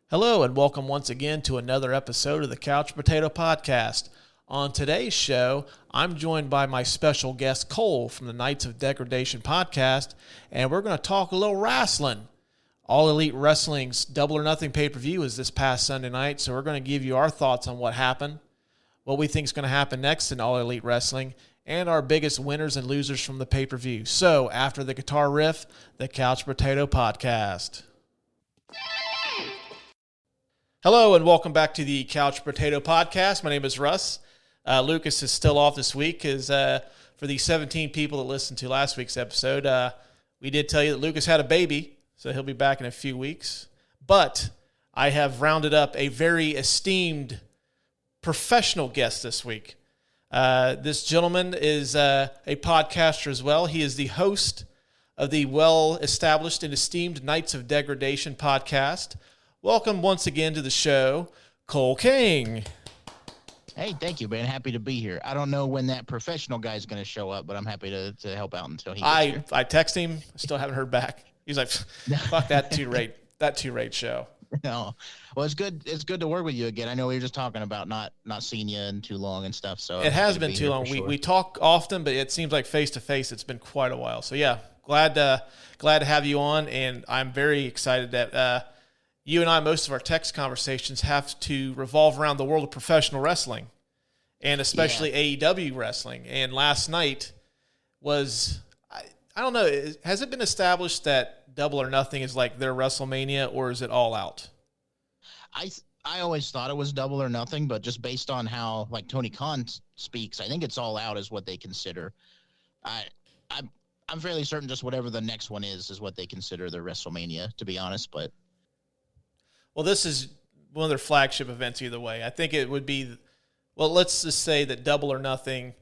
Hello and welcome once again to another episode of the Couch Potato Podcast. On today's show, I'm joined by my special guest Kohl from the Knights of Degradation podcast, and we're going to talk a little wrestling. All Elite Wrestling's Double or Nothing pay-per-view is this past Sunday night, so we're going to give you our thoughts on what happened, what we think is going to happen next in All Elite Wrestling, and our biggest winners and losers from the pay-per-view. So, after the guitar riff, the Couch Potato Podcast. Hello and welcome back to the Couch Potato Podcast. My name is Russ. Lucas is still off this week because for the 17 people that listened to last week's episode, we did tell you that Lucas had a baby, so he'll be back in a few weeks. But I have rounded up a very esteemed professional guest this week. This gentleman is a podcaster as well. He is the host of the well-established and esteemed Knights of Degradation podcast. Welcome once again to the show, Kohl King. Hey, thank you, man. Happy to be here. I don't know when that professional guy is going to show up, but I'm happy to help out until he gets here. I text him. Still haven't heard back. He's like, fuck that two-rate show. No. Well, it's good. It's good to work with you again. I know we were just talking about not seeing you in too long and stuff. So it has been too long. We talk often, but it seems like face-to-face it's been quite a while. So, yeah, glad to have you on, and I'm very excited that you and I, most of our text conversations have to revolve around the world of professional wrestling, and especially AEW wrestling. And last night was, I don't know, has it been established that Double or Nothing is like their WrestleMania, or is it All Out? I always thought it was Double or Nothing, but just based on how like Tony Khan speaks, I think it's All Out is what they consider. I'm fairly certain just whatever the next one is what they consider their WrestleMania, to be honest, but. Well, this is one of their flagship events either way. I think it would be, well, let's just say that Double or Nothing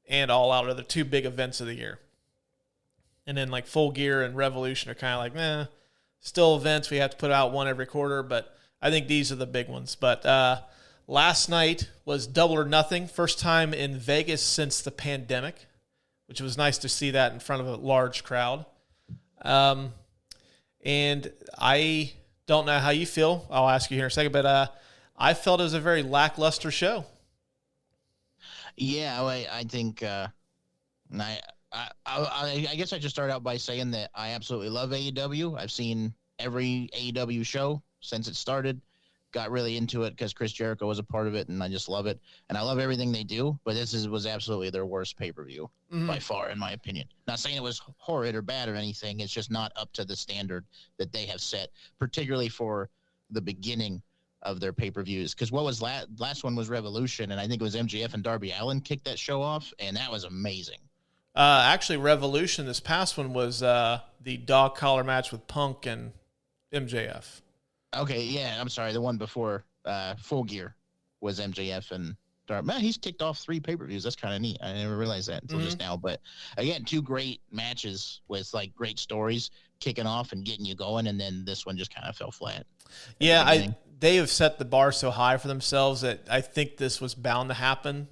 and All Out are the two big events of the year. And then like Full Gear and Revolution are kind of like, still events. We have to put out one every quarter, but I think these are the big ones. But last night was Double or Nothing, first time in Vegas since the pandemic, which was nice to see that in front of a large crowd. And I don't know how you feel. I'll ask you here in a second, but I felt it was a very lackluster show. Yeah, I think, I guess I just start out by saying that I absolutely love AEW. I've seen every AEW show since it started. Got really into it because Chris Jericho was a part of it, and I just love it. And I love everything they do, but was absolutely their worst pay-per-view by far, in my opinion. Not saying it was horrid or bad or anything. It's just not up to the standard that they have set, particularly for the beginning of their pay-per-views. Because what was last one was Revolution, and I think it was MJF and Darby Allin kicked that show off, and that was amazing. Actually, Revolution, this past one was the dog collar match with Punk and MJF. Okay, yeah, I'm sorry. The one before Full Gear was MJF and Darby. Man, he's kicked off 3 pay-per-views. That's kind of neat. I never realized that until just now. But again, 2 great matches with like great stories kicking off and getting you going, and then this one just kind of fell flat. Yeah, they have set the bar so high for themselves that I think this was bound to happen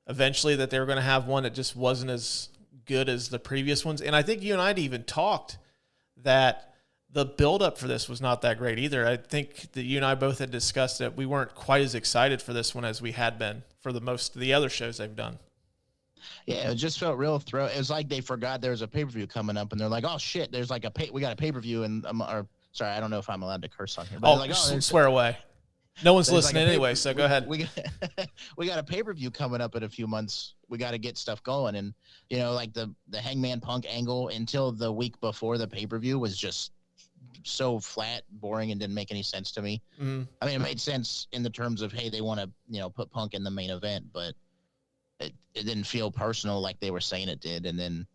eventually, that they were going to have one that just wasn't as good as the previous ones. And I think you and I even talked that the build-up for this was not that great either. I think that you and I both had discussed that we weren't quite as excited for this one as we had been for most of the other shows they've done. Yeah, it just felt real throw. It was like they forgot there was a pay-per-view coming up, and they're like, "Oh shit, there's like we got a pay-per-view," and sorry, I don't know if I'm allowed to curse on here. But swear away. No one's listening anyway, so go ahead. We got a pay-per-view coming up in a few months. We got to get stuff going, and like the Hangman Punk angle until the week before the pay-per-view was just so flat, boring, and didn't make any sense to me. I mean, it made sense in the terms of, hey, they want to, put Punk in the main event, but it didn't feel personal like they were saying it did. And then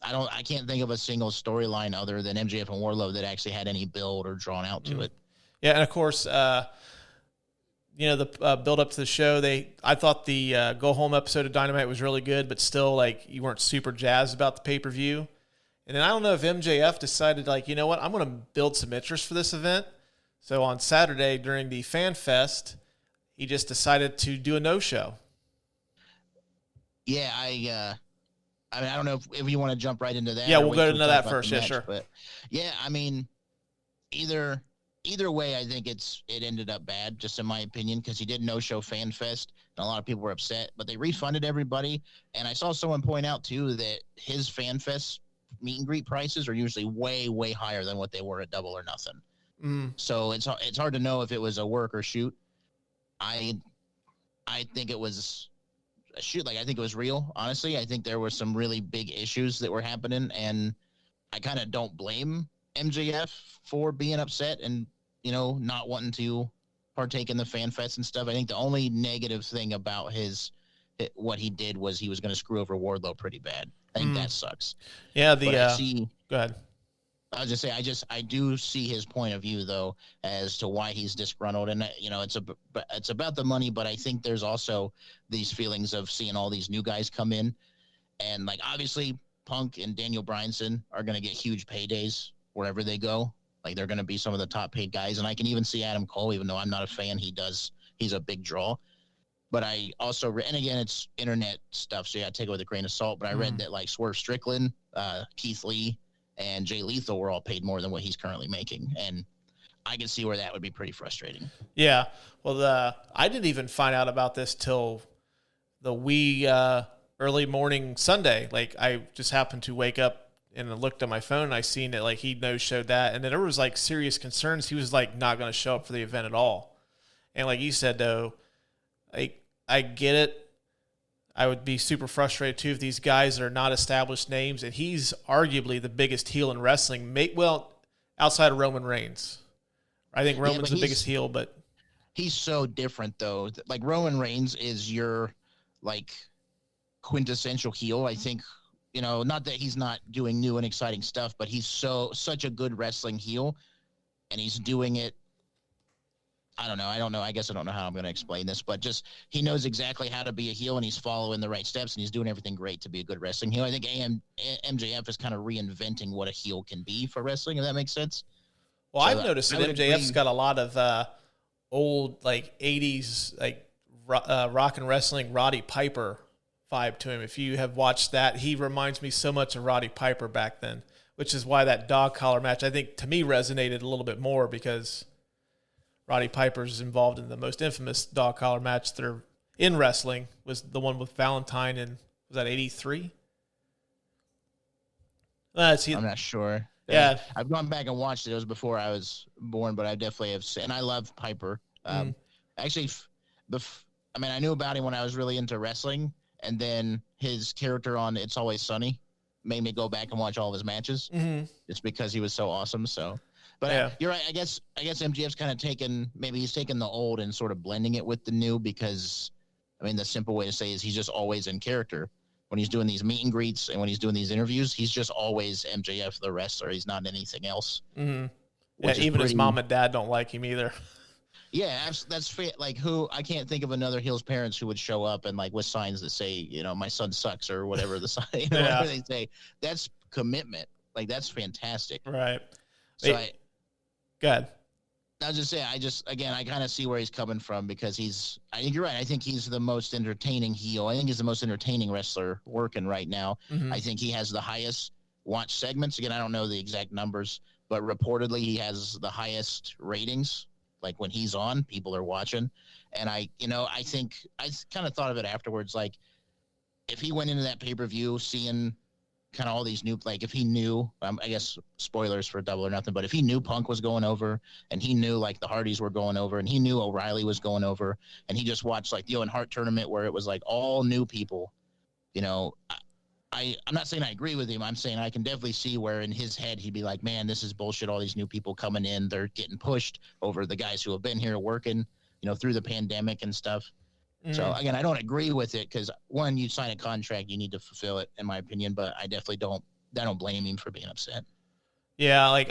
I can't think of a single storyline other than MJF and Wardlow that actually had any build or drawn out to it. Yeah, and of course, the build up to the show, I thought the Go Home episode of Dynamite was really good, but still, like, you weren't super jazzed about the pay-per-view. And then I don't know if MJF decided, like, you know what, I'm going to build some interest for this event. So on Saturday during the Fan Fest, he just decided to do a no-show. Yeah, I don't know if you want to jump right into that. Yeah, we'll go into that first. Yeah, sure. But, yeah, I mean, either either way, I think it ended up bad, just in my opinion, because he did no-show Fan Fest, and a lot of people were upset. But they refunded everybody, and I saw someone point out too that his Fan Fest meet and greet prices are usually way, way higher than what they were at Double or Nothing. So it's hard to know if it was a work or shoot. I think it was a shoot. Like, I think it was real. Honestly, I think there were some really big issues that were happening, and I kind of don't blame MJF for being upset and, not wanting to partake in the Fan Fest and stuff. I think the only negative thing about what he did was he was going to screw over Wardlow pretty bad. I think that sucks. Yeah. Go ahead. I was just say I do see his point of view though as to why he's disgruntled, and it's about the money, but I think there's also these feelings of seeing all these new guys come in, and like obviously Punk and Daniel Bryanson are going to get huge paydays wherever they go. Like, they're going to be some of the top paid guys, and I can even see Adam Cole, even though I'm not a fan, he's a big draw. But I also and again, it's internet stuff, so you got to take it with a grain of salt. But I read that like Swerve Strickland, Keith Lee, and Jay Lethal were all paid more than what he's currently making. And I can see where that would be pretty frustrating. Yeah. Well, I didn't even find out about this till the wee early morning Sunday. Like, I just happened to wake up and I looked at my phone and I seen that like he no-showed that. And then there was like serious concerns. He was like not going to show up for the event at all. And like you said, though, I get it. I would be super frustrated, too, if these guys are not established names, and he's arguably the biggest heel in wrestling, outside of Roman Reigns. I think Roman's the biggest heel, but... He's so different, though. Like, Roman Reigns is your, like, quintessential heel. I think, not that he's not doing new and exciting stuff, but he's such a good wrestling heel, and he's doing it. I don't know. I guess I don't know how I'm going to explain this, but just he knows exactly how to be a heel, and he's following the right steps, and he's doing everything great to be a good wrestling heel. I think MJF is kind of reinventing what a heel can be for wrestling, if that makes sense. Well, so I've noticed that MJF's got a lot of old, like, 80s, like, rock and wrestling Roddy Piper vibe to him. If you have watched that, he reminds me so much of Roddy Piper back then, which is why that dog collar match, I think, to me, resonated a little bit more because Roddy Piper's involved in the most infamous dog collar match there in wrestling, was the one with Valentine in, was that 83? I'm not sure. Yeah. I've gone back and watched it. It was before I was born, but I definitely have seen, and I love Piper. Actually, I knew about him when I was really into wrestling, and then his character on It's Always Sunny made me go back and watch all of his matches just because he was so awesome. So... But yeah. You're right. I guess MJF's kind of taken the old and sort of blending it with the new, because, the simple way to say is he's just always in character. When he's doing these meet and greets and when he's doing these interviews, he's just always MJF the wrestler. He's not anything else. Mm-hmm. Yeah, even his mom and dad don't like him either. Yeah, that's like I can't think of another heel's parents who would show up and like with signs that say, my son sucks or whatever the sign, whatever they say. That's commitment. Like, that's fantastic. Right. So Go ahead. I was just saying, I kind of see where he's coming from, because I think you're right. I think he's the most entertaining heel. I think he's the most entertaining wrestler working right now. Mm-hmm. I think he has the highest watch segments. Again, I don't know the exact numbers, but reportedly he has the highest ratings. Like, when he's on, people are watching. And I think I kind of thought of it afterwards. Like, if he went into that pay-per-view seeing kind of all these new, like, if he knew, I guess spoilers for Double or Nothing, but if he knew Punk was going over, and he knew like the Hardys were going over, and he knew O'Reilly was going over, and he just watched like the Owen Hart tournament where it was like all new people, I'm not saying I agree with him. I'm saying I can definitely see where in his head he'd be like, man, this is bullshit. All these new people coming in, they're getting pushed over the guys who have been here working, through the pandemic and stuff. So, again, I don't agree with it, because, one, you sign a contract, you need to fulfill it, in my opinion, but I definitely don't blame him for being upset. Yeah, like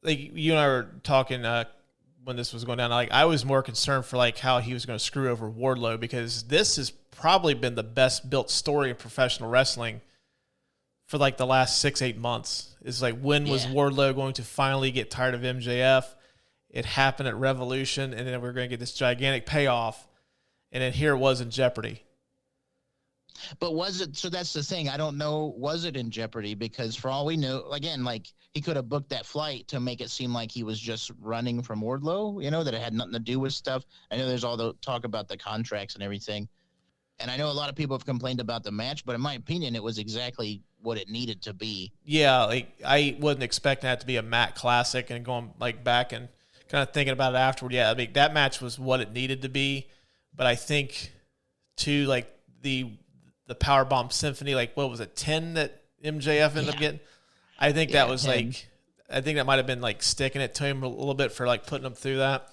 you and I were talking when this was going down, like, I was more concerned for like how he was going to screw over Wardlow, because this has probably been the best built story in professional wrestling for like the last 6-8 months. It's like, when was Wardlow going to finally get tired of MJF? It happened at Revolution, and then we're going to get this gigantic payoff. And then here it was in jeopardy. But was it? So that's the thing. I don't know. Was it in jeopardy? Because for all we knew, again, like he could have booked that flight to make it seem like he was just running from Wardlow. That it had nothing to do with stuff. I know there's all the talk about the contracts and everything, and I know a lot of people have complained about the match, but in my opinion, it was exactly what it needed to be. Yeah, like I wasn't expecting that to be a Matt classic, and going like back and kind of thinking about it afterward. Yeah, I mean that match was what it needed to be, but I think too like the Powerbomb Symphony, like what was it, 10 that MJF ended up getting? I think that was 10. I think that might have been like sticking it to him a little bit for like putting him through that.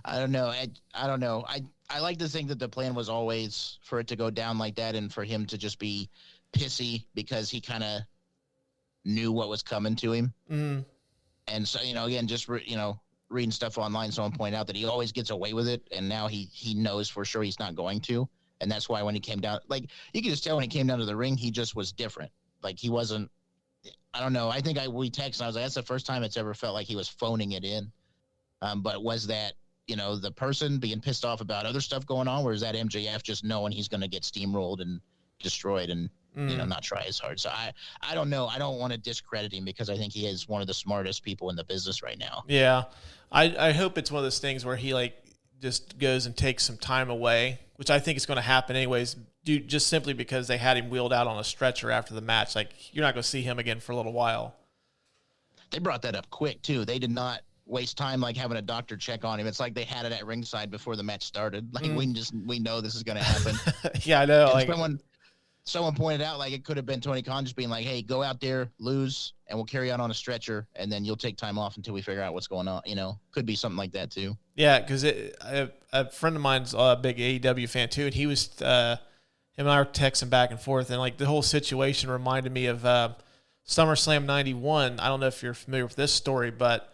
I don't know. I don't know. I like to think that the plan was always for it to go down like that and for him to just be pissy because he kind of knew what was coming to him. Mm. And so, again, just, reading stuff online, someone pointed out that he always gets away with it. And now he knows for sure he's not going to. And that's why when he came down, like you could just tell when he came down to the ring, he just was different. Like he wasn't, I don't know. I think we texted and I was like, that's the first time it's ever felt like he was phoning it in. But was that, the person being pissed off about other stuff going on, or is that MJF just knowing he's going to get steamrolled and destroyed and, not try as hard? So I don't know. I don't want to discredit him because I think he is one of the smartest people in the business right now. Yeah. I hope it's one of those things where he like just goes and takes some time away, which I think is going to happen anyways, just simply because they had him wheeled out on a stretcher after the match. Like, you're not going to see him again for a little while. They brought that up quick, too. They did not waste time, like, having a doctor check on him. It's like they had it at ringside before the match started. Like, we know this is going to happen. Yeah, I know. Like, someone pointed out, like, it could have been Tony Khan just being like, hey, go out there, lose, and we'll carry on a stretcher, and then you'll take time off until we figure out what's going on. Could be something like that, too. Yeah, because a friend of mine's a big AEW fan, too, and he was him and I were texting back and forth, and, like, the whole situation reminded me of SummerSlam 91. I don't know if you're familiar with this story, but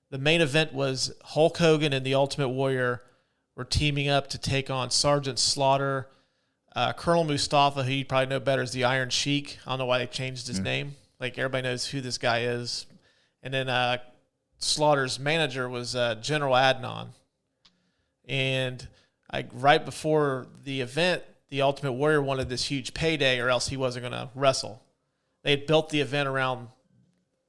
the main event was Hulk Hogan and the Ultimate Warrior were teaming up to take on Sergeant Slaughter, Colonel Mustafa, who you probably know better as the Iron Sheik. I don't know why they changed his name. Like, everybody knows who this guy is. And then Slaughter's manager was General Adnan. And right before the event, the Ultimate Warrior wanted this huge payday or else he wasn't going to wrestle. They had built the event around,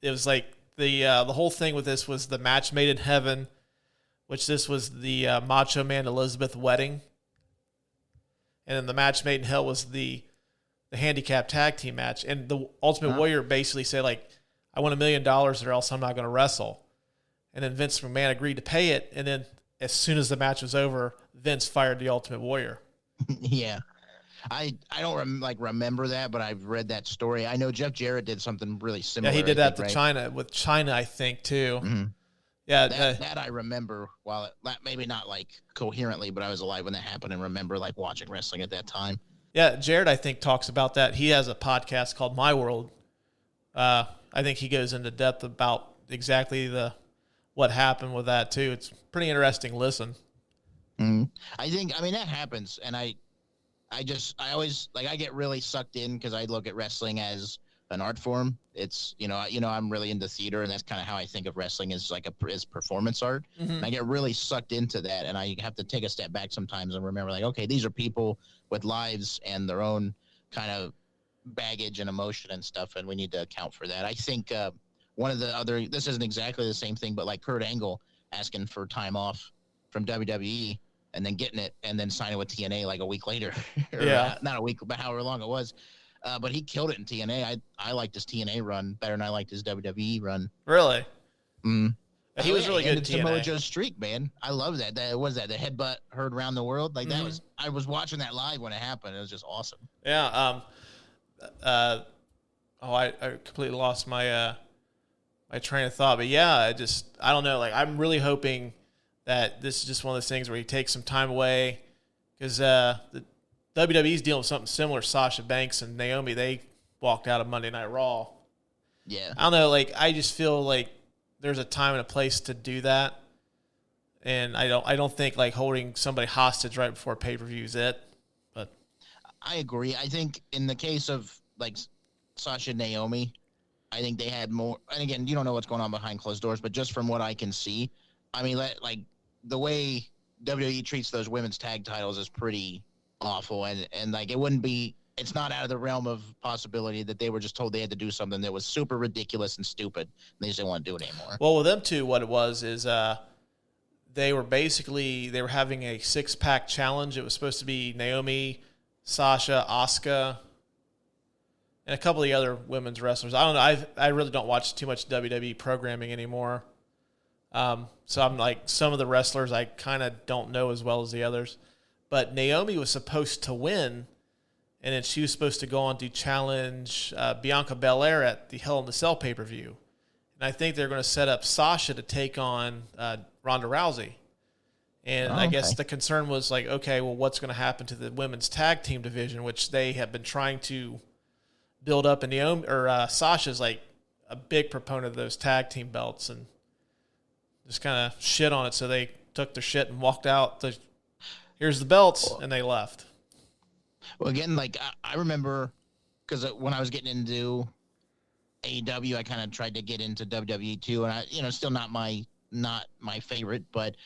it was like the whole thing with this was the match made in heaven, which this was the Macho Man Elizabeth wedding. And then the match made in hell was the handicap tag team match. And the Ultimate Warrior basically said, like, I want $1 million or else I'm not going to wrestle. And then Vince McMahon agreed to pay it. And then as soon as the match was over, Vince fired the Ultimate Warrior. Yeah. I don't remember that, but I've read that story. I know Jeff Jarrett did something really similar. Yeah, he did that to China, with China, I think, too. Mm-hmm. Yeah, that I remember. While maybe not like coherently, but I was alive when that happened and remember like watching wrestling at that time. Yeah, Jared, I think, talks about that. He has a podcast called My World. I think he goes into depth about exactly what happened with that too. It's pretty interesting. Listen. Mm-hmm. I mean, that happens, and I always like I get really sucked in because I look at wrestling as an art form. It's I'm really into theater, and that's kind of how I think of wrestling as like as performance art. Mm-hmm. And I get really sucked into that, and I have to take a step back sometimes and remember, like, okay, these are people with lives and their own kind of baggage and emotion and stuff, and we need to account for that. I think one of the other, this isn't exactly the same thing, but like Kurt Angle asking for time off from WWE and then getting it and then signing with TNA like a week later. Yeah. Not a week, but however long it was. But he killed it in TNA. I liked his TNA run better than I liked his WWE run. Really? Mm. He was really good at TNA. Samoa Joe's streak, man. I love that. That was the headbutt heard around the world. Like that was. I was watching that live when it happened. It was just awesome. Yeah. I completely lost my my train of thought. But yeah, I don't know. Like, I'm really hoping that this is just one of those things where he takes some time away, because the WWE's dealing with something similar. Sasha Banks and Naomi, they walked out of Monday Night Raw. Yeah. I don't know. Like, I just feel like there's a time and a place to do that, and I don't think like holding somebody hostage right before pay-per-view is it. But I agree. I think in the case of like Sasha and Naomi, I think they had more. And again, you don't know what's going on behind closed doors, but just from what I can see, I mean, like the way WWE treats those women's tag titles is pretty awful, and like it wouldn't be. It's not out of the realm of possibility that they were just told they had to do something that was super ridiculous and stupid. And they just didn't want to do it anymore. Well, with them two, what it was is they were having a 6-pack challenge. It was supposed to be Naomi, Sasha, Asuka, and a couple of the other women's wrestlers. I don't know. I really don't watch too much WWE programming anymore. So I'm like, some of the wrestlers I kind of don't know as well as the others. But Naomi was supposed to win, and then she was supposed to go on to challenge Bianca Belair at the Hell in the Cell pay-per-view. And I think they're going to set up Sasha to take on Ronda Rousey. And I guess the concern was like, okay, well, what's going to happen to the women's tag team division, which they have been trying to build up. And Sasha's like a big proponent of those tag team belts, and just kind of shit on it. So they took their shit and walked out. Here's the belts, and they left. Well, again, like I remember, because when I was getting into AEW, I kind of tried to get into WWE too, and still not my favorite, but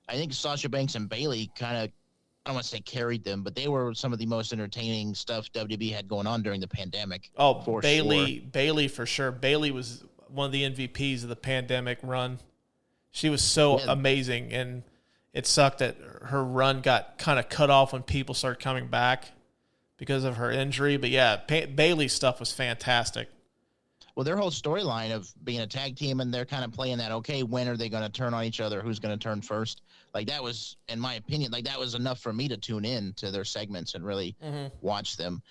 I think Sasha Banks and Bayley kind of, I don't want to say carried them, but they were some of the most entertaining stuff WWE had going on during the pandemic. Oh, Bayley for sure. Bayley was one of the MVPs of the pandemic run. She was so amazing, and it sucked that her run got kind of cut off when people started coming back because of her injury. But yeah, Bayley's stuff was fantastic. Well, their whole storyline of being a tag team, and they're kind of playing that, okay, when are they going to turn on each other? Who's going to turn first? Like, that was, in my opinion, like that was enough for me to tune in to their segments and really watch them.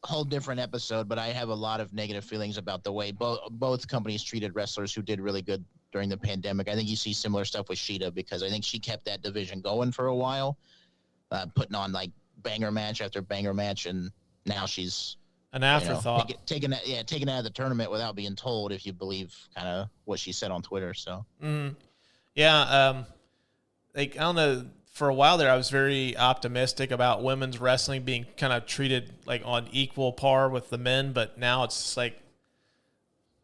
Whole different episode, but I have a lot of negative feelings about the way both companies treated wrestlers who did really good during the pandemic. I think you see similar stuff with Sheeta, because I think she kept that division going for a while, putting on like banger match after banger match, and now she's an afterthought. Taken out of the tournament without being told, if you believe kind of what she said on Twitter. So, yeah, I don't know. For a while there, I was very optimistic about women's wrestling being kind of treated like on equal par with the men, but now it's just like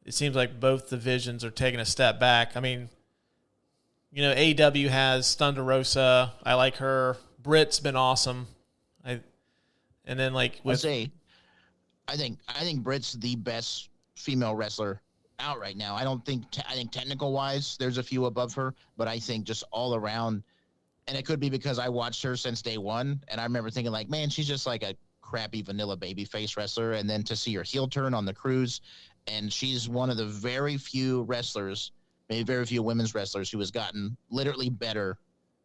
it seems like both divisions are taking a step back. I mean, AEW has Thunder Rosa. I like her. Britt's been awesome. I think Britt's the best female wrestler out right now. I think technical wise, there's a few above her, but I think just all around. And it could be because I watched her since day one, and I remember thinking, like, man, she's just like a crappy vanilla babyface wrestler. And then to see her heel turn on the cruise, and she's one of the very few wrestlers, maybe very few women's wrestlers, who has gotten literally better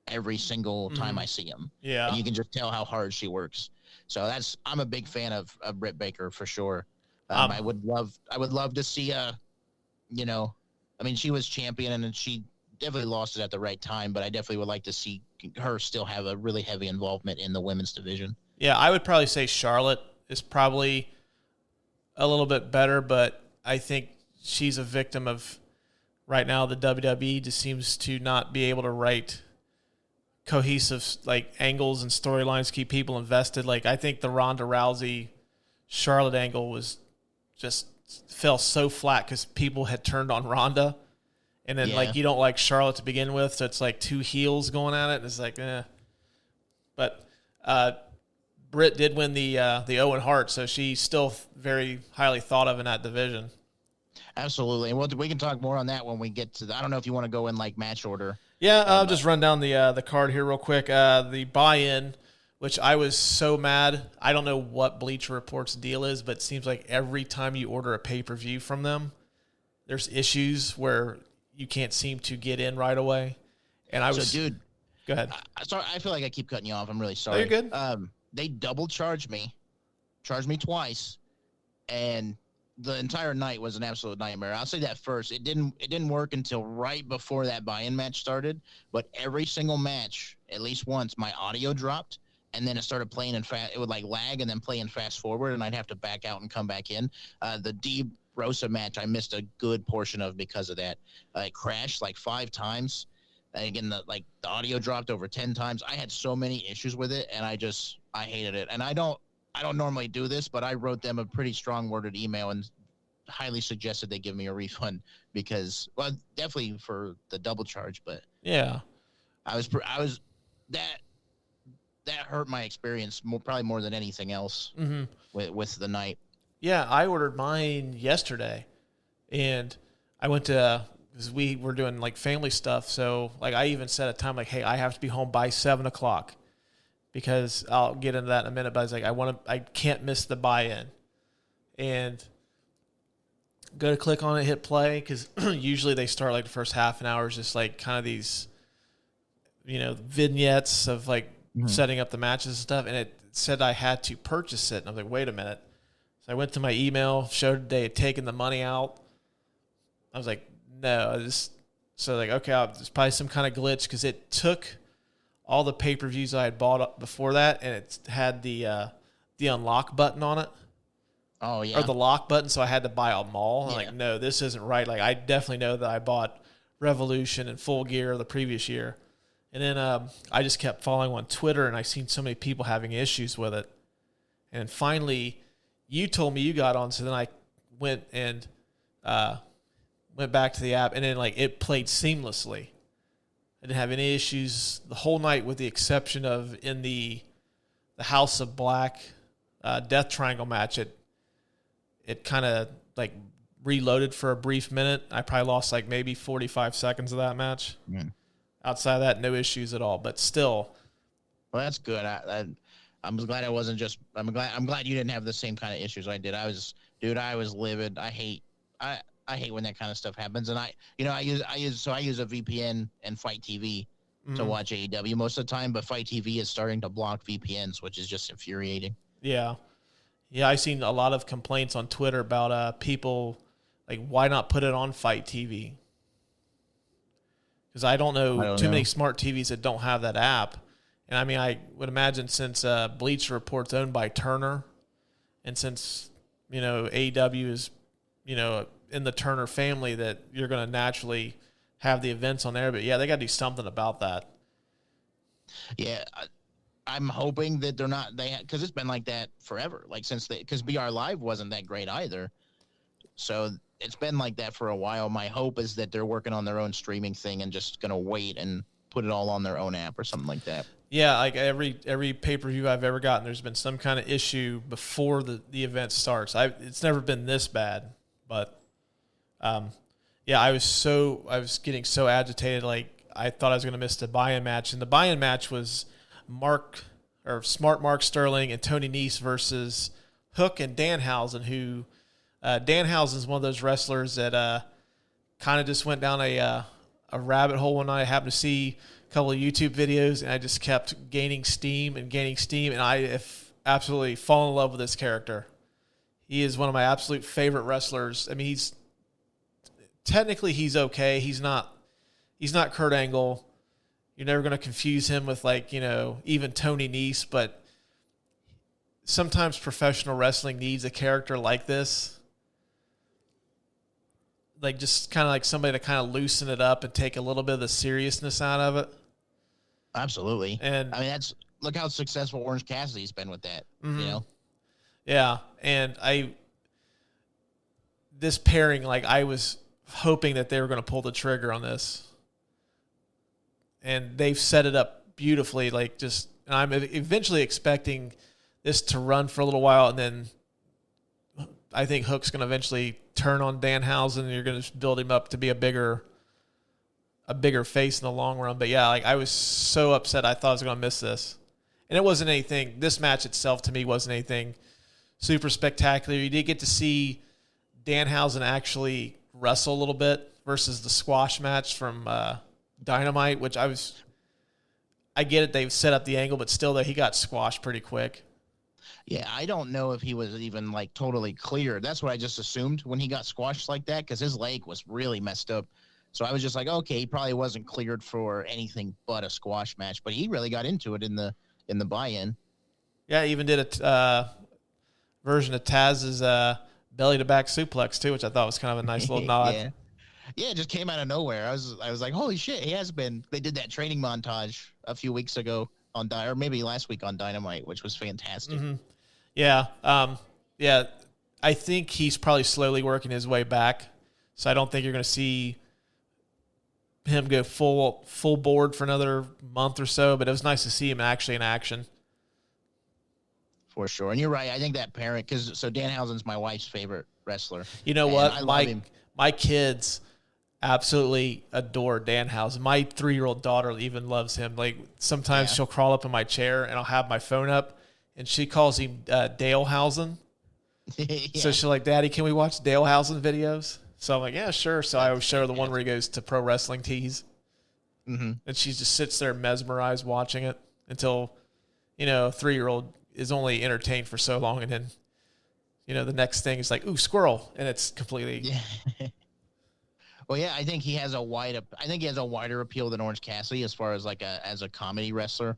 every single time I see him. Yeah, and you can just tell how hard she works. So I'm a big fan of Britt Baker for sure. I would love to see she was champion, and she definitely lost it at the right time, but I definitely would like to see her still have a really heavy involvement in the women's division. Yeah, I would probably say Charlotte is probably a little bit better, but I think she's a victim of right now the WWE just seems to not be able to write cohesive like angles and storylines, keep people invested. Like I think the Ronda Rousey Charlotte angle was just fell so flat because people had turned on Ronda. And then, like, you don't like Charlotte to begin with, so it's like two heels going at it. And it's like, eh. But Britt did win the Owen Hart, so she's still very highly thought of in that division. Absolutely. And we can talk more on that when we get to I don't know if you want to go in, like, match order. Yeah, I'll just run down the card here real quick. The buy-in, which I was so mad. I don't know what Bleacher Report's deal is, but it seems like every time you order a pay-per-view from them, there's issues where you can't seem to get in right away. And dude, go ahead. Sorry, I feel like I keep cutting you off. I'm really sorry. Oh, you're good. They double charged me twice, and the entire night was an absolute nightmare. I'll say that first. It didn't work until right before that buy-in match started, but every single match, at least once, my audio dropped, and then it started playing in fast. It would like lag and then play in fast forward, and I'd have to back out and come back in. The Rosa match I missed a good portion of because of that. It crashed like 5 times. Again, the audio dropped over 10 times. I had so many issues with it, and I hated it. And I don't normally do this, but I wrote them a pretty strong worded email and highly suggested they give me a refund because, well, definitely for the double charge, but yeah, I was hurt my experience probably more than anything else with the night. Yeah, I ordered mine yesterday, and I went to because we were doing like family stuff. So like I even set a time like, hey, I have to be home by 7:00 because I'll get into that in a minute. But I was like, I can't miss the buy-in, and go to click on it, hit play because usually they start like the first half an hour is just like kind of these, vignettes of like setting up the matches and stuff, and it said I had to purchase it, and I was like, wait a minute. So I went to my email, showed they had taken the money out. I was like, no. Okay, there's probably some kind of glitch because it took all the pay-per-views I had bought up before that, and it had the unlock button on it. Oh, yeah. Or the lock button, so I had to buy them all. I'm like, no, this isn't right. Like, I definitely know that I bought Revolution and Full Gear the previous year. And then I just kept following on Twitter, and I seen so many people having issues with it. And finally, you told me you got on, so then I went and went back to the app, and then like it played seamlessly. I didn't have any issues the whole night, with the exception of in the House of Black Death Triangle match. It kind of like reloaded for a brief minute. I probably lost like maybe 45 seconds of that match. Outside of that, no issues at all. But still, well, that's good. I'm glad I wasn't just. I'm glad you didn't have the same kind of issues I did. I was livid. I hate when that kind of stuff happens. And I use a VPN and Fight TV to watch AEW most of the time. But Fight TV is starting to block VPNs, which is just infuriating. Yeah. Yeah, I've seen a lot of complaints on Twitter about people, like, why not put it on Fight TV? Because I don't know too many smart TVs that don't have that app. And, I mean, I would imagine since Bleacher Report's owned by Turner, and since, AEW is, in the Turner family, that you're going to naturally have the events on there. But, yeah, they got to do something about that. Yeah, I'm hoping that they're not because it's been like that forever. Like because BR Live wasn't that great either, so it's been like that for a while. My hope is that they're working on their own streaming thing and just gonna wait and put it all on their own app or something like that. Yeah, like every pay-per-view I've ever gotten, there's been some kind of issue before the event starts. It's never been this bad, but yeah, I was getting so agitated, like I thought I was gonna miss the buy-in match, and the buy-in match was Smart Mark Sterling and Tony Nese versus Hook and Danhausen, who Danhausen is one of those wrestlers that kind of just went down a rabbit hole one night. I happened to see a couple of YouTube videos, and I just kept gaining steam, and I have absolutely fallen in love with this character. He is one of my absolute favorite wrestlers. I mean, he's okay. He's not Kurt Angle. You're never going to confuse him with even Tony Nese, but sometimes professional wrestling needs a character like this. Like just kind of like somebody to kind of loosen it up and take a little bit of the seriousness out of it. Absolutely. And I mean, look how successful Orange Cassidy's been with that, Yeah. And this pairing, like I was hoping that they were going to pull the trigger on this. And they've set it up beautifully. And I'm eventually expecting this to run for a little while, and then I think Hook's going to eventually turn on Danhausen, and you're going to build him up to be a bigger face in the long run. But yeah, like I was so upset. I thought I was going to miss this, and it wasn't anything. This match itself to me wasn't anything super spectacular. You did get to see Danhausen actually wrestle a little bit versus the squash match from Dynamite, which I get it, they've set up the angle, but still, he got squashed pretty quick. Yeah, I don't know if he was even like totally clear. That's what I just assumed when he got squashed like that, because his leg was really messed up. So I was just like, okay, he probably wasn't cleared for anything but a squash match, but he really got into it in the buy-in. Yeah, he even did a version of Taz's belly to back suplex too, which I thought was kind of a nice little nod. Yeah, it just came out of nowhere. I was like, holy shit, he has been. They did that training montage a few weeks ago or maybe last week on Dynamite, which was fantastic. Mm-hmm. Yeah. Yeah, I think he's probably slowly working his way back. So I don't think you're going to see him go full board for another month or so, but it was nice to see him actually in action. For sure. And you're right. I think that parent, because so Danhausen's my wife's favorite wrestler. You know and what? I love him. My kids absolutely adore Danhausen. My 3-year-old daughter even loves him. Like sometimes she'll crawl up in my chair and I'll have my phone up and she calls him Dalehausen. So she's like, Daddy, can we watch Dalehausen videos? So I'm like, yeah, sure. So I always show her the one where he goes to Pro Wrestling Tees. Mm-hmm. And she just sits there mesmerized watching it until, a 3-year-old is only entertained for so long. And then, the next thing is like, ooh, squirrel. And it's completely. Yeah. Well, yeah, I think he has a wider appeal than Orange Cassidy as far as as a comedy wrestler.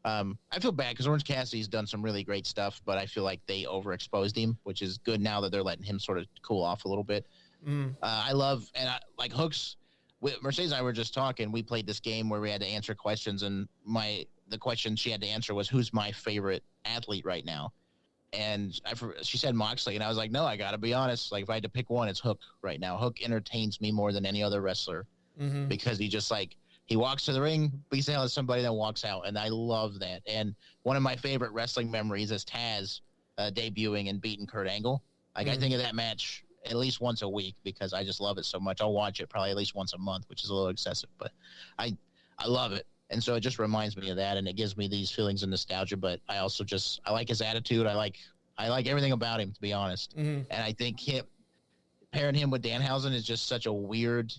I feel bad because Orange Cassidy's done some really great stuff, but I feel like they overexposed him, which is good now that they're letting him sort of cool off a little bit. I love, and like Hooks, Mercedes and I were just talking. We played this game where we had to answer questions, and the question she had to answer was, who's my favorite athlete right now? And she said Moxley, and I was like, no, I got to be honest. Like, if I had to pick one, it's Hook right now. Hook entertains me more than any other wrestler because he just he walks to the ring, beats the hell out of somebody, then walks out, and I love that. And one of my favorite wrestling memories is Taz debuting and beating Kurt Angle. I think of that match at least once a week because I just love it so much. I'll watch it probably at least once a month, which is a little excessive, but I love it. And so it just reminds me of that, and it gives me these feelings of nostalgia. But I also I like his attitude. I like everything about him, to be honest. And I think pairing him with Danhausen is just such a weird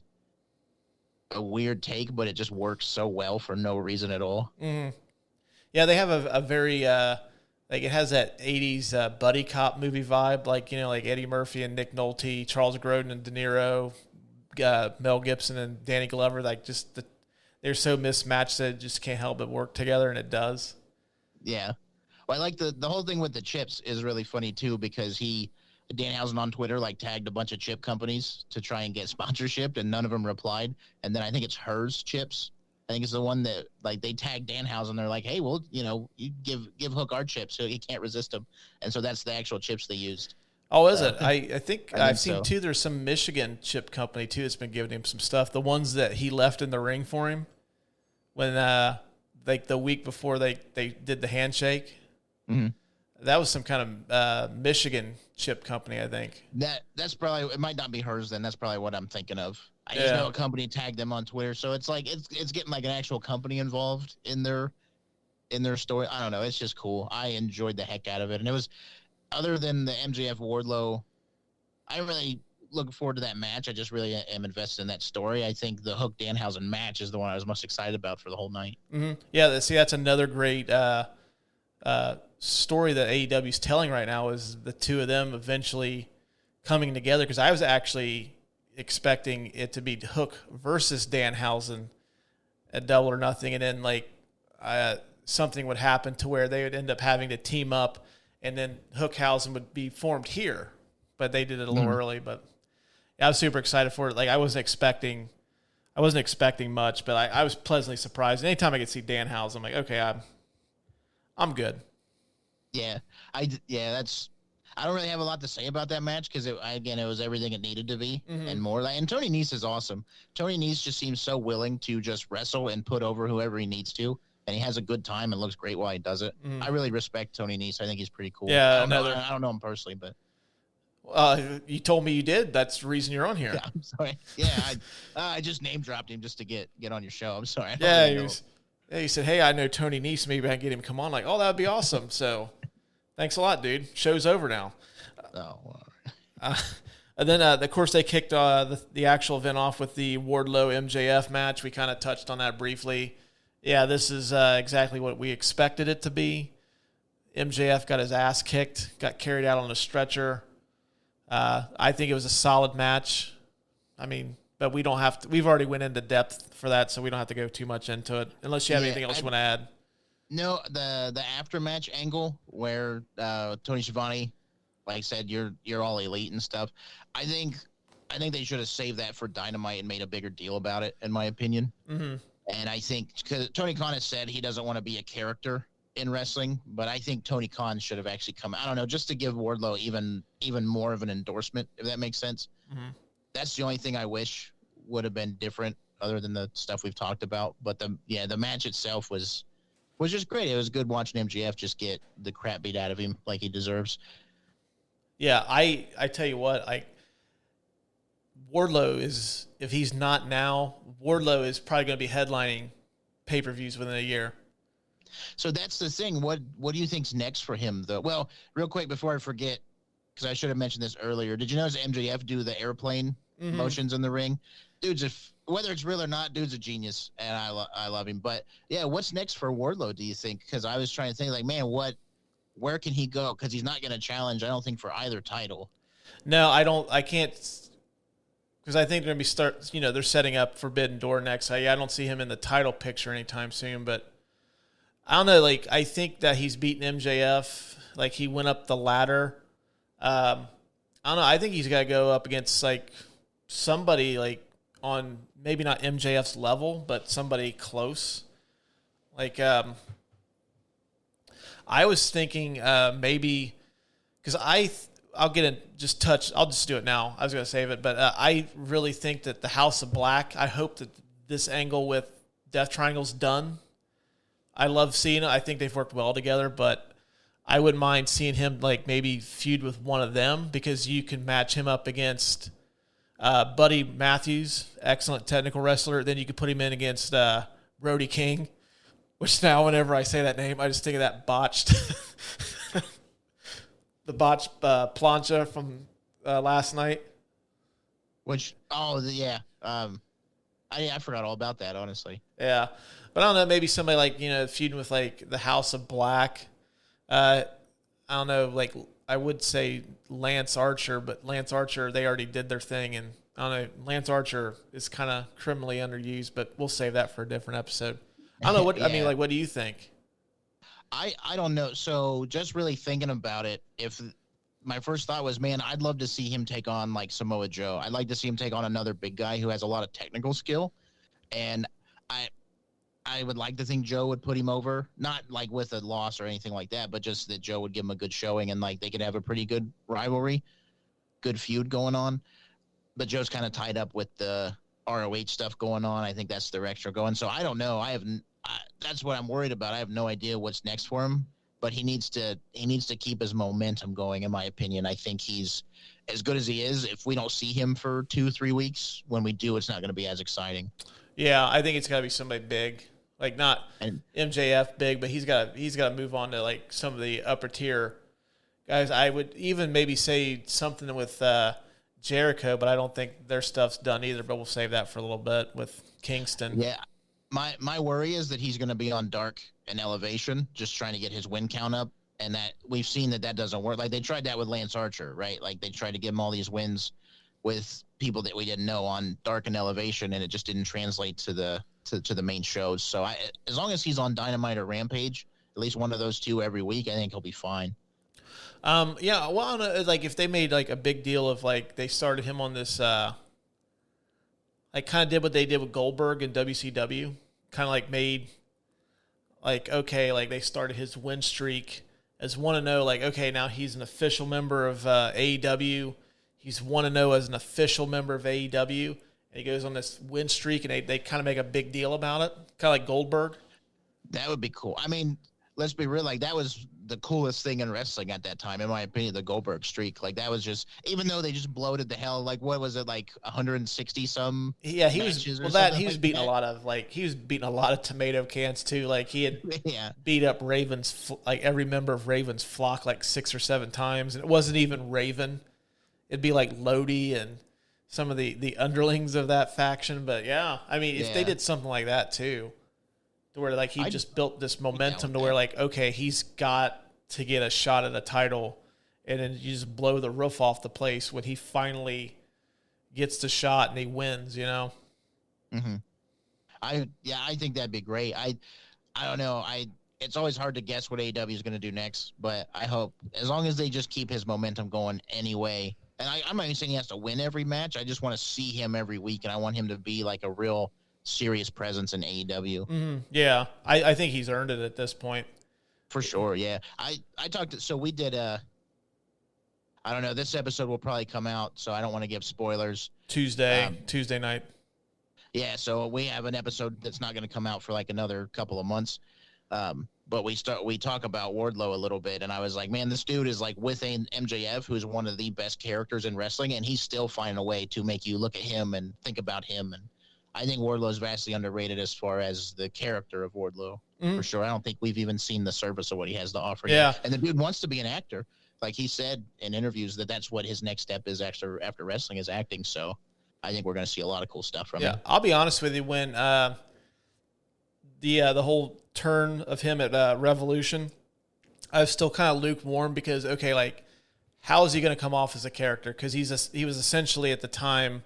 take, but it just works so well for no reason at all. Yeah, they have a very it has that 80s buddy cop movie vibe, like Eddie Murphy and Nick Nolte, Charles Grodin and De Niro, Mel Gibson and Danny Glover. They're so mismatched that it just can't help but work together, and it does. Yeah. Well, I like the whole thing with the chips is really funny too, because Danhausen on Twitter tagged a bunch of chip companies to try and get sponsorship, and none of them replied. And then I think it's Hers Chips. I think it's the one that they tagged Danhausen. They're like, hey, well, you give Hook our chips so he can't resist them. And so that's the actual chips they used. Oh, is it? I think I've seen too. There's some Michigan chip company too that's been giving him some stuff. The ones that he left in the ring for him when the week before they did the handshake. That was some kind of Michigan chip company, I think. That's probably, it might not be Hers then. That's probably what I'm thinking of. I just know a company tagged them on Twitter, so it's it's getting an actual company involved in their story. I don't know. It's just cool. I enjoyed the heck out of it, and it was, other than the MJF Wardlow, I really looking forward to that match. I just really am invested in that story. I think the Hook Danhausen match is the one I was most excited about for the whole night. Yeah, that's another great story that AEW is telling right now, is the two of them eventually coming together, because I was actually expecting it to be Hook versus Danhausen at Double or Nothing, and then something would happen to where they would end up having to team up, and then Hookhausen would be formed here, but they did it a little early. But I was super excited for it. I wasn't expecting much, but I was pleasantly surprised. Anytime I could see Danhausen, I'm like, okay, I'm good. Yeah, I don't really have a lot to say about that match because it was everything it needed to be and more. And Tony Nese is awesome. Tony Nese just seems so willing to just wrestle and put over whoever he needs to, and he has a good time and looks great while he does it. I really respect Tony Nese. I think he's pretty cool. Yeah, I don't know him personally, but you told me you did. That's the reason you're on here. Yeah, I'm sorry. Yeah, I just name dropped him just to get on your show. I'm sorry. You said, hey, I know Tony Nese. Maybe I can get him to come on. Like, oh, that would be awesome. So. Thanks a lot, dude. Show's over now. Oh, and then, of course, they kicked the actual event off with the Wardlow MJF match. We kind of touched on that briefly. Yeah, this is exactly what we expected it to be. MJF got his ass kicked, got carried out on a stretcher. I think it was a solid match. I mean, but we don't have to. We've already went into depth for that, so we don't have to go too much into it. Unless you have anything else you want to add. No, the after match angle where Tony Schiavone, said, you're all elite and stuff. I think they should have saved that for Dynamite and made a bigger deal about it, in my opinion. And I think because Tony Khan has said he doesn't want to be a character in wrestling, but I think Tony Khan should have actually come. I don't know, just to give Wardlow even more of an endorsement, if that makes sense. That's the only thing I wish would have been different, other than the stuff we've talked about. But the match itself was was just great. It was good watching MJF just get the crap beat out of him like he deserves. Yeah, I tell you what, Wardlow is, if he's not now, Wardlow is probably going to be headlining pay-per-views within a year. So that's the thing. What do you think's next for him, though? Well, real quick before I forget, because I should have mentioned this earlier. Did you notice MJF do the airplane motions in the ring? Dude's whether it's real or not, dude's a genius, and I love him. But yeah, what's next for Wardlow? Do you think? Because I was trying to think, like, man, where can he go? Because he's not going to challenge, I don't think, for either title. No, I can't, because I think they're going to be they're setting up Forbidden Door next. I don't see him in the title picture anytime soon, but I don't know. Like, I think that he's beaten MJF. Like, he went up the ladder. I don't know. I think he's got to go up against like somebody like on maybe not MJF's level, but somebody close. Like, I was thinking maybe because I'll get in just touch. I'll just do it now. I was going to save it, but I really think that the House of Black. I hope that this angle with Death Triangle's done. I love seeing it. I think they've worked well together, but I wouldn't mind seeing him like maybe feud with one of them because you can match him up against Buddy Matthews, excellent technical wrestler. Then you could put him in against Brody King, which now whenever I say that name, I just think of that botched, the botched plancha from last night. Which yeah, I forgot all about that, honestly. Yeah, but I don't know. Maybe somebody like feuding with like the House of Black. I don't know, like I would say Lance Archer, but Lance Archer, they already did their thing, and I don't know, Lance Archer is kind of criminally underused, but we'll save that for a different episode. I don't know what I mean. Like, what do you think? I don't know. So just really thinking about it, if my first thought was, man, I'd love to see him take on like Samoa Joe. I'd like to see him take on another big guy who has a lot of technical skill, and I would like to think Joe would put him over, not like with a loss or anything like that, but just that Joe would give him a good showing and like they could have a pretty good rivalry, good feud going on. But Joe's kind of tied up with the ROH stuff going on. I think that's the direction we're going. So I don't know. That's what I'm worried about. I have no idea what's next for him, but he needs to keep his momentum going, in my opinion. I think he's as good as he is. If we don't see him for 2-3 weeks, when we do, it's not going to be as exciting. Yeah, I think it's got to be somebody big. Like not MJF big, but he's got to move on to like some of the upper tier guys. I would even maybe say something with Jericho, but I don't think their stuff's done either. But we'll save that for a little bit with Kingston. Yeah, my worry is that he's going to be on Dark and Elevation, just trying to get his win count up, and that we've seen that doesn't work. Like they tried that with Lance Archer, right? Like they tried to give him all these wins with people that we didn't know on Dark and Elevation, and it just didn't translate to the main shows. So as long as he's on Dynamite or Rampage, at least one of those two every week, I think he'll be fine. Yeah, well, I don't know, like if they made like a big deal of like they started him on this, like kind of did what they did with Goldberg and WCW, kind of like made like, okay, like they started his win streak as 1-0, like, okay, now he's an official member of AEW. He's 1-0 as an official member of AEW. And he goes on this win streak, and they kind of make a big deal about it, kind of like Goldberg. That would be cool. I mean, let's be real. Like, that was the coolest thing in wrestling at that time, in my opinion, the Goldberg streak. Like, that was just, even though they just bloated the hell, like, what was it, like 160 some? Yeah, he was, well, that, he was beating a lot of, like, he was beating a lot of tomato cans, too. Like, he had beat up Ravens, like, every member of Ravens flock, like, 6 or 7 times. And it wasn't even Raven. It'd be, like, Lodi and some of the underlings of that faction. But, yeah, I mean, if they did something like that, too, to where, like, he just built this momentum to where, like, okay, he's got to get a shot at a title, and then you just blow the roof off the place when he finally gets the shot and he wins, you know? Mm-hmm. I think that'd be great. I don't know. It's always hard to guess what AEW is going to do next, but I hope, as long as they just keep his momentum going anyway, and I'm not even saying he has to win every match. I just want to see him every week, and I want him to be like a real serious presence in AEW. Mm-hmm. Yeah, I think he's earned it at this point. For sure, yeah. I talked, so we did I don't know, this episode will probably come out, so I don't want to give spoilers. Tuesday night. Yeah, so we have an episode that's not going to come out for like another couple of months. But we talk about Wardlow a little bit, and I was like, man, this dude is like with MJF, who's one of the best characters in wrestling, and he's still finding a way to make you look at him and think about him. And I think Wardlow is vastly underrated as far as the character of Wardlow, for sure. I don't think we've even seen the surface of what he has to offer. Yeah. Yet. And the dude wants to be an actor. Like he said in interviews that's what his next step is after wrestling is acting. So I think we're going to see a lot of cool stuff from him. Yeah, I'll be honest with you. When the whole turn of him at Revolution, I was still kind of lukewarm because, okay, like, how is he going to come off as a character? Because he was essentially at the time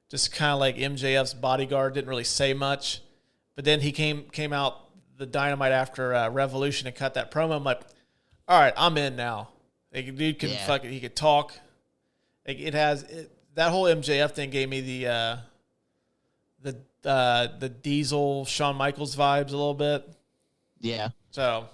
just kind of like MJF's bodyguard, didn't really say much. But then he came out the Dynamite after Revolution and cut that promo. I'm like, all right, I'm in now. Like, dude can he could talk. Like, that whole MJF thing gave me the Diesel Shawn Michaels vibes a little bit. Yeah. So,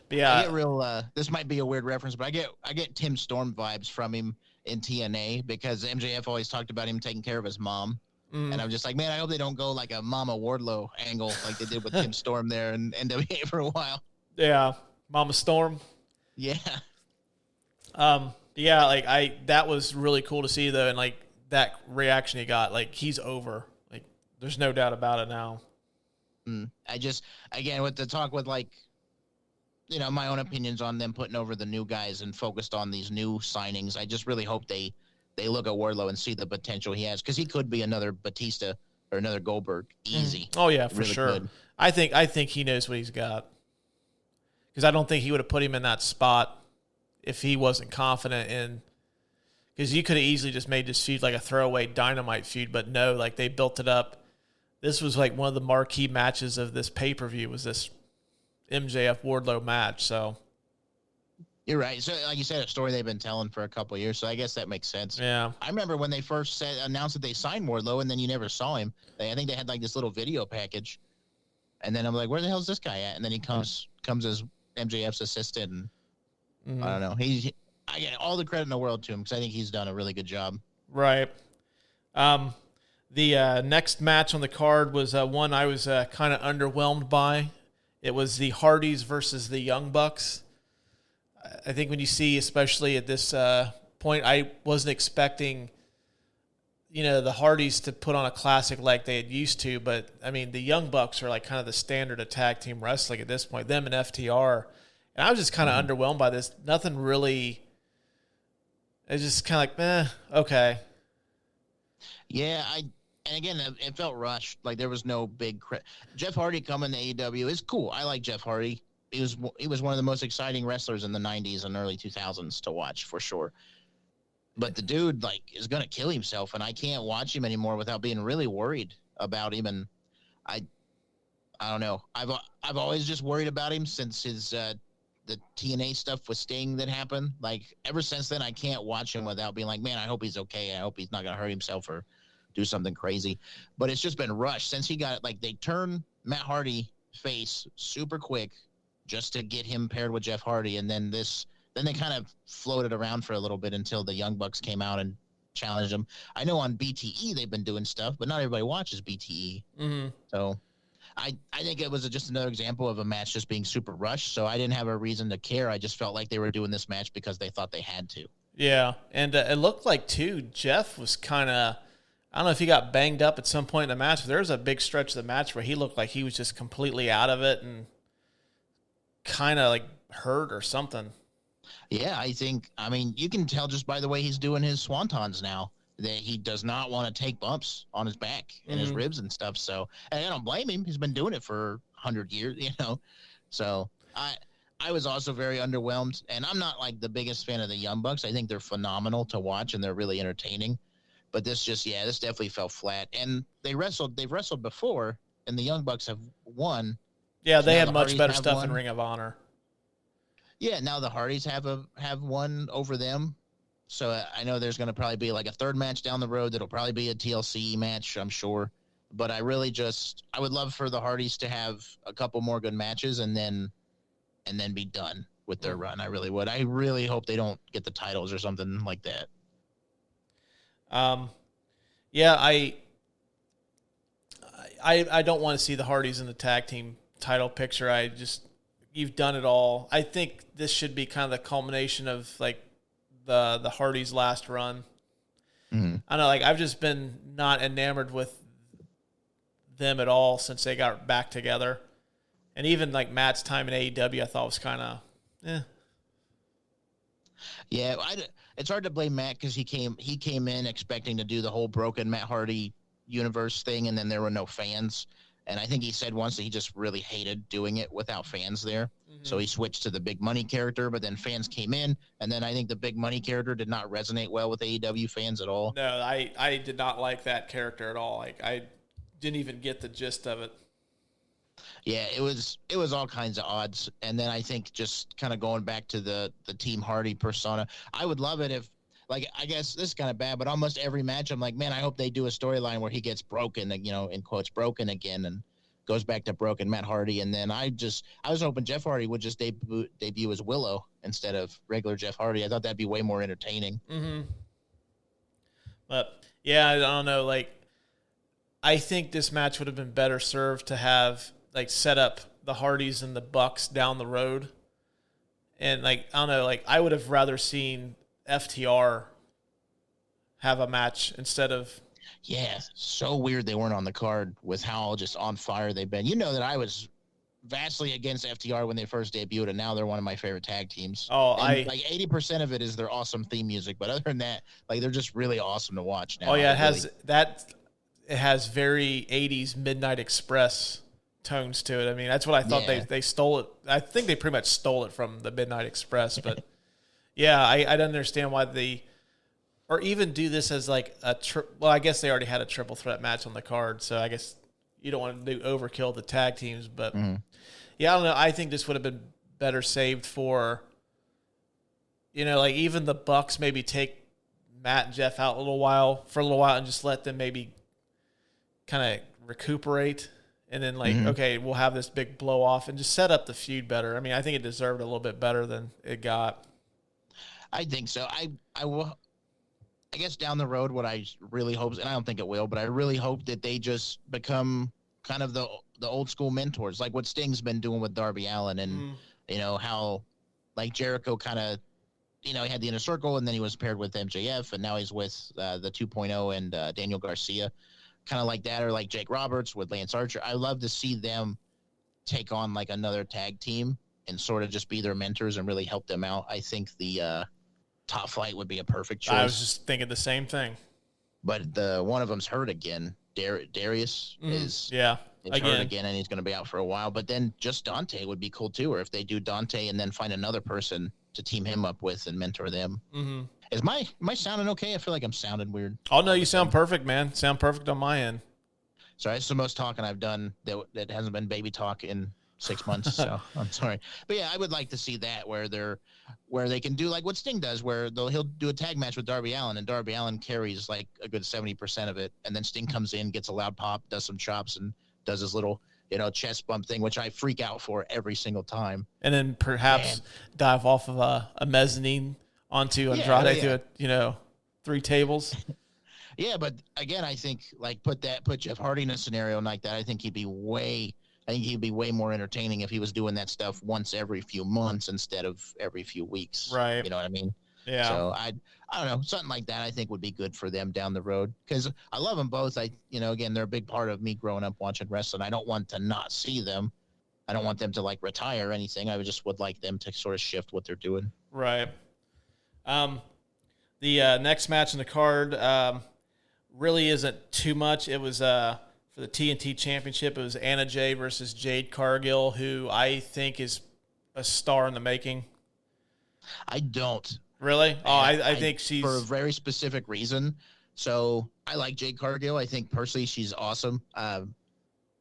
but yeah. I get real. This might be a weird reference, but I get Tim Storm vibes from him in TNA because MJF always talked about him taking care of his mom. And I'm just like, man, I hope they don't go like a Mama Wardlow angle like they did with Tim Storm there in NWA for a while. Yeah, Mama Storm. Yeah. Yeah, like that was really cool to see though, and like that reaction he got, like he's over. Like there's no doubt about it now. I just, again, with the talk with like, you know, my own opinions on them putting over the new guys and focused on these new signings. I just really hope they look at Wardlow and see the potential he has, because he could be another Batista or another Goldberg easy. Oh yeah, for really sure. Could. I think he knows what he's got, because I don't think he would have put him in that spot if he wasn't confident in. Because you could have easily just made this feud like a throwaway Dynamite feud, but no, like they built it up. This was like one of the marquee matches of this pay-per-view, was this MJF Wardlow match. So you're right. So like you said, a story they've been telling for a couple of years, so I guess that makes sense. Yeah. I remember when they first announced that they signed Wardlow, and then you never saw him. I think they had like this little video package, and then I'm like, where the hell is this guy at? And then he comes as MJF's assistant, and I don't know. I get all the credit in the world to him because I think he's done a really good job. Right. The next match on the card was one I was kind of underwhelmed by. It was the Hardys versus the Young Bucks. I think when you see, especially at this point, I wasn't expecting, the Hardys to put on a classic like they had used to. But, I mean, the Young Bucks are like kind of the standard of tag team wrestling at this point, them and FTR. And I was just kind of underwhelmed by this. Nothing really – it's just kind of like, okay. Yeah, and again, it felt rushed. Like there was no big Jeff Hardy coming to AEW is cool. I like Jeff Hardy. He was one of the most exciting wrestlers in the 90s and early 2000s to watch for sure. But the dude like is gonna kill himself, and I can't watch him anymore without being really worried about him. And I don't know. I've always just worried about him since his the TNA stuff with Sting that happened. Like ever since then, I can't watch him without being like, man, I hope he's okay. I hope he's not gonna hurt himself or do something crazy. But it's just been rushed since he got like they turned Matt Hardy face super quick just to get him paired with Jeff Hardy, and then they kind of floated around for a little bit until the Young Bucks came out and challenged him. I know on BTE they've been doing stuff, but not everybody watches BTE. So I think it was just another example of a match just being super rushed, so I didn't have a reason to care. I just felt like they were doing this match because they thought they had to. Yeah, and it looked like, too, Jeff was kind of, I don't know if he got banged up at some point in the match, but there was a big stretch of the match where he looked like he was just completely out of it and kind of like hurt or something. Yeah, I mean, you can tell just by the way he's doing his swantons now that he does not want to take bumps on his back and his ribs and stuff. So, and I don't blame him. He's been doing it for 100 years, So I was also very underwhelmed, and I'm not like the biggest fan of the Young Bucks. I think they're phenomenal to watch and they're really entertaining. But this definitely fell flat. And they've wrestled before, and the Young Bucks have won. Yeah, they had much better stuff in Ring of Honor. Yeah, now the Hardys have one over them. So I know there's going to probably be like a third match down the road that'll probably be a TLC match, I'm sure. But I would love for the Hardys to have a couple more good matches and then be done with their run. I really would. I really hope they don't get the titles or something like that. Yeah, I don't want to see the Hardys in the tag team title picture. you've done it all. I think this should be kind of the culmination of like the Hardys' last run. Mm-hmm. I don't know, like I've just been not enamored with them at all since they got back together. And even like Matt's time in AEW, I thought was kind of, Yeah, it's hard to blame Matt because he came in expecting to do the whole broken Matt Hardy universe thing, and then there were no fans. And I think he said once that he just really hated doing it without fans there. Mm-hmm. So he switched to the big money character, but then fans came in, and then I think the big money character did not resonate well with AEW fans at all. No, I did not like that character at all. Like I didn't even get the gist of it. Yeah, it was all kinds of odds. And then I think just kind of going back to the Team Hardy persona, I would love it if, like, I guess this is kind of bad, but almost every match I'm like, man, I hope they do a storyline where he gets broken, you know, in quotes, broken again, and goes back to broken Matt Hardy. And then I was hoping Jeff Hardy would just debut as Willow instead of regular Jeff Hardy. I thought that'd be way more entertaining. Mm-hmm. But yeah, I don't know. Like, I think this match would have been better served to have like set up the Hardys and the Bucks down the road. And like, I don't know, like I would have rather seen FTR have a match instead of. Yeah, so weird they weren't on the card with how just on fire they've been. You know that I was vastly against FTR when they first debuted, and now they're one of my favorite tag teams. Oh, and like 80% of it is their awesome theme music, but other than that, like they're just really awesome to watch now. Oh yeah, it has very 80s Midnight Express tones to it. I mean, that's what I thought. They stole it. I think they pretty much stole it from the Midnight Express, but yeah, I don't understand why they, or even do this as like well, I guess they already had a triple threat match on the card, so I guess you don't want to do overkill the tag teams, but yeah, I don't know. I think this would have been better saved for, you know, like even the Bucks maybe take Matt and Jeff out for a little while and just let them maybe kind of recuperate. And then, like, okay, we'll have this big blow off and just set up the feud better. I mean, I think it deserved a little bit better than it got. I think so. I guess down the road, what I really hope, and I don't think it will, but I really hope that they just become kind of the old school mentors, like what Sting's been doing with Darby Allin, and you know how, like Jericho kind of, you know, he had the Inner Circle, and then he was paired with MJF, and now he's with the 2.0 and Daniel Garcia. Kind of like that, or like Jake Roberts with Lance Archer. I love to see them take on like another tag team and sort of just be their mentors and really help them out. I think the Top Flight would be a perfect choice. I was just thinking the same thing. But one of them's hurt again. Darius is hurt again, and he's going to be out for a while. But then just Dante would be cool too, or if they do Dante and then find another person to team him up with and mentor them. Mm-hmm. Am I sounding okay? I feel like I'm sounding weird. Oh, no, you sound perfect, man. Sound perfect on my end. Sorry, it's the most talking I've done that hasn't been baby talk in 6 months, so I'm sorry. But yeah, I would like to see that where they can do like what Sting does, where he'll do a tag match with Darby Allin, and Darby Allin carries like a good 70% of it, and then Sting comes in, gets a loud pop, does some chops, and does his little, you know, chest bump thing, which I freak out for every single time. And then perhaps dive off of a mezzanine onto Andrade through, you know, 3 tables. Yeah, but again, I think like put Jeff Hardy in a scenario like that. I think he'd be way more entertaining if he was doing that stuff once every few months instead of every few weeks. Right. You know what I mean? Yeah. So I don't know, something like that I think would be good for them down the road, because I love them both. Again, they're a big part of me growing up watching wrestling. I don't want to not see them. I don't want them to like retire or anything. I would like them to sort of shift what they're doing. Right. The next match in the card really isn't too much. It was for the TNT Championship. It was Anna Jay versus Jade Cargill, who I think is a star in the making. I don't. Really? Oh, I think she's... For a very specific reason. So I like Jade Cargill. I think personally she's awesome.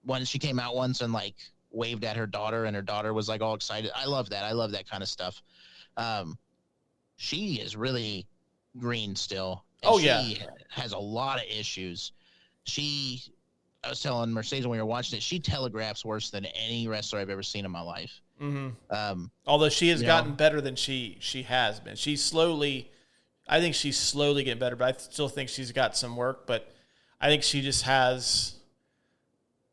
When she came out once and like waved at her daughter, and her daughter was like all excited. I love that. I love that kind of stuff. She is really green still. She has a lot of issues. I was telling Mercedes when we were watching it, she telegraphs worse than any wrestler I've ever seen in my life. Mm-hmm. Although she has gotten better than she has been. I think she's slowly getting better, but I still think she's got some work. But I think she just has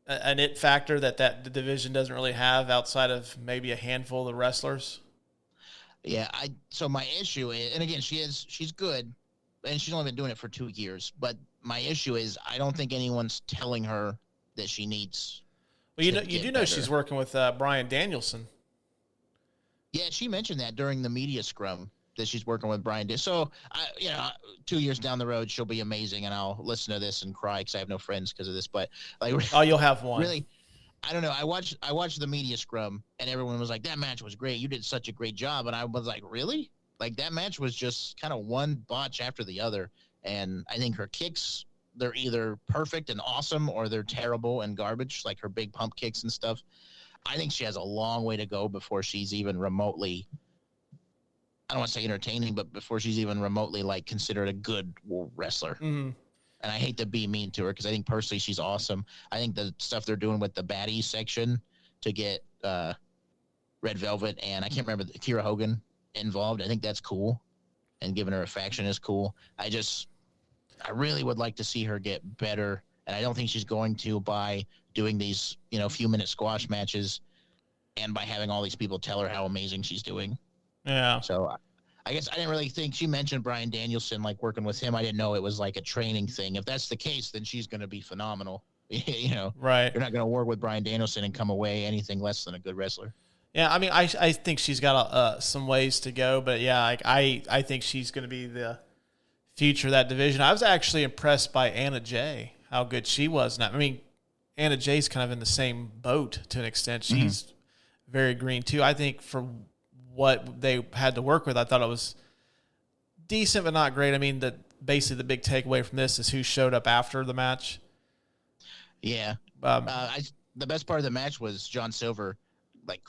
an it factor that the division doesn't really have outside of maybe a handful of the wrestlers? Yeah, so my issue is, and again, she's good, and she's only been doing it for 2 years. But my issue is, I don't think anyone's telling her that she needs. Well, you do know she's working with Bryan Danielson. Yeah, she mentioned that during the media scrum that she's working with Bryan. So, 2 years down the road, she'll be amazing, and I'll listen to this and cry because I have no friends because of this. But like, oh, you'll have one. Really, I don't know. I watched the media scrum, and everyone was like, "That match was great. You did such a great job." And I was like, "Really?" Like, that match was just kind of one botch after the other. And I think her kicks, they're either perfect and awesome, or they're terrible and garbage, like her big pump kicks and stuff. I think she has a long way to go before she's even remotely, I don't want to say entertaining, but before she's even remotely like considered a good wrestler. Mm-hmm. And I hate to be mean to her because I think personally she's awesome. I think the stuff they're doing with the baddies section to get Red Velvet and I can't remember Kira Hogan involved, I think that's cool. And giving her a faction is cool. I really would like to see her get better. And I don't think she's going to by doing these, few-minute squash matches and by having all these people tell her how amazing she's doing. Yeah. So I guess I didn't really think she mentioned Bryan Danielson, like working with him. I didn't know it was like a training thing. If that's the case, then she's going to be phenomenal. Right. You're not going to work with Bryan Danielson and come away anything less than a good wrestler. Yeah, I mean, I think she's got some ways to go, but yeah, I think she's going to be the future of that division. I was actually impressed by Anna Jay, how good she was. Now, I mean, Anna Jay's kind of in the same boat to an extent. She's very green too. I think for what they had to work with, I thought it was decent but not great. I mean, basically the big takeaway from this is who showed up after the match. Yeah. The best part of the match was John Silver, like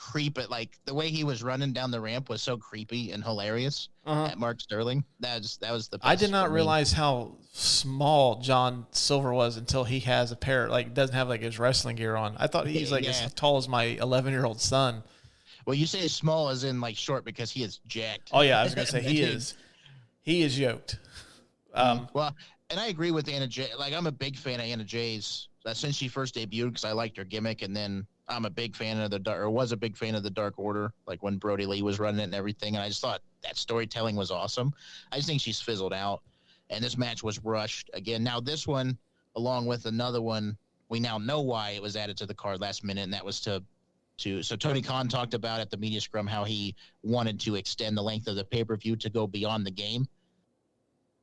the way he was running down the ramp was so creepy and hilarious at Mark Sterling. That was the best. I did not realize how small John Silver was until he has doesn't have like his wrestling gear on. I thought he's like as tall as my 11-year-old son. Well, you say small as in like short because he is jacked. Oh yeah, I was gonna say he is yoked. Well, and I agree with Anna Jay. Like, I'm a big fan of Anna Jay's since she first debuted because I liked her gimmick, and then I'm a big fan of was a big fan of the Dark Order, like when Brody Lee was running it and everything. And I just thought that storytelling was awesome. I just think she's fizzled out, and this match was rushed again. Now this one, along with another one, we now know why it was added to the card last minute, and that was so Tony Khan talked about at the media scrum how he wanted to extend the length of the pay-per-view to go beyond the game.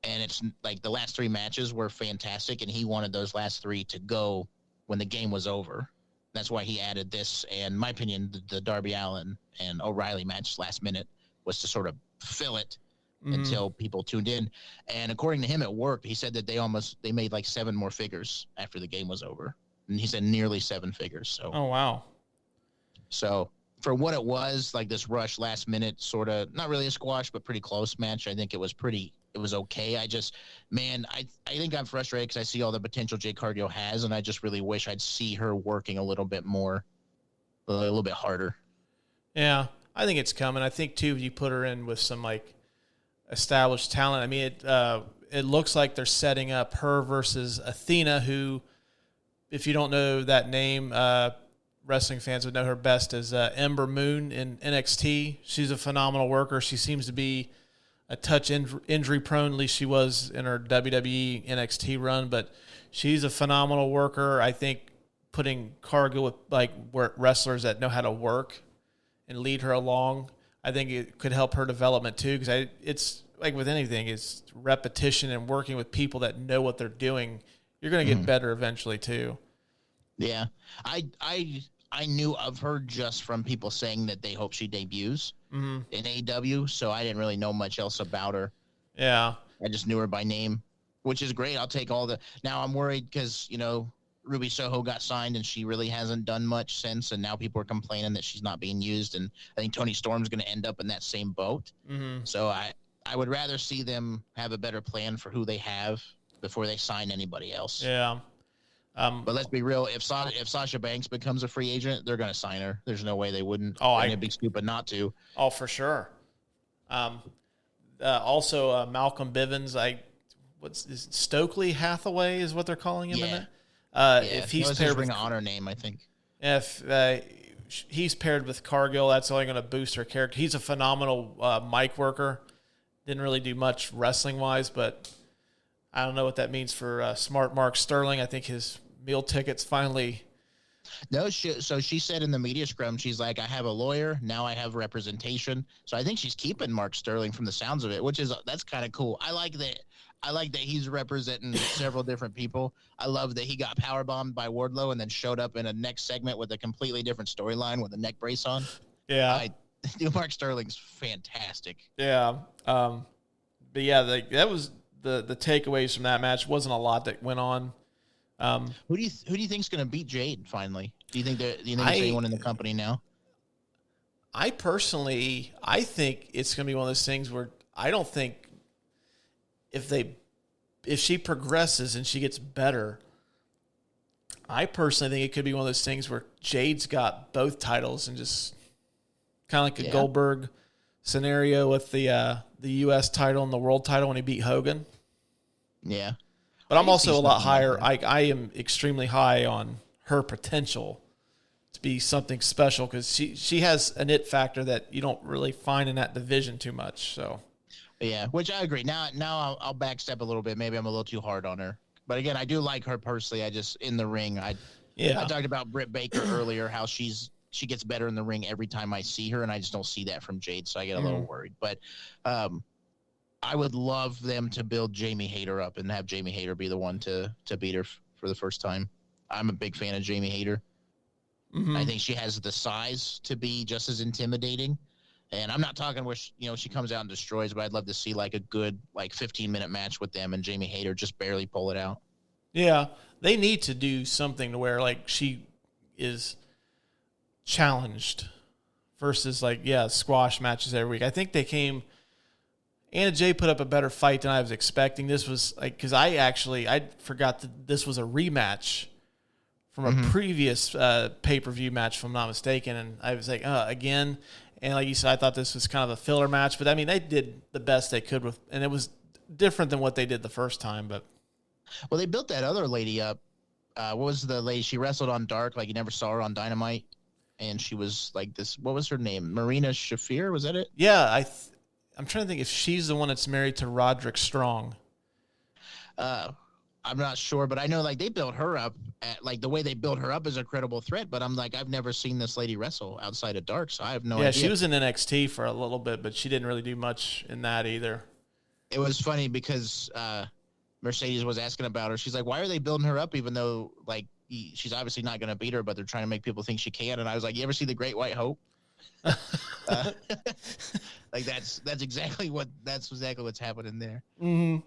And it's like the last 3 matches were fantastic, and he wanted those last 3 to go when the game was over. That's why he added this. And in my opinion, the Darby Allin and O'Reilly match last minute was to sort of fill it until people tuned in. And according to him, it worked. He said that they made like 7 more figures after the game was over. And he said nearly 7 figures. So. Oh, wow. So for what it was, like this rush last minute, sort of not really a squash, but pretty close match. I think it was okay. I think I'm frustrated because I see all the potential Jade Cargill has, and I just really wish I'd see her working a little bit more, a little bit harder. Yeah, I think it's coming. I think too, if you put her in with some like established talent, I mean, it looks like they're setting up her versus Athena, who, if you don't know that name, wrestling fans would know her best as Ember Moon in NXT. She's a phenomenal worker. She seems to be a touch injury prone, at least she was in her WWE NXT run, but she's a phenomenal worker. I think putting Cargill with like wrestlers that know how to work and lead her along, I think it could help her development too, because it's like with anything, it's repetition and working with people that know what they're doing. You're going to get better eventually too. Yeah. I knew of her just from people saying that they hope she debuts in AEW, so I didn't really know much else about her. Yeah. I just knew her by name, which is great. I'll take all the... Now I'm worried because, Ruby Soho got signed and she really hasn't done much since, and now people are complaining that she's not being used, and I think Tony Storm's going to end up in that same boat. So I would rather see them have a better plan for who they have before they sign anybody else. Yeah. But let's be real. If Sasha Banks becomes a free agent, they're going to sign her. There's no way they wouldn't. It'd be stupid not to. Oh, for sure. Also, Malcolm Bivens. Stokely Hathaway is what they're calling him. Yeah. If he's paired with Ring of Honor name, I think. If he's paired with Cargill, that's only going to boost her character. He's a phenomenal mic worker. Didn't really do much wrestling wise, but I don't know what that means for smart Mark Sterling. I think his meal tickets finally. No, so she said in the media scrum, she's like, I have a lawyer. Now I have representation. So I think she's keeping Mark Sterling from the sounds of it, that's kind of cool. I like that he's representing several different people. I love that he got powerbombed by Wardlow and then showed up in a next segment with a completely different storyline with a neck brace on. Yeah. Mark Sterling's fantastic. Yeah. But yeah, that was the takeaways from that match. Wasn't a lot that went on. Who do you think's going to beat Jade finally? Do you think there's anyone in the company now? I think it's going to be one of those things where I don't think if she progresses and she gets better, I personally think it could be one of those things where Jade's got both titles and just kind of like a Goldberg scenario with the U.S. title and the world title when he beat Hogan. Yeah. But I'm also a lot higher. I am extremely high on her potential to be something special because she has an it factor that you don't really find in that division too much. So, yeah, which I agree. Now I'll backstep a little bit. Maybe I'm a little too hard on her. But again, I do like her personally. I just in the ring. I talked about Britt Baker earlier, how she gets better in the ring every time I see her, and I just don't see that from Jade, so I get a little worried. But I would love them to build Jamie Hayter up and have Jamie Hayter be the one to beat her for the first time. I'm a big fan of Jamie Hayter. Mm-hmm. I think she has the size to be just as intimidating. And I'm not talking where she comes out and destroys, but I'd love to see like a good 15-minute match with them and Jamie Hayter just barely pull it out. Yeah, they need to do something to where she is challenged versus squash matches every week. I think Anna Jay put up a better fight than I was expecting. This was because I forgot that this was a rematch from a previous pay-per-view match, if I'm not mistaken. And I was like, again. And like you said, I thought this was kind of a filler match. But, I mean, they did the best they could with – and it was different than what they did the first time. But well, they built that other lady up. What was the lady? She wrestled on Dark like you never saw her on Dynamite. And she was like this – what was her name? Marina Shafir? Was that it? Yeah, I'm trying to think if she's the one that's married to Roderick Strong. I'm not sure, but I know they built her up at the way they built her up as a credible threat. But I'm I've never seen this lady wrestle outside of Dark, so I have no idea. Yeah, she was in NXT for a little bit, but she didn't really do much in that either. It was funny because Mercedes was asking about her. She's like, "Why are they building her up even though she's obviously not going to beat her, but they're trying to make people think she can?" And I was like, "You ever see The Great White Hope?" That's exactly what's happening there. Mm-hmm.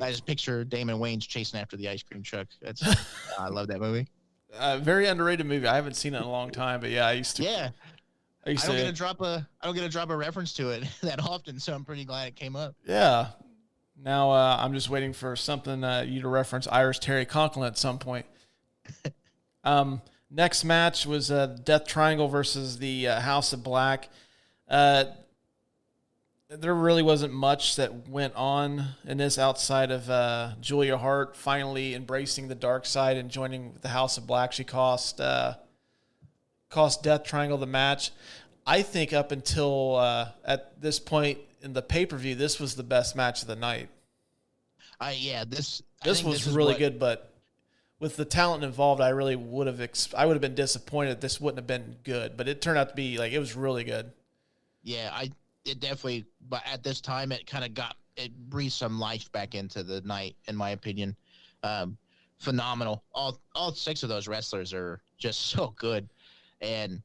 I just picture Damon Wayans chasing after the ice cream truck. I love that movie. Very underrated movie. I haven't seen it in a long time, but yeah, I used to. Yeah, I don't get to drop a reference to it that often, so I'm pretty glad it came up. Yeah. Now I'm just waiting for something you to reference Irish Terry Conklin at some point. Next match was Death Triangle versus the House of Black. There really wasn't much that went on in this outside of Julia Hart finally embracing the dark side and joining the House of Black. She cost Death Triangle the match. I think up until at this point in the pay-per-view, this was the best match of the night. This was really good, but with the talent involved, I really would have been disappointed if this wouldn't have been good. But it turned out to be it was really good. Yeah, it definitely, but at this time, it kind of it breathed some life back into the night, in my opinion. Phenomenal. All six of those wrestlers are just so good. And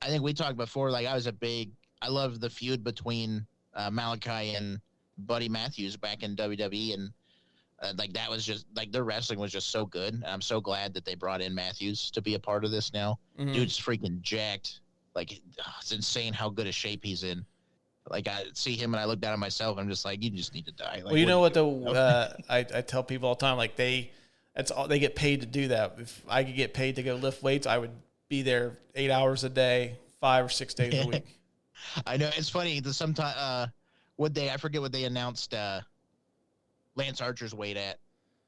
I think we talked before, I loved the feud between Malachi and Buddy Matthews back in WWE. And that was just, their wrestling was just so good. And I'm so glad that they brought in Matthews to be a part of this now. Mm-hmm. Dude's freaking jacked. It's insane how good a shape he's in. I see him and I look down at myself. I'm just you just need to die. Well, you know what though? I tell people all the time, they get paid to do that. If I could get paid to go lift weights, I would be there 8 hours a day, 5 or 6 days a week. I know it's funny. Sometimes I forget what they announced Lance Archer's weight at,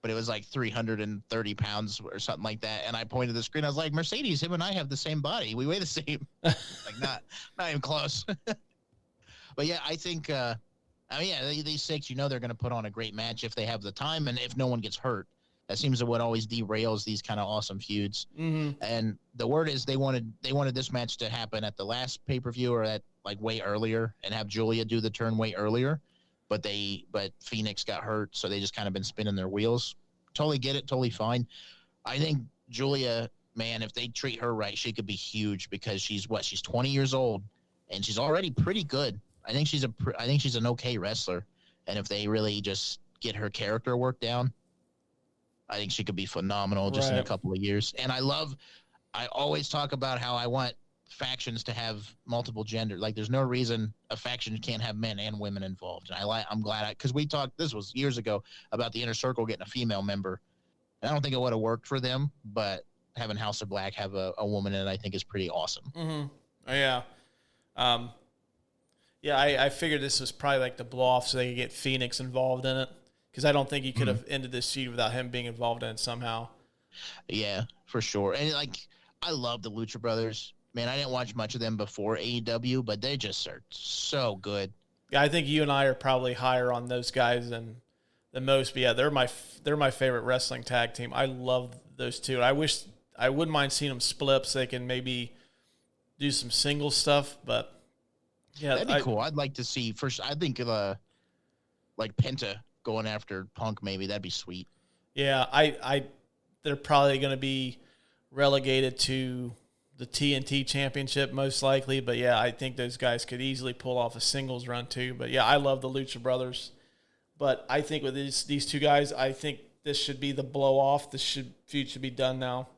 but it was like 330 pounds or something like that. And I pointed to the screen. I was like, Mercedes, him and I have the same body. We weigh the same. Like not even close. But yeah, I think, these six, they're going to put on a great match if they have the time and if no one gets hurt. That seems to what always derails these kind of awesome feuds. Mm-hmm. And the word is they wanted this match to happen at the last pay-per-view or at like way earlier and have Julia do the turn way earlier. But Phoenix got hurt, so they just kind of been spinning their wheels. Totally get it, totally fine. I think Julia, man, if they treat her right, she could be huge because she's 20 years old and she's already pretty good. I think she's an okay wrestler, and if they really just get her character work down, I think she could be phenomenal just in a couple of years. And I always talk about how I want factions to have multiple gender. Like there's no reason a faction can't have men and women involved. And I'm glad because we talked, this was years ago, about the Inner Circle getting a female member. And I don't think it would have worked for them, but having House of Black have a woman in it, I think is pretty awesome. Mm-hmm. Oh, yeah. I figured this was probably like the blow off so they could get Phoenix involved in it. Because I don't think you could have ended this feud without him being involved in it somehow. Yeah, for sure. And I love the Lucha Brothers. Man, I didn't watch much of them before AEW, but they just are so good. Yeah, I think you and I are probably higher on those guys than most. But yeah, they're my favorite wrestling tag team. I love those two. I wouldn't mind seeing them split up so they can maybe do some single stuff. But yeah, that'd be cool. I'd like to see first. I think like Penta going after Punk, maybe that'd be sweet. Yeah, they're probably going to be relegated to the TNT Championship most likely, but yeah, I think those guys could easily pull off a singles run too. But yeah, I love the Lucha Brothers, but I think with these two guys, I think this should be the blow off. This feud should be done now.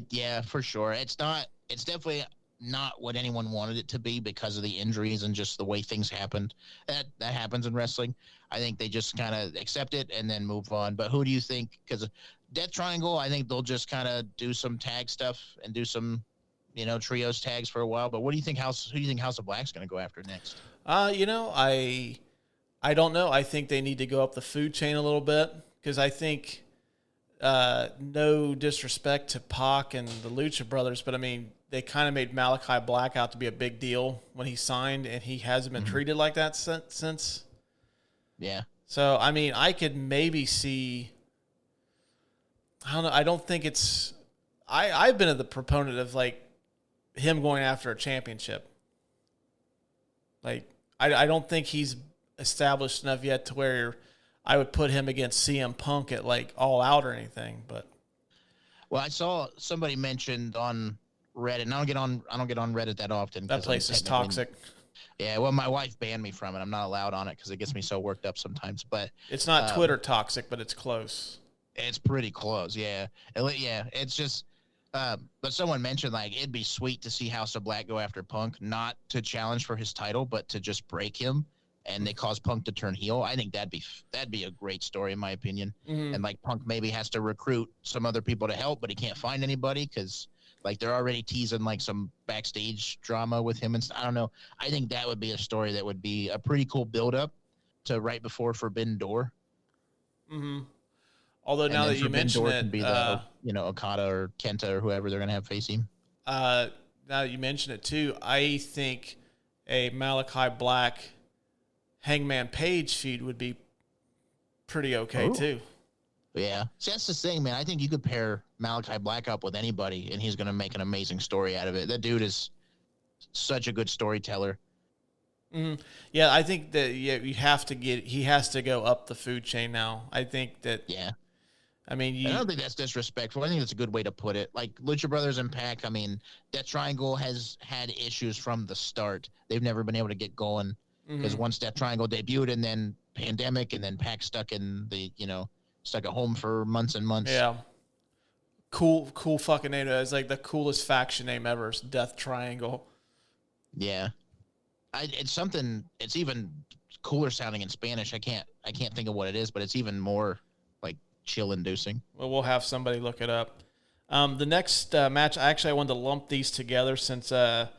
Yeah, for sure. It's definitely not what anyone wanted it to be because of the injuries and just the way things happened. That happens in wrestling. I think they just kind of accept it and then move on. But who do you think? Because Death Triangle, I think they'll just kind of do some tag stuff and do some, trios tags for a while. But who do you think House of Black's going to go after next? I don't know. I think they need to go up the food chain a little bit because I think, no disrespect to Pac and the Lucha Brothers, but I mean, they kind of made Malachi Black out to be a big deal when he signed, and he hasn't been treated like that since. Yeah. So, I mean, I could maybe see. I don't know. I don't think it's. I've been the proponent of like him going after a championship. Like, I don't think he's established enough yet to where I would put him against CM Punk at like All Out or anything. But well, I saw somebody mentioned on Reddit, and I don't get on Reddit that often. That place is toxic. Yeah, well, my wife banned me from it. I'm not allowed on it because it gets me so worked up sometimes. But it's not Twitter toxic, but it's close. It's pretty close, yeah. It's just. But someone mentioned like it'd be sweet to see House of Black go after Punk, not to challenge for his title, but to just break him, and they cause Punk to turn heel. I think that'd be a great story in my opinion. Mm-hmm. And like Punk maybe has to recruit some other people to help, but he can't find anybody because. Like they're already teasing like some backstage drama with him and I don't know. I think that would be a story that would be a pretty cool build up to right before Forbidden Door. Mm-hmm. Although now that you mention it, can be the Okada or Kenta or whoever they're gonna have face him. Now that you mention it too, I think a Malachi Black Hangman Page feud would be pretty okay too. Yeah. See, that's the thing, man. I think you could pair Malachi Black up with anybody, and he's going to make an amazing story out of it. That dude is such a good storyteller. Mm-hmm. Yeah, I think that he has to go up the food chain now. I think that. Yeah. I mean, I don't think that's disrespectful. I think that's a good way to put it. Like Lucha Brothers and Pac, I mean, Death Triangle has had issues from the start. They've never been able to get going because once Death Triangle debuted, and then pandemic, and then Pac stuck in the stuck at home for months and months. Yeah. Cool fucking name. It's like the coolest faction name ever. It's Death Triangle. Yeah. It's even cooler sounding in Spanish. I can't think of what it is, but it's even more like chill inducing. Well, we'll have somebody look it up. The next match, I wanted to lump these together since the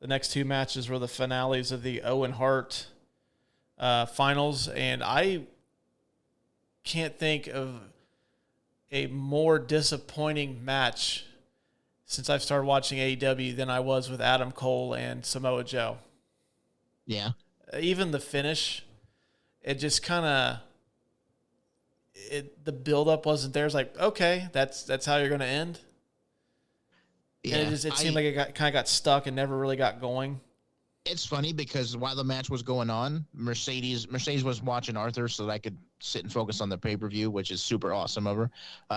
next two matches were the finales of the Owen Hart finals, and I can't think of a more disappointing match since I've started watching AEW than I was with Adam Cole and Samoa Joe. Yeah. Even the finish, it just kind of the build-up wasn't there. It's like, okay, that's how you're going to end. Yeah. And it seemed like it kind of got stuck and never really got going. It's funny because while the match was going on, Mercedes was watching Arthur so that I could sit and focus on the pay-per-view, which is super awesome of her.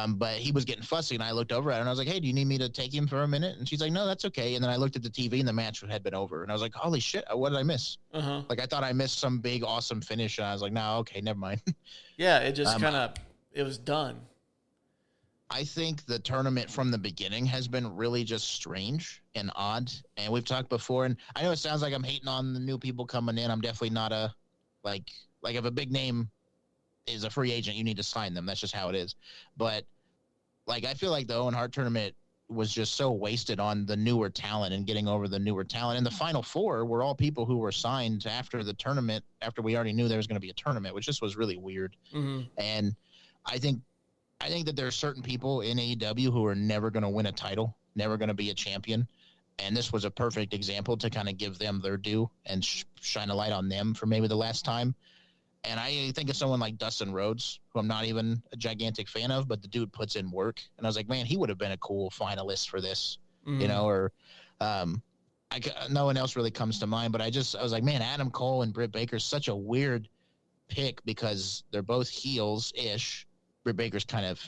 But he was getting fussy, and I looked over at her, and I was like, hey, do you need me to take him for a minute? And she's like, no, that's okay. And then I looked at the TV, and the match had been over. And I was like, holy shit, what did I miss? Uh-huh. Like, I thought I missed some big, awesome finish, and I was like, no, okay, never mind. Yeah, it just it was done. I think the tournament from the beginning has been really just strange and odd. And we've talked before, and I know it sounds like I'm hating on the new people coming in. I'm definitely not like if a big name is a free agent, you need to sign them. That's just how it is. But like, I feel like the Owen Hart tournament was just so wasted on the newer talent and getting over the newer talent. And the Final Four were all people who were signed after the tournament, after we already knew there was going to be a tournament, which just was really weird. Mm-hmm. And I think that there are certain people in AEW who are never going to win a title, never going to be a champion. And this was a perfect example to kind of give them their due and shine a light on them for maybe the last time. And I think of someone like Dustin Rhodes, who I'm not even a gigantic fan of, but the dude puts in work. And I was like, man, he would have been a cool finalist for this, you know, or no one else really comes to mind. But I was like, man, Adam Cole and Britt Baker is such a weird pick because they're both heels-ish. Britt Baker's kind of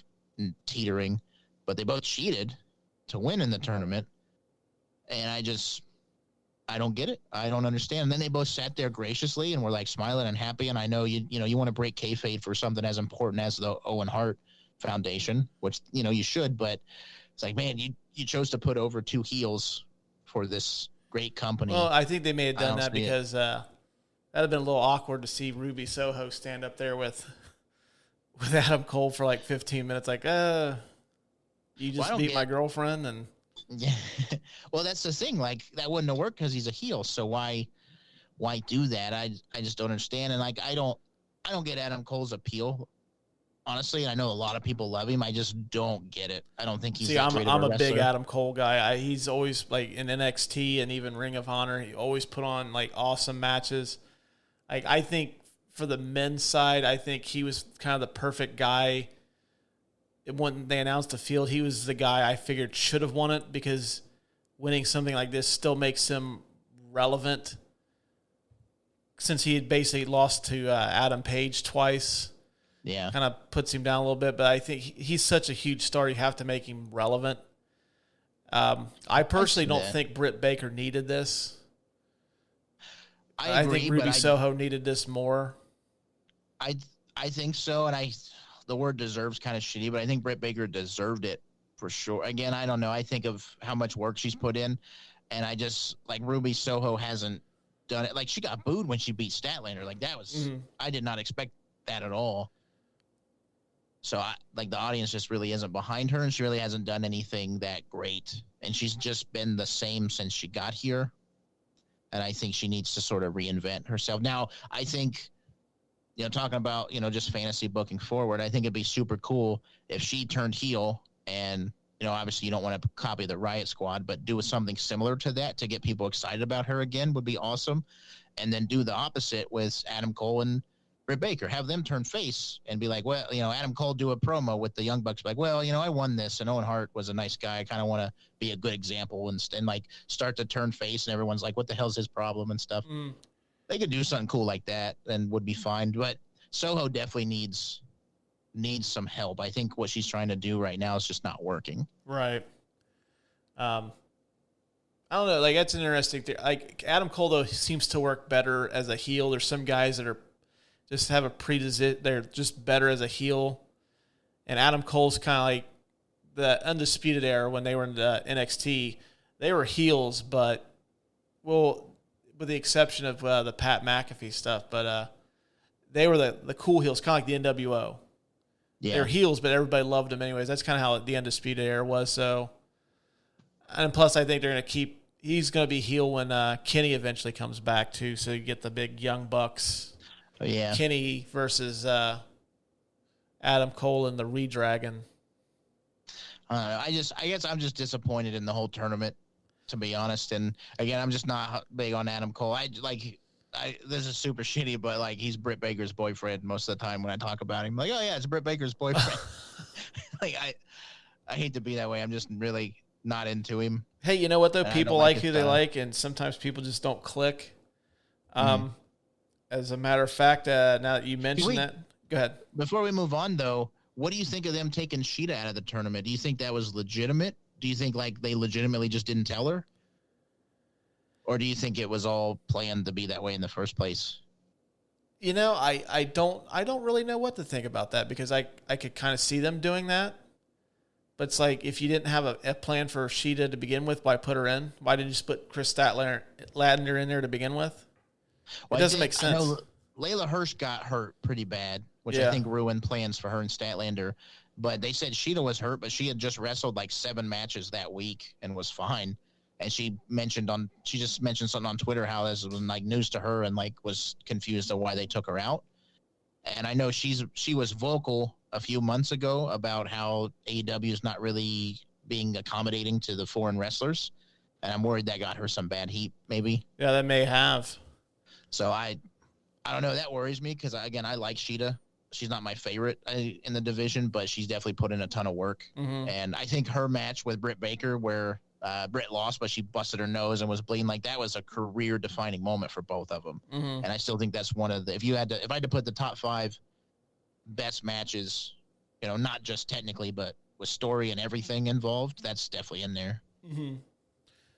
teetering, but they both cheated to win in the tournament. And I don't get it. I don't understand. And then they both sat there graciously and were like smiling and happy. And I know you want to break kayfabe for something as important as the Owen Hart Foundation, which, you should, but it's like, man, you chose to put over two heels for this great company. Well, I think they may have done that because that'd have been a little awkward to see Ruby Soho stand up there with Adam Cole for like 15 minutes, like, you just beat my girlfriend, and yeah. Well, that's the thing. Like, that wouldn't have worked because he's a heel. So why do that? I just don't understand. And like, I don't get Adam Cole's appeal, honestly. And I know a lot of people love him. I just don't get it. I don't think he's. See, I'm a big Adam Cole guy. He's always like in NXT and even Ring of Honor. He always put on like awesome matches. Like, I think for the men's side, I think he was kind of the perfect guy. When they announced the field, he was the guy I figured should have won it because winning something like this still makes him relevant since he had basically lost to Adam Page twice. Yeah. Kind of puts him down a little bit, but I think he's such a huge star, you have to make him relevant. I personally don't think Britt Baker needed this. I agree, think Ruby Soho needed this more. I think so, and the word deserves kind of shitty, but I think Britt Baker deserved it for sure. Again, I don't know. I think of how much work she's put in, and I just, like, Ruby Soho hasn't done it. Like, she got booed when she beat Statlander. Like, that was, I did not expect that at all. So, the audience just really isn't behind her, and she really hasn't done anything that great. And she's just been the same since she got here. And I think she needs to sort of reinvent herself. Now, I think, talking about, just fantasy booking forward, I think it'd be super cool if she turned heel and, obviously you don't want to copy the Riot Squad, but do something similar to that to get people excited about her again would be awesome. And then do the opposite with Adam Cole and Britt Baker. Have them turn face and be like, well, Adam Cole do a promo with the Young Bucks, like, well, I won this, and Owen Hart was a nice guy. I kind of want to be a good example and like start to turn face, and everyone's like, what the hell's his problem and stuff. They could do something cool like that and would be fine. But Soho definitely needs some help. I think what she's trying to do right now is just not working. Right. I don't know. Like, that's an interesting thing. Like, Adam Cole, though, seems to work better as a heel. There's some guys that are just have a predisposition. They're just better as a heel. And Adam Cole's kind of like the Undisputed Era when they were in the NXT. They were heels, but, well, with the exception of the Pat McAfee stuff, but they were the cool heels, kind of like the NWO. Yeah. They're heels, but everybody loved them anyways. That's kind of how the Undisputed Era was. So, and plus, I think they're going to keep. He's going to be heel when Kenny eventually comes back too. So you get the big Young Bucks. Oh, yeah. Kenny versus Adam Cole and the Redragon. I guess I'm just disappointed in the whole tournament, to be honest. And again, I'm just not big on Adam Cole. This is super shitty, but like he's Britt Baker's boyfriend most of the time when I talk about him. Like, oh yeah, it's Britt Baker's boyfriend. Like I hate to be that way. I'm just really not into him. Hey, you know what though? People like who they style. like, and sometimes people just don't click. As a matter of fact, now that you mentioned that, go ahead. Before we move on, though, what do you think of them taking Sheeta out of the tournament? Do you think that was legitimate? Do you think like they legitimately just didn't tell her? Or do you think it was all planned to be that way in the first place? You know, I don't really know what to think about that, because I could kind of see them doing that. But it's like, if you didn't have a plan for Sheeta to begin with, why put her in? Why didn't you just put Chris Statlander in there to begin with? Well, it doesn't make sense. I know Layla Hirsch got hurt pretty bad, which I think ruined plans for her and Statlander. But they said Sheeta was hurt, but she had just wrestled like 7 matches that week and was fine. And she just mentioned something on Twitter how this was like news to her, and like was confused of why they took her out. And I know she was vocal a few months ago about how AEW is not really being accommodating to the foreign wrestlers, and I'm worried that got her some bad heat, maybe. Yeah, that may have. So I don't know. That worries me because, again, I like Sheeta. She's not my favorite in the division, but she's definitely put in a ton of work. Mm-hmm. And I think her match with Britt Baker, where Britt lost, but she busted her nose and was bleeding, like that was a career-defining moment for both of them. Mm-hmm. And I still think that's one of the. If I had to put the top 5 best matches, you know, not just technically, but with story and everything involved, that's definitely in there. Mm-hmm.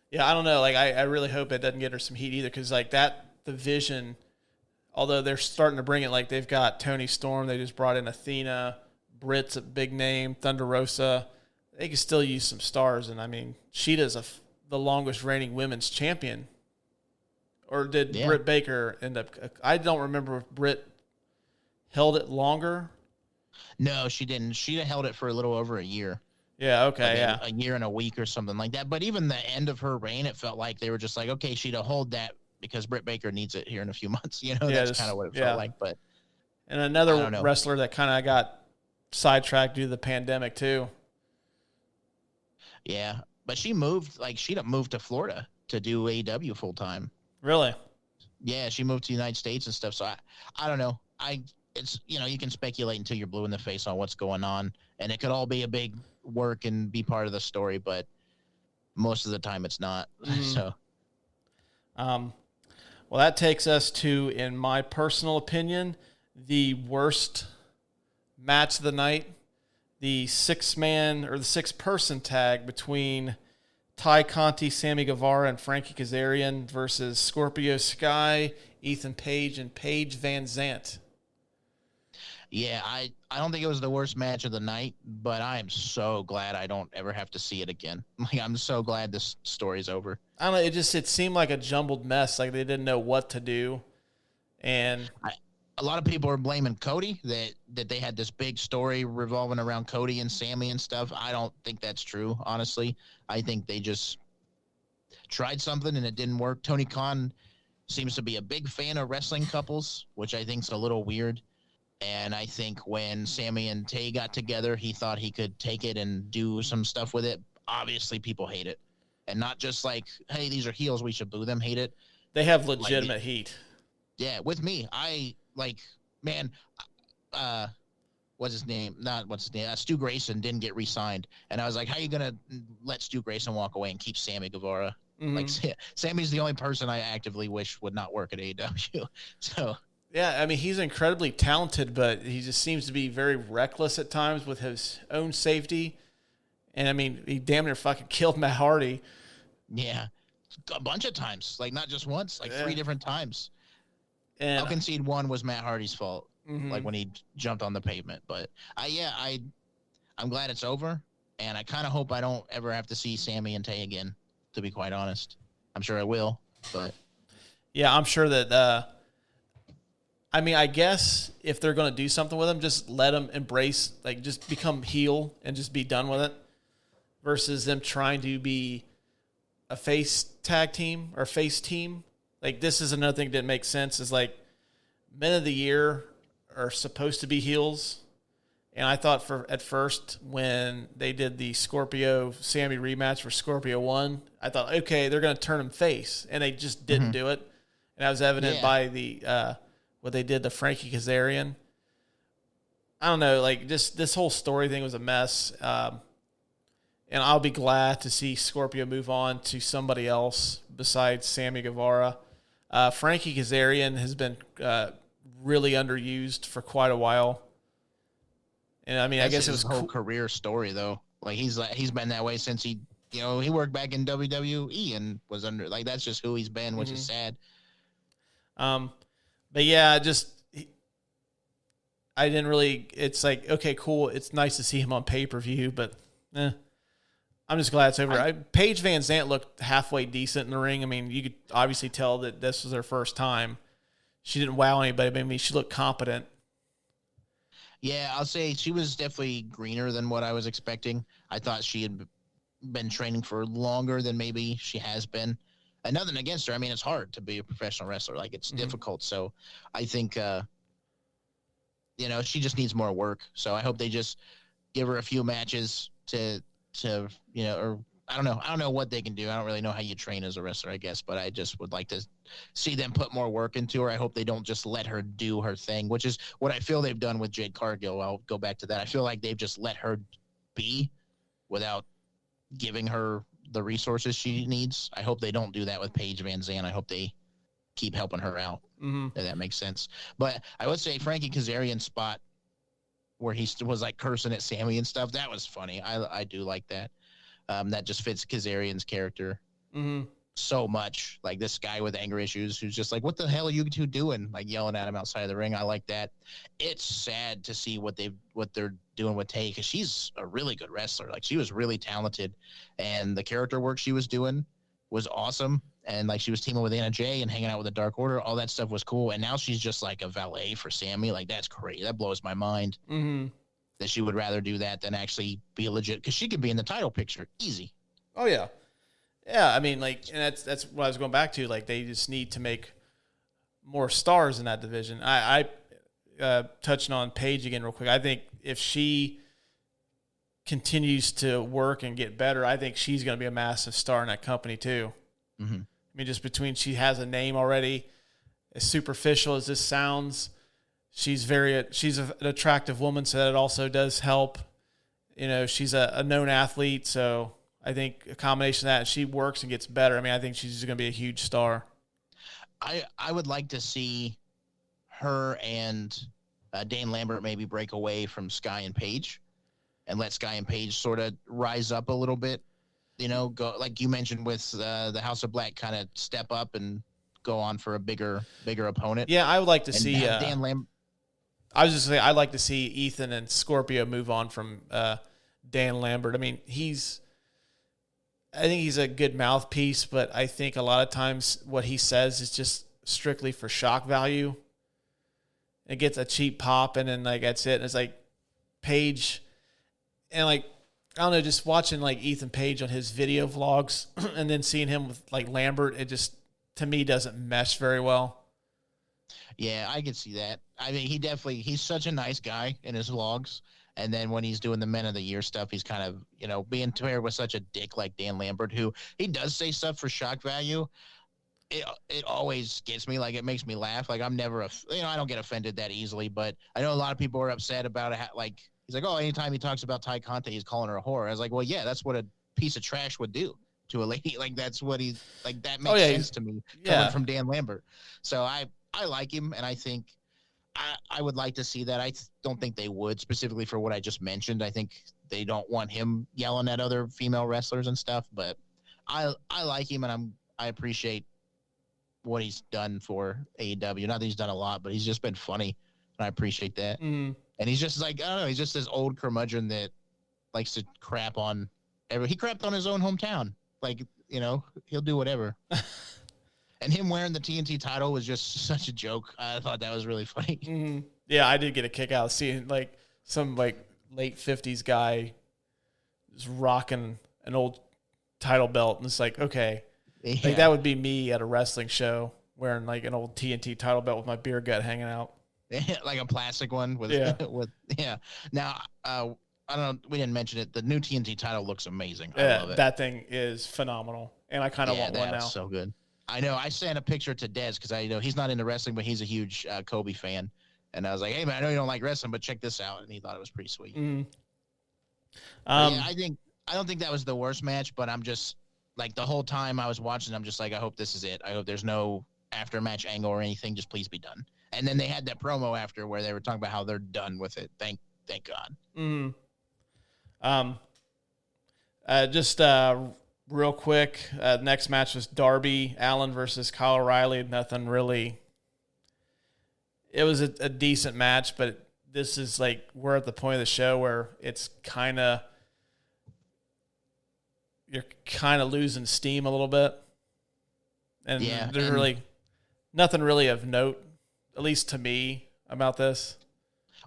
Yeah, I don't know. Like, I really hope it doesn't get her some heat either, because like that division, although they're starting to bring it, like they've got Toni Storm, they just brought in Athena, Britt's a big name, Thunder Rosa. They could still use some stars, and I mean, Sheeta's the longest reigning women's champion. Or did Britt Baker end up? I don't remember if Britt held it longer. No, she didn't. Sheeta held it for a little over a year. Yeah, okay, like a year and a week or something like that. But even the end of her reign, it felt like they were just like, okay, Sheeta, hold that, because Britt Baker needs it here in a few months. You know, that's kind of what it felt like. But and another wrestler that kind of got sidetracked due to the pandemic too. Yeah, but Sheeta moved to Florida to do AEW full time. Really? Yeah, she moved to the United States and stuff. So I don't know. It's, you know, you can speculate until you're blue in the face on what's going on, and it could all be a big work and be part of the story, but most of the time it's not. So, well, that takes us to, in my personal opinion, the worst match of the night, the 6-man or the 6-person tag between Ty Conti, Sammy Guevara, and Frankie Kazarian versus Scorpio Sky, Ethan Page, and Paige Van Zandt. Yeah, I don't think it was the worst match of the night, but I am so glad I don't ever have to see it again. Like, I'm so glad this story's over. I don't know. It seemed like a jumbled mess. Like they didn't know what to do, and a lot of people are blaming Cody that they had this big story revolving around Cody and Sammy and stuff. I don't think that's true, honestly. I think they just tried something and it didn't work. Tony Khan seems to be a big fan of wrestling couples, which I think is a little weird. And I think when Sammy and Tay got together, he thought he could take it and do some stuff with it. Obviously, people hate it. And not just like, hey, these are heels, we should boo them, hate it. They have legitimate heat. Yeah, with me, what's his name? Stu Grayson didn't get re-signed. And I was like, how are you going to let Stu Grayson walk away and keep Sammy Guevara? Mm-hmm. Like, Sammy's the only person I actively wish would not work at AEW. So... Yeah, I mean, he's incredibly talented, but he just seems to be very reckless at times with his own safety. And, I mean, he damn near fucking killed Matt Hardy. Yeah, a bunch of times. Like, not just once, like 3 different times. And I'll concede one was Matt Hardy's fault, like when he jumped on the pavement. But, I'm glad it's over, and I kind of hope I don't ever have to see Sammy and Tay again, to be quite honest. I'm sure I will, but... Yeah, I'm sure that... I mean, I guess if they're going to do something with him, just let them embrace, like, just become heel and just be done with it, versus them trying to be a face tag team or face team. Like, this is another thing that didn't make sense, is like, Men of the Year are supposed to be heels, And I thought at first when they did the Scorpio Sammy rematch for Scorpio 1, I thought, okay, they're going to turn him face. And they just didn't do it. And that was evident by the what they did to Frankie Kazarian. I don't know, like just this whole story thing was a mess. And I'll be glad to see Scorpio move on to somebody else besides Sammy Guevara. Frankie Kazarian has been really underused for quite a while. And I mean, I guess it was his whole career story though. Like he's been that way since he worked back in WWE and was under, like, that's just who he's been, which is sad. But yeah, I didn't really, it's like, okay, cool. It's nice to see him on pay-per-view, but I'm just glad it's over. Paige Van Zandt looked halfway decent in the ring. I mean, you could obviously tell that this was her first time. She didn't wow anybody, but I mean, she looked competent. Yeah, I'll say she was definitely greener than what I was expecting. I thought she had been training for longer than maybe she has been. And nothing against her. I mean, it's hard to be a professional wrestler. Like, it's difficult. So I think, she just needs more work. So I hope they just give her a few matches to or I don't know. I don't know what they can do. I don't really know how you train as a wrestler, I guess, but I just would like to see them put more work into her. I hope they don't just let her do her thing, which is what I feel they've done with Jade Cargill. I'll go back to that. I feel like they've just let her be without giving her the resources she needs. I hope they don't do that with Paige Van Zandt. I hope they keep helping her out. If that makes sense. But I would say Frankie Kazarian's spot where he was like cursing at Sammy and stuff, that was funny. I do like that. That just fits Kazarian's character so much. Like this guy with anger issues who's just like, what the hell are you two doing? Like yelling at him outside of the ring. I like that. It's sad to see what they're doing with Tay, because she's a really good wrestler. Like she was really talented, and the character work she was doing was awesome. And like she was teaming with Anna Jay and hanging out with the Dark Order. All that stuff was cool. And now she's just like a valet for Sammy. Like that's crazy. That blows my mind. That she would rather do that than actually be legit, because she could be in the title picture easy. Oh yeah. Yeah, I mean, like, and that's what I was going back to. Like, they just need to make more stars in that division. I touching on Paige again real quick. I think if she continues to work and get better, I think she's going to be a massive star in that company too. I mean, just between, she has a name already. As superficial as this sounds, she's an attractive woman, so that also does help. You know, she's a known athlete, so I think a combination of that, she works and gets better. I mean, I think she's going to be a huge star. I would like to see her and Dane Lambert maybe break away from Sky and Paige and let Sky and Paige sort of rise up a little bit. You know, go like you mentioned with the House of Black, kind of step up and go on for a bigger opponent. Yeah, I would like to see Dan Lambert. I was just saying, I'd like to see Ethan and Scorpio move on from Dan Lambert. I mean, I think he's a good mouthpiece, but I think a lot of times what he says is just strictly for shock value. It gets a cheap pop, and then like that's it. And it's like Paige, and like I don't know, just watching like Ethan Page on his video vlogs, and then seeing him with like Lambert, it just to me doesn't mesh very well. Yeah, I can see that. I mean, he's such a nice guy in his vlogs. And then when he's doing the Men of the Year stuff, he's kind of, being paired with such a dick like Dan Lambert, who he does say stuff for shock value. It always gets me. Like, it makes me laugh. Like, I'm never, I don't get offended that easily, but I know a lot of people are upset about it. Like, he's like, oh, anytime he talks about Ty Conte, he's calling her a whore. I was like, well, yeah, that's what a piece of trash would do to a lady. Like, that's what he's, like, that makes sense to me coming from Dan Lambert. So I like him, and I think, I would like to see that. I don't think they would, specifically for what I just mentioned. I think they don't want him yelling at other female wrestlers and stuff, but I like him, and I appreciate what he's done for AEW. Not that he's done a lot, but he's just been funny, and I appreciate that. And he's just like, I don't know, he's just this old curmudgeon that likes to crap on he crapped on his own hometown. Like, he'll do whatever. And him wearing the TNT title was just such a joke. I thought that was really funny. Yeah, I did get a kick out of seeing like some like late 50s guy just rocking an old title belt. And it's like, okay, like that would be me at a wrestling show wearing like an old TNT title belt with my beer gut hanging out. like a plastic one with Yeah. with yeah. Now, I don't know. We didn't mention it. The new TNT title looks amazing. I Yeah, love it. that thing is phenomenal, and I kind of want one now. So good. I know. I sent a picture to Dez because I know he's not into wrestling, but he's a huge Kobe fan. And I was like, "Hey man, I know you don't like wrestling, but check this out." And he thought it was pretty sweet. Mm. Yeah, I don't think that was the worst match, but I'm just like the whole time I was watching, I'm just like, I hope this is it. I hope there's no after match angle or anything. Just please be done. And then they had that promo after where they were talking about how they're done with it. Thank God. Just real quick, next match was Darby Allin versus Kyle O'Reilly. Nothing really. It was a decent match, but this is like we're at the point of the show where it's you're kind of losing steam a little bit, and there's really nothing really of note, at least to me, about this.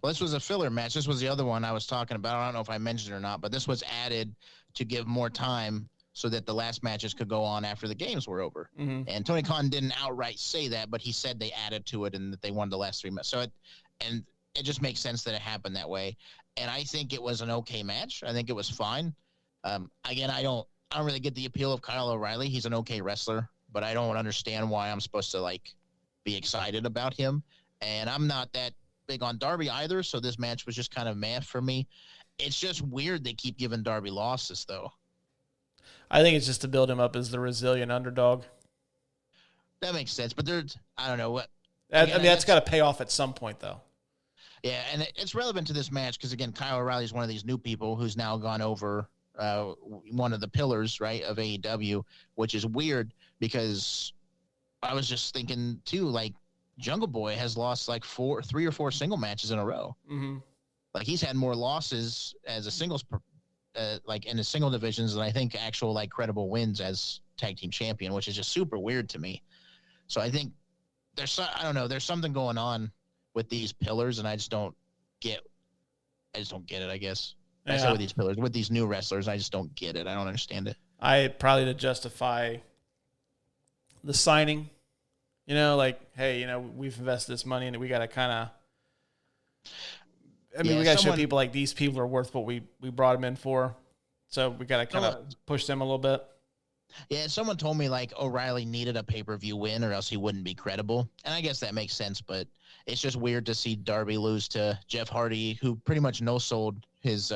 Well, this was a filler match. This was the other one I was talking about. I don't know if I mentioned it or not, but this was added to give more time so that the last matches could go on after the games were over. Mm-hmm. And Tony Khan didn't outright say that, but he said they added to it and that they won the last 3 matches. So it just makes sense that it happened that way. And I think it was an okay match. I think it was fine. Again, I don't really get the appeal of Kyle O'Reilly. He's an okay wrestler, but I don't understand why I'm supposed to like be excited about him. And I'm not that big on Darby either, so this match was just kind of meh for me. It's just weird they keep giving Darby losses, though. I think it's just to build him up as the resilient underdog. That makes sense, but I don't know what. I mean, that's got to pay off at some point, though. Yeah, and it's relevant to this match because, again, Kyle O'Reilly is one of these new people who's now gone over one of the pillars, right, of AEW, which is weird because I was just thinking, too, like, Jungle Boy has lost like 3 or 4 single matches in a row. Mm-hmm. Like he's had more losses as a singles, like in the single divisions than I think actual like credible wins as tag team champion, which is just super weird to me. So I think I don't know, there's something going on with these pillars, and I just don't get it. I guess I say with these pillars, with these new wrestlers, I just don't get it. I don't understand it. I probably to justify the signing. You know, like, hey, we've invested this money and we got to kind of, we got to show people like these people are worth what we brought them in for. So we got to kind of push them a little bit. Yeah, someone told me like O'Reilly needed a pay-per-view win or else he wouldn't be credible. And I guess that makes sense, but it's just weird to see Darby lose to Jeff Hardy, who pretty much no-sold his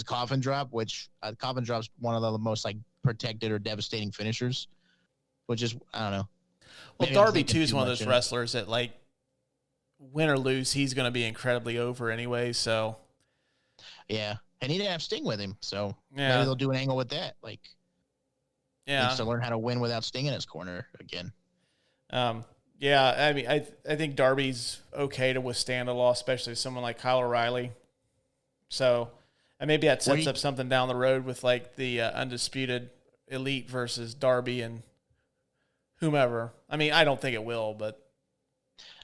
coffin drop, which coffin drop's one of the most like protected or devastating finishers, which is, I don't know. Well, Darby, too, is one of those wrestlers that, like, win or lose, he's going to be incredibly over anyway, so. Yeah, and he didn't have Sting with him, so maybe they'll do an angle with that. Like, he needs to learn how to win without Sting in his corner again. Yeah, I mean, I think Darby's okay to withstand a loss, especially with someone like Kyle O'Reilly. So, and maybe that sets up something down the road with, like, the Undisputed Elite versus Darby and whomever. I mean, I don't think it will, but.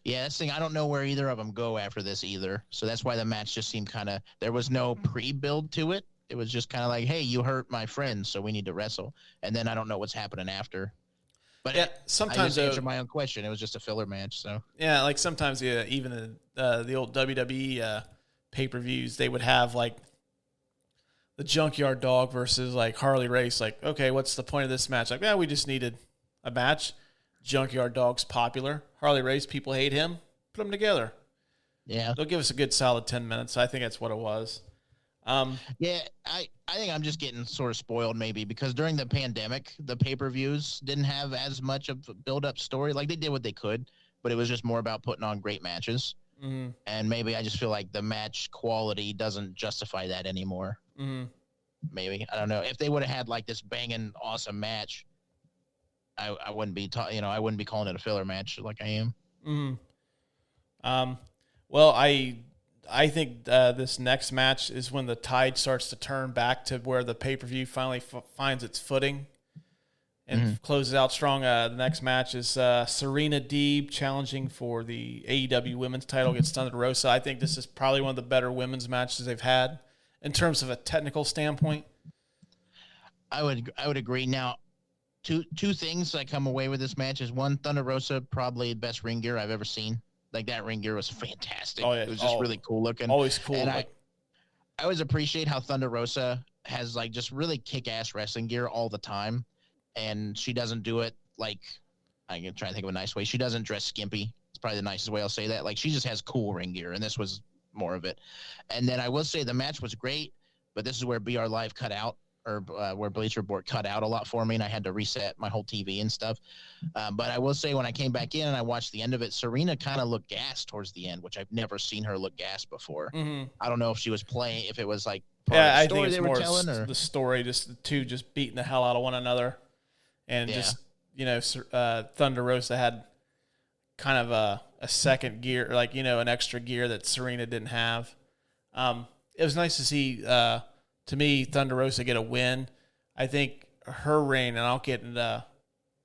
Yeah, that's the thing. I don't know where either of them go after this either. So that's why the match just seemed kind of, there was no pre-build to it. It was just kind of like, hey, you hurt my friend, so we need to wrestle. And then I don't know what's happening after. But yeah, sometimes I just answered my own question. It was just a filler match. So yeah, like sometimes even the old WWE pay-per-views, they would have like the Junkyard Dog versus like Harley Race. Like, okay, what's the point of this match? Like, yeah, we just needed a match. Junkyard Dog's popular. Harley Race, people hate him. Put them together. Yeah. They'll give us a good solid 10 minutes. I think that's what it was. Yeah, I think I'm just getting sort of spoiled maybe because during the pandemic, the pay-per-views didn't have as much of a build-up story. Like they did what they could, but it was just more about putting on great matches. Mm-hmm. And maybe I just feel like the match quality doesn't justify that anymore. Mm-hmm. Maybe. I don't know. If they would have had like this banging awesome match, I wouldn't be I wouldn't be calling it a filler match like I am. Mm-hmm. Well, I think this next match is when the tide starts to turn back to where the pay-per-view finally finds its footing and closes out strong. The next match is Serena Deeb challenging for the AEW women's title against Thunder Rosa. I think this is probably one of the better women's matches they've had in terms of a technical standpoint. I would agree. Now, two things I come away with this match is one, Thunder Rosa, probably the best ring gear I've ever seen. Like that ring gear was fantastic. Oh, yeah. It was just really cool looking. Always cool. And I always appreciate how Thunder Rosa has like just really kick-ass wrestling gear all the time, and she doesn't do it like, I'm gonna try to think of a nice way. She doesn't dress skimpy. It's probably the nicest way I'll say that. Like she just has cool ring gear, and this was more of it. And then I will say the match was great, but this is where BR Live cut out, or where Bleacher Report cut out a lot for me, and I had to reset my whole TV and stuff. But I will say when I came back in and I watched the end of it, Serena kind of looked gassed towards the end, which I've never seen her look gassed before. Mm-hmm. I don't know if she was playing, if it was like I think it's more the story, just the two just beating the hell out of one another, and just Thunder Rosa had kind of a second gear, like an extra gear that Serena didn't have. It was nice to see. To me, Thunder Rosa get a win. I think her reign, and I'll get into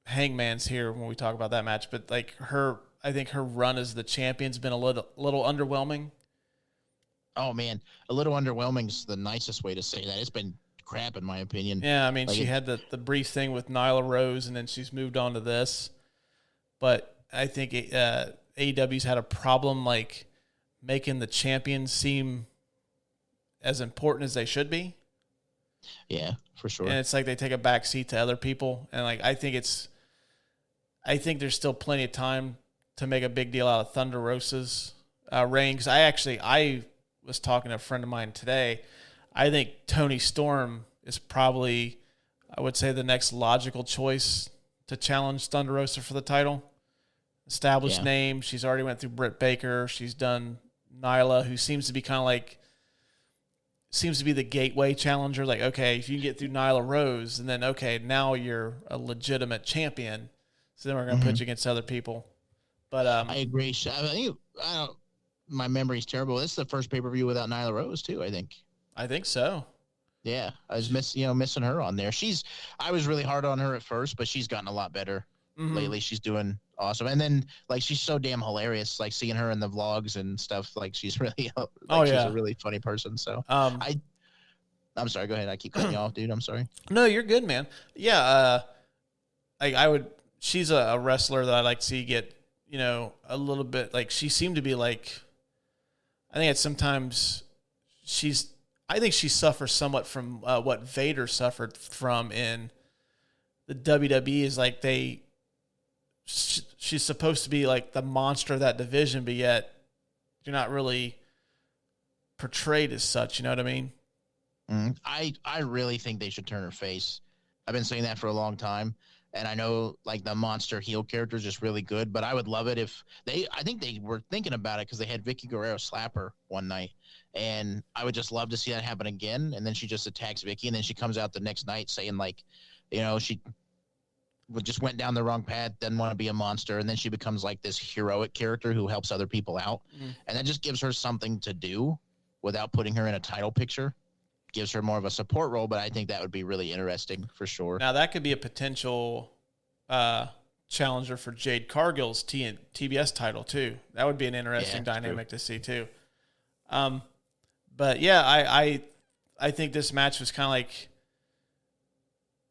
Hangman's here when we talk about that match, but like I think her run as the champion's been a little underwhelming. Oh man, a little underwhelming is the nicest way to say that. It's been crap in my opinion. Yeah, I mean, she had the brief thing with Nyla Rose, and then she's moved on to this. But I think AEW's had a problem like making the champions seem as important as they should be. Yeah, for sure. And it's like they take a back seat to other people. And like I think there's still plenty of time to make a big deal out of Thunder Rosa's reign. Because I was talking to a friend of mine today. I think Toni Storm is probably, I would say, the next logical choice to challenge Thunder Rosa for the title. Established name. She's already went through Britt Baker. She's done Nyla, who seems to be kind of like, seems to be the gateway challenger. Like, okay, if you can get through Nyla Rose, and then, okay, now you're a legitimate champion. So then we're going to put you against other people. But I agree. My memory's terrible. This is the first pay-per-view without Nyla Rose, too, I think. I think so. Yeah, I was missing her on there. I was really hard on her at first, but she's gotten a lot better lately. She's doing awesome, and then like she's so damn hilarious. Like seeing her in the vlogs and stuff. Like she's really, she's a really funny person. So I'm sorry. Go ahead. I keep cutting you off, dude. I'm sorry. No, you're good, man. Yeah, I would. She's a wrestler that I like to see get a little bit like she seemed to be like. I think sometimes I think she suffers somewhat from what Vader suffered from in the WWE. Is like she's supposed to be like the monster of that division, but yet you're not really portrayed as such. You know what I mean? I really think they should turn her face. I've been saying that for a long time, and I know like the monster heel character is just really good. But I would love it if I think they were thinking about it because they had Vicky Guerrero slap her one night. And I would just love to see that happen again. And then she just attacks Vicky, and then she comes out the next night saying like, she just went down the wrong path, didn't want to be a monster, and then she becomes like this heroic character who helps other people out. And that just gives her something to do without putting her in a title picture. Gives her more of a support role, but I think that would be really interesting for sure. Now that could be a potential challenger for Jade Cargill's TBS title too. That would be an interesting dynamic to see too. But yeah, I think this match was kind of like,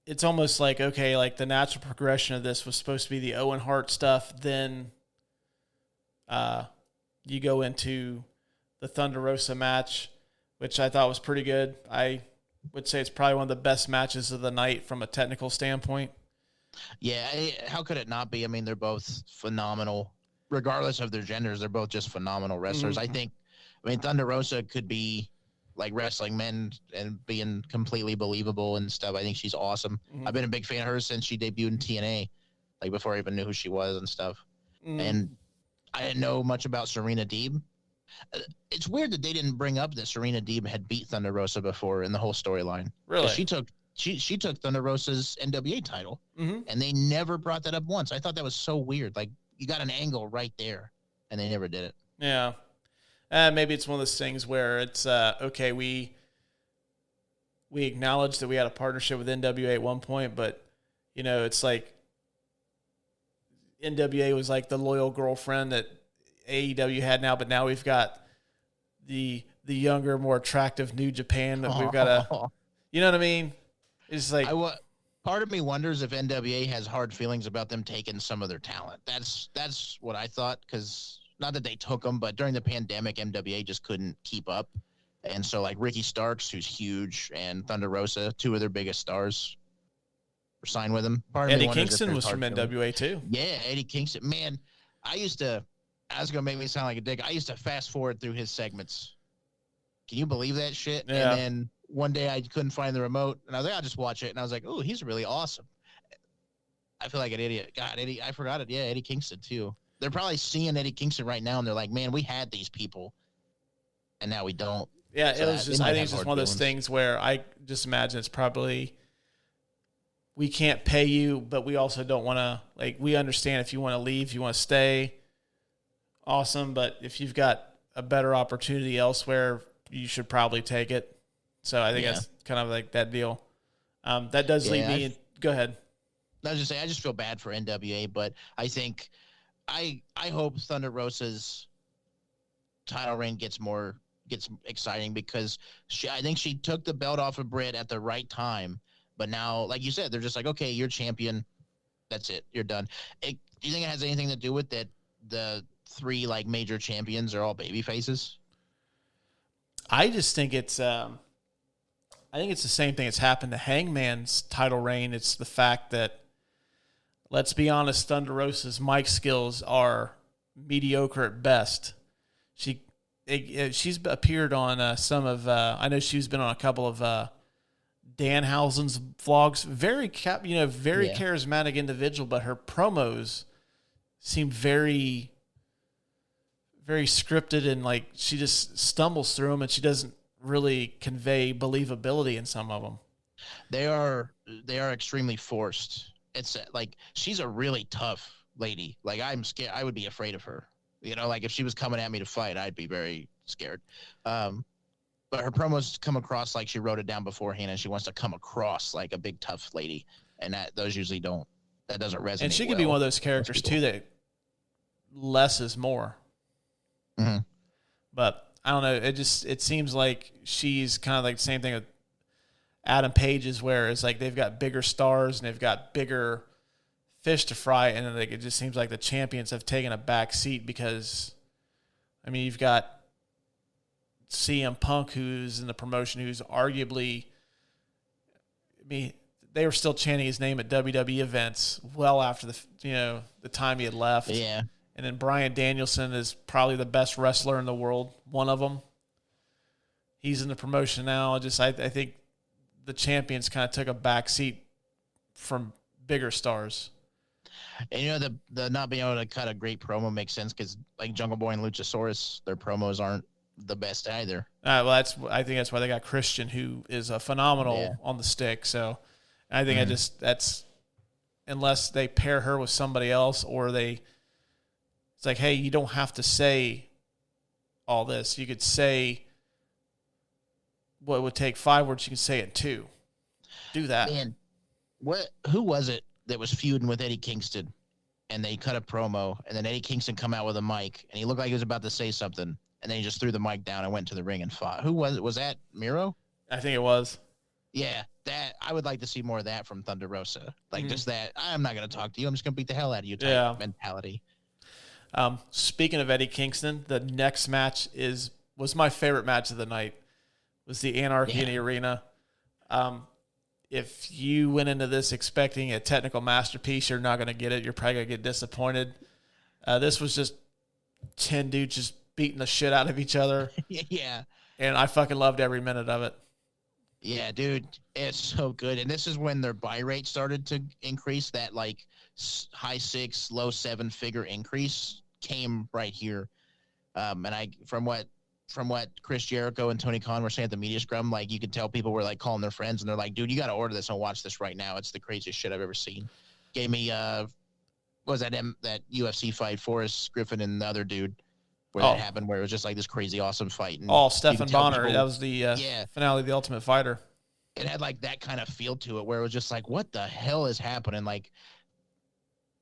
it's almost like, okay, like the natural progression of this was supposed to be the Owen Hart stuff. Then you go into the Thunder Rosa match, which I thought was pretty good. I would say it's probably one of the best matches of the night from a technical standpoint. Yeah, how could it not be? I mean, they're both phenomenal. Regardless of their genders, they're both just phenomenal wrestlers. I mean, Thunder Rosa could be like wrestling men and being completely believable and stuff. I think she's awesome. I've been a big fan of her since she debuted in TNA, like before I even knew who she was and stuff. And I didn't know much about Serena Deeb. It's weird that they didn't bring up that Serena Deeb had beat Thunder Rosa before in the whole storyline. Really? She took Thunder Rosa's NWA title, and they never brought that up once. I thought that was so weird. Like, you got an angle right there, and they never did it. Yeah. Maybe it's one of those things where it's, okay, we acknowledge that we had a partnership with NWA at one point, but, it's like NWA was like the loyal girlfriend that AEW had now, but now we've got the younger, more attractive New Japan that we've got to, you know what I mean? It's like, part of me wonders if NWA has hard feelings about them taking some of their talent. That's what I thought, because not that they took them, but during the pandemic, MWA just couldn't keep up. And so, like, Ricky Starks, who's huge, and Thunder Rosa, two of their biggest stars, were signed with him. Eddie Kingston was from NWA, too. Yeah, Eddie Kingston. Man, I was going to make me sound like a dick. I used to fast forward through his segments. Can you believe that shit? Yeah. And then one day I couldn't find the remote, and I was like, I'll just watch it. And I was like, oh, he's really awesome. I feel like an idiot. God, Eddie, I forgot it. Yeah, Eddie Kingston, too. They're probably seeing Eddie Kingston right now, and they're like, man, we had these people, and now we don't. Yeah, it was just, I think it's just one of those things where I just imagine it's probably, we can't pay you, but we also don't want to, like, we understand if you want to leave, you want to stay, awesome, but if you've got a better opportunity elsewhere, you should probably take it. So I think that's kind of like that deal. That does lead me in. Go ahead. I was just saying, I just feel bad for NWA, but I think I hope Thunder Rosa's title reign gets exciting because I think she took the belt off of Britt at the right time. But now, like you said, they're just like, okay, you're champion. That's it. You're done. Do you think it has anything to do with that? The three like major champions are all baby faces. I just think it's the same thing that's happened to Hangman's title reign. It's the fact that, let's be honest, Thunder Rosa's mic skills are mediocre at best. She's appeared on some of. I know she's been on a couple of Danhausen's vlogs. Very charismatic individual, but her promos seem very, very scripted, and like she just stumbles through them, and she doesn't really convey believability in some of them. They are extremely forced. It's like she's a really tough lady. Like, I'm scared. I would be afraid of her. You know, like if she was coming at me to fight, I'd be very scared. But her promos come across like she wrote it down beforehand, and she wants to come across like a big tough lady, and those usually don't. That doesn't resonate. And she could be one of those characters too that less is more. Mm-hmm. But I don't know. It seems like she's kind of like the same thing with Adam Page's, where it's like they've got bigger stars and they've got bigger fish to fry, and then like it just seems like the champions have taken a back seat because, I mean, you've got CM Punk, who's in the promotion, who's arguably, I mean, they were still chanting his name at WWE events well after the time he had left. Yeah. And then Bryan Danielson is probably the best wrestler in the world, one of them. He's in the promotion now. I think the champions kind of took a back seat from bigger stars. And you know, the not being able to cut a great promo makes sense because like Jungle Boy and Luchasaurus, their promos aren't the best either. Well, I think that's why they got Christian, who is a phenomenal on the stick. So I think that's unless they pair her with somebody else, or it's like, hey, you don't have to say all this. You could say what would take 5 words. You can say it in 2. Do that. Man, who was it that was feuding with Eddie Kingston, and they cut a promo, and then Eddie Kingston come out with a mic, and he looked like he was about to say something, and then he just threw the mic down and went to the ring and fought. Who was it? Was that Miro? I think it was. Yeah, that I would like to see more of that from Thunder Rosa. Like just that, I'm not going to talk to you. I'm just going to beat the hell out of you type mentality. Speaking of Eddie Kingston, the next match was my favorite match of the night. Was the Anarchy in the Arena. If you went into this expecting a technical masterpiece, you're not going to get it. You're probably going to get disappointed. This was just 10 dudes just beating the shit out of each other. Yeah. And I fucking loved every minute of it. Yeah, dude, it's so good. And this is when their buy rate started to increase. That like high 6, low 7 figure increase came right here. And from what Chris Jericho and Tony Khan were saying at the media scrum, like you could tell people were like calling their friends and they're like, dude, you got to order this and watch this right now. It's the craziest shit I've ever seen. Gave me, what was that UFC fight, Forrest Griffin and the other dude, where that happened, where it was just like this crazy awesome fight. And Stephen Bonner. That was the finale of The Ultimate Fighter. It had like that kind of feel to it where it was just like, what the hell is happening? Like,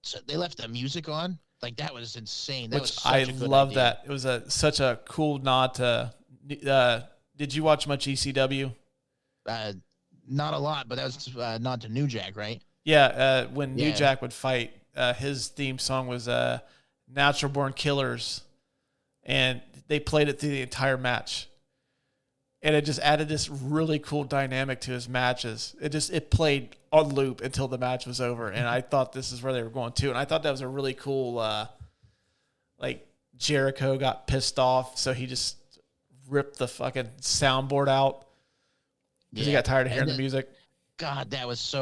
so they left the music on. Like, that was insane. That was such a good love idea. that. It was such a cool nod to did you watch much ECW? Not a lot, but that was nod to New Jack, right? Yeah, when New Jack would fight, his theme song was Natural Born Killers. and they played it through the entire match. And it just added this really cool dynamic to his matches. It played on loop until the match was over, and I thought this is where they were going to. And I thought that was a really cool, like Jericho got pissed off, so he just ripped the fucking soundboard out because he got tired of hearing the music. God, it was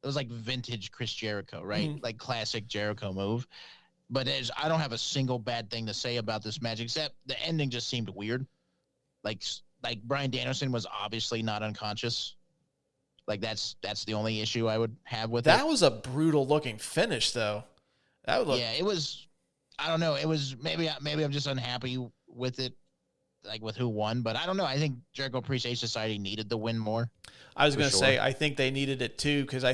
like vintage Chris Jericho, right? Mm-hmm. Like classic Jericho move. But I don't have a single bad thing to say about this match, except the ending just seemed weird. Like Bryan Danielson was obviously not unconscious. Like that's the only issue I would have with it. That was a brutal looking finish, though. It was. I don't know. It was maybe I'm just unhappy with it, like with who won. But I don't know. I think Jericho Appreciation Society needed the win more. I was going to say I think they needed it too, because I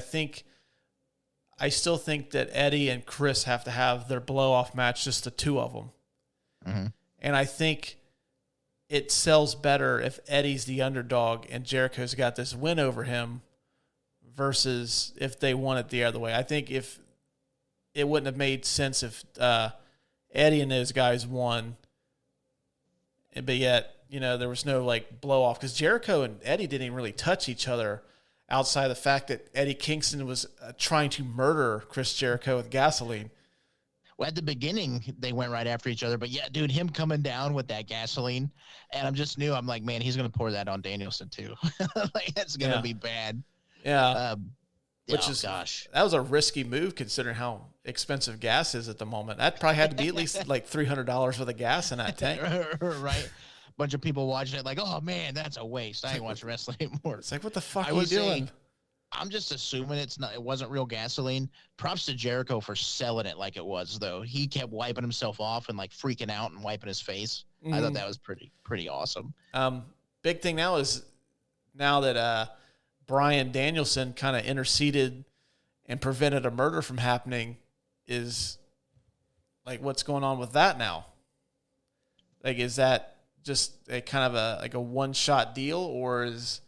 still think that Eddie and Chris have to have their blow off match, just the two of them. Mm-hmm. And I think it sells better if Eddie's the underdog and Jericho's got this win over him versus if they won it the other way. I think if it wouldn't have made sense if Eddie and those guys won, but yet, there was no like blow off, because Jericho and Eddie didn't even really touch each other outside of the fact that Eddie Kingston was trying to murder Chris Jericho with gasoline. Well, at the beginning, they went right after each other. But, yeah, dude, him coming down with that gasoline, and I'm like, man, he's going to pour that on Danielson, too. Like, that's going to be bad. Yeah. Gosh. That was a risky move considering how expensive gas is at the moment. That probably had to be at least like $300 worth of gas in that tank. Right. Bunch of people watching it like, oh, man, that's a waste. I ain't watching wrestling anymore. It's like, what the fuck are you doing? I'm just assuming it wasn't real gasoline. Props to Jericho for selling it like it was, though. He kept wiping himself off and like freaking out and wiping his face. Mm-hmm. I thought that was pretty awesome. Big thing now is that Bryan Danielson kind of interceded and prevented a murder from happening, is like, what's going on with that now? Like, is that just a kind of a one-shot deal, or is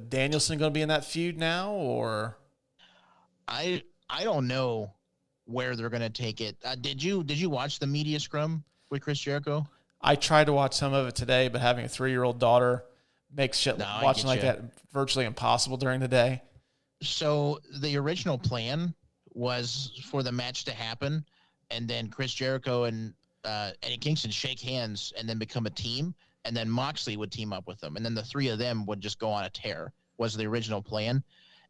Danielson going to be in that feud now, or? I don't know where they're going to take it. Did you watch the media scrum with Chris Jericho? I tried to watch some of it today, but having a 3-year-old daughter makes watching like that virtually impossible during the day. So the original plan was for the match to happen, and then Chris Jericho and Eddie Kingston shake hands and then become a team, and then Moxley would team up with them, and then the three of them would just go on a tear, was the original plan.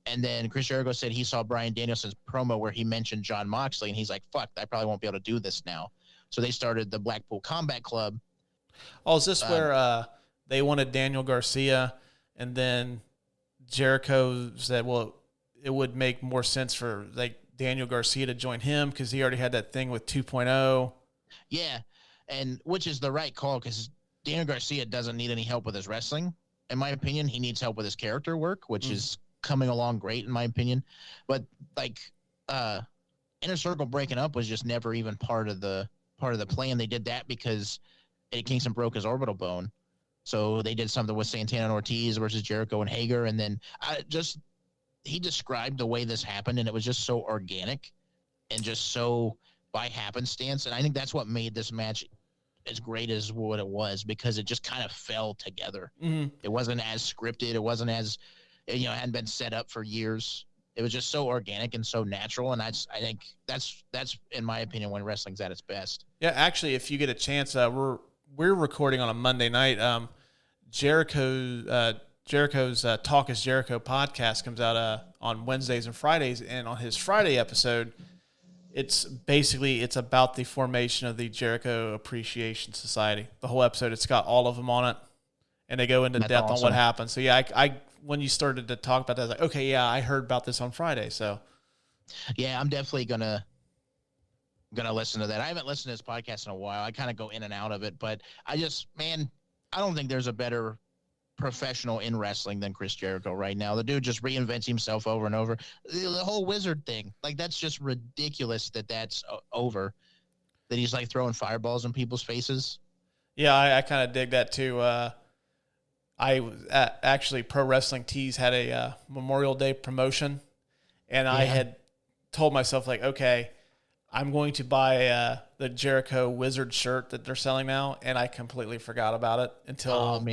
And then Chris Jericho said he saw Bryan Danielson's promo where he mentioned Jon Moxley, and he's like, fuck, I probably won't be able to do this now. So they started the Blackpool Combat Club. Oh, is this where they wanted Daniel Garcia, and then Jericho said, well, it would make more sense for like Daniel Garcia to join him because he already had that thing with 2.0. Yeah, and which is the right call, because Daniel Garcia doesn't need any help with his wrestling, in my opinion. He needs help with his character work, which is coming along great, in my opinion. But like Inner Circle breaking up was just never even part of the plan. They did that because Eddie Kingston broke his orbital bone, so they did something with Santana and Ortiz versus Jericho and Hager, and then he described the way this happened, and it was just so organic and just so by happenstance. And I think that's what made this match as great as what it was, because it just kind of fell together. Mm-hmm. It wasn't as scripted. It wasn't as, it hadn't been set up for years. It was just so organic and so natural. And I think that's in my opinion when wrestling's at its best. Yeah, actually, if you get a chance, we're recording on a Monday night. Jericho's Talk is Jericho podcast comes out on Wednesdays and Fridays, and on his Friday episode, it's about the formation of the Jericho Appreciation Society. The whole episode, it's got all of them on it, and they go into depth on what happened. So yeah, I when you started to talk about that, I was like, okay, yeah, I heard about this on Friday. So yeah, I'm definitely gonna listen to that. I haven't listened to this podcast in a while. I kind of go in and out of it, but I don't think there's a better professional in wrestling than Chris Jericho right now. The dude just reinvents himself over and over. The whole wizard thing, like, that's just ridiculous that's over, that he's like throwing fireballs in people's faces. Yeah, I kind of dig that too. Actually, Pro Wrestling Tees had a Memorial Day promotion, and I had told myself, like, okay, I'm going to buy the Jericho Wizard shirt that they're selling now, and I completely forgot about it until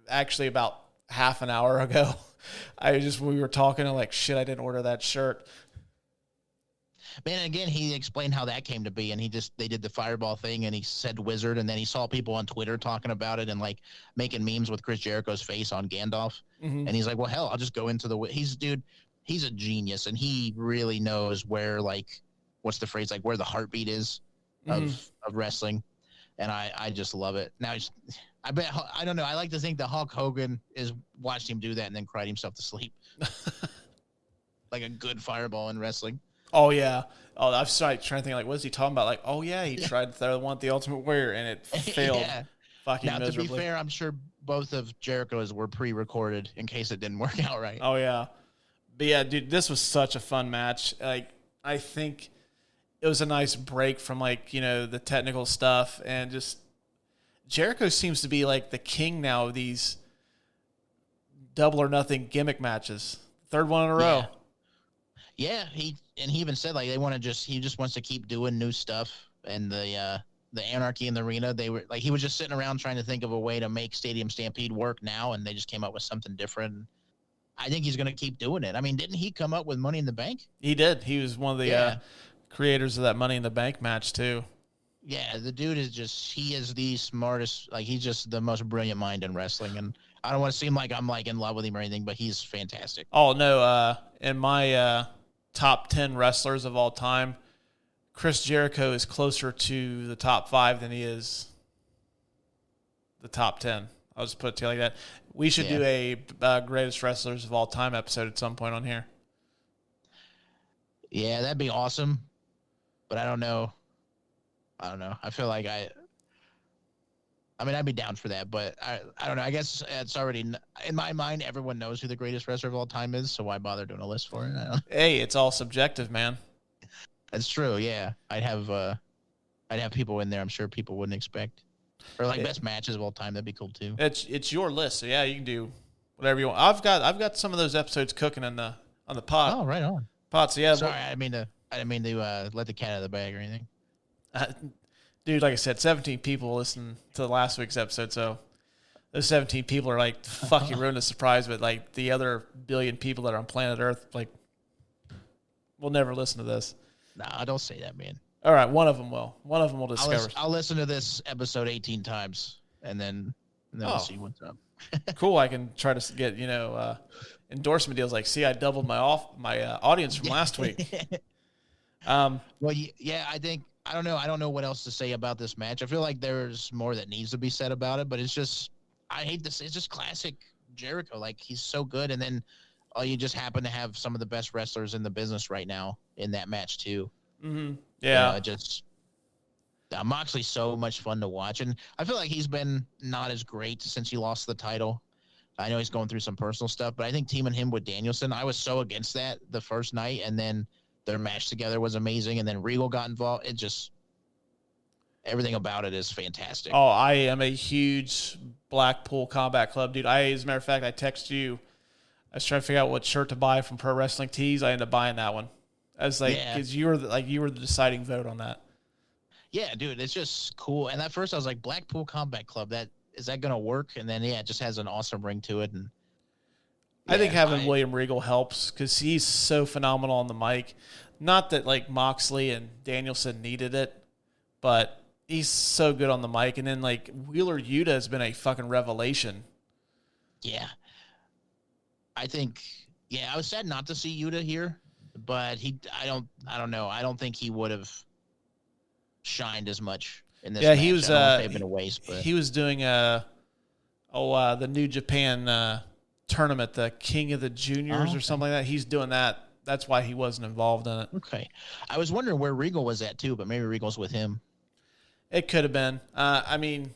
actually about half an hour ago. We were talking, I'm like, shit, I didn't order that shirt. Man, again, he explained how that came to be, and they did the fireball thing, and he said wizard, and then he saw people on Twitter talking about it and like making memes with Chris Jericho's face on Gandalf, and he's like, well, hell, I'll just go into he's a genius, and he really knows where, like, what's the phrase, like where the heartbeat is of wrestling, and I just love it. Now, I don't know, I like to think that Hulk Hogan watched him do that and then cried himself to sleep. Like a good fireball in wrestling. Oh, yeah. Oh, I've started trying to think, like, what is he talking about? Like, oh, yeah, he tried to throw the Ultimate Warrior, and it failed fucking miserably. To be fair, I'm sure both of Jericho's were pre-recorded in case it didn't work out right. Oh, yeah. But, yeah, dude, this was such a fun match. Like, I think it was a nice break from, like, the technical stuff, and just Jericho seems to be, like, the king now of these double or nothing gimmick matches. Third one in a row. Yeah, he even said, like, he just wants to keep doing new stuff, and the Anarchy in the Arena, they were like, he was just sitting around trying to think of a way to make Stadium Stampede work now, and they just came up with something different. I think he's going to keep doing it. I mean, didn't he come up with Money in the Bank? He did. He was one of the creators of that Money in the Bank match too. Yeah, the dude he is the smartest, like, he's just the most brilliant mind in wrestling, and I don't want to seem like I'm like in love with him or anything, but he's fantastic. Oh no, in my top 10 wrestlers of all time, Chris Jericho is closer to the top 5 than he is the top 10. I'll just put it to you like that. We should do a greatest wrestlers of all time episode at some point on here. Yeah, that'd be awesome. But I don't know. I feel like I'd be down for that, but I don't know. I guess it's already in my mind. Everyone knows who the greatest wrestler of all time is, so why bother doing a list for it? Hey, it's all subjective, man. That's true. Yeah, I'd have people in there. I'm sure people wouldn't expect, or like best matches of all time. That'd be cool too. It's your list, so yeah, you can do whatever you want. I've got some of those episodes cooking on the pot. Oh, right on. Pot. So yeah. Sorry, I didn't mean to let the cat out of the bag or anything. Dude, like I said, 17 people listened to last week's episode, so those 17 people are like, fuck, you ruined the surprise, but like the other billion people that are on planet Earth, like, will never listen to this. Nah, don't say that, man. All right, one of them will. One of them will discover. I'll listen to this episode 18 times, and then we'll see what's up. Cool, I can try to get, endorsement deals like, see, I doubled my audience from last week. Well, yeah, I don't know. I don't know what else to say about this match. I feel like there's more that needs to be said about it, but it's just, I hate this. It's just classic Jericho. Like, he's so good. And then you just happen to have some of the best wrestlers in the business right now in that match too. Mm-hmm. Yeah. Moxley's so much fun to watch. And I feel like he's been not as great since he lost the title. I know he's going through some personal stuff, but I think teaming him with Danielson, I was so against that the first night. And then their match together was amazing, and then Regal got involved. It just, everything about it is fantastic. Oh, I am a huge Blackpool Combat Club dude. As a matter of fact, I texted you. I was trying to figure out what shirt to buy from Pro Wrestling Tees. I ended up buying that one. I was like, because you were the deciding vote on that. Yeah, dude, it's just cool. And at first, I was like, Blackpool Combat Club. Is that gonna work? And then it just has an awesome ring to it. And I think having William Regal helps because he's so phenomenal on the mic. Not that like Moxley and Danielson needed it, but he's so good on the mic. And then like Wheeler Yuta has been a fucking revelation. Yeah. I think, I was sad not to see Yuta here, but I don't know. I don't think he would have shined as much in this match. He was, been a waste, but he was doing the New Japan, tournament, the King of the Juniors or something like that. He's doing that. That's why he wasn't involved in it. Okay. I was wondering where Regal was at too, but maybe Regal's with him. It could have been. Not only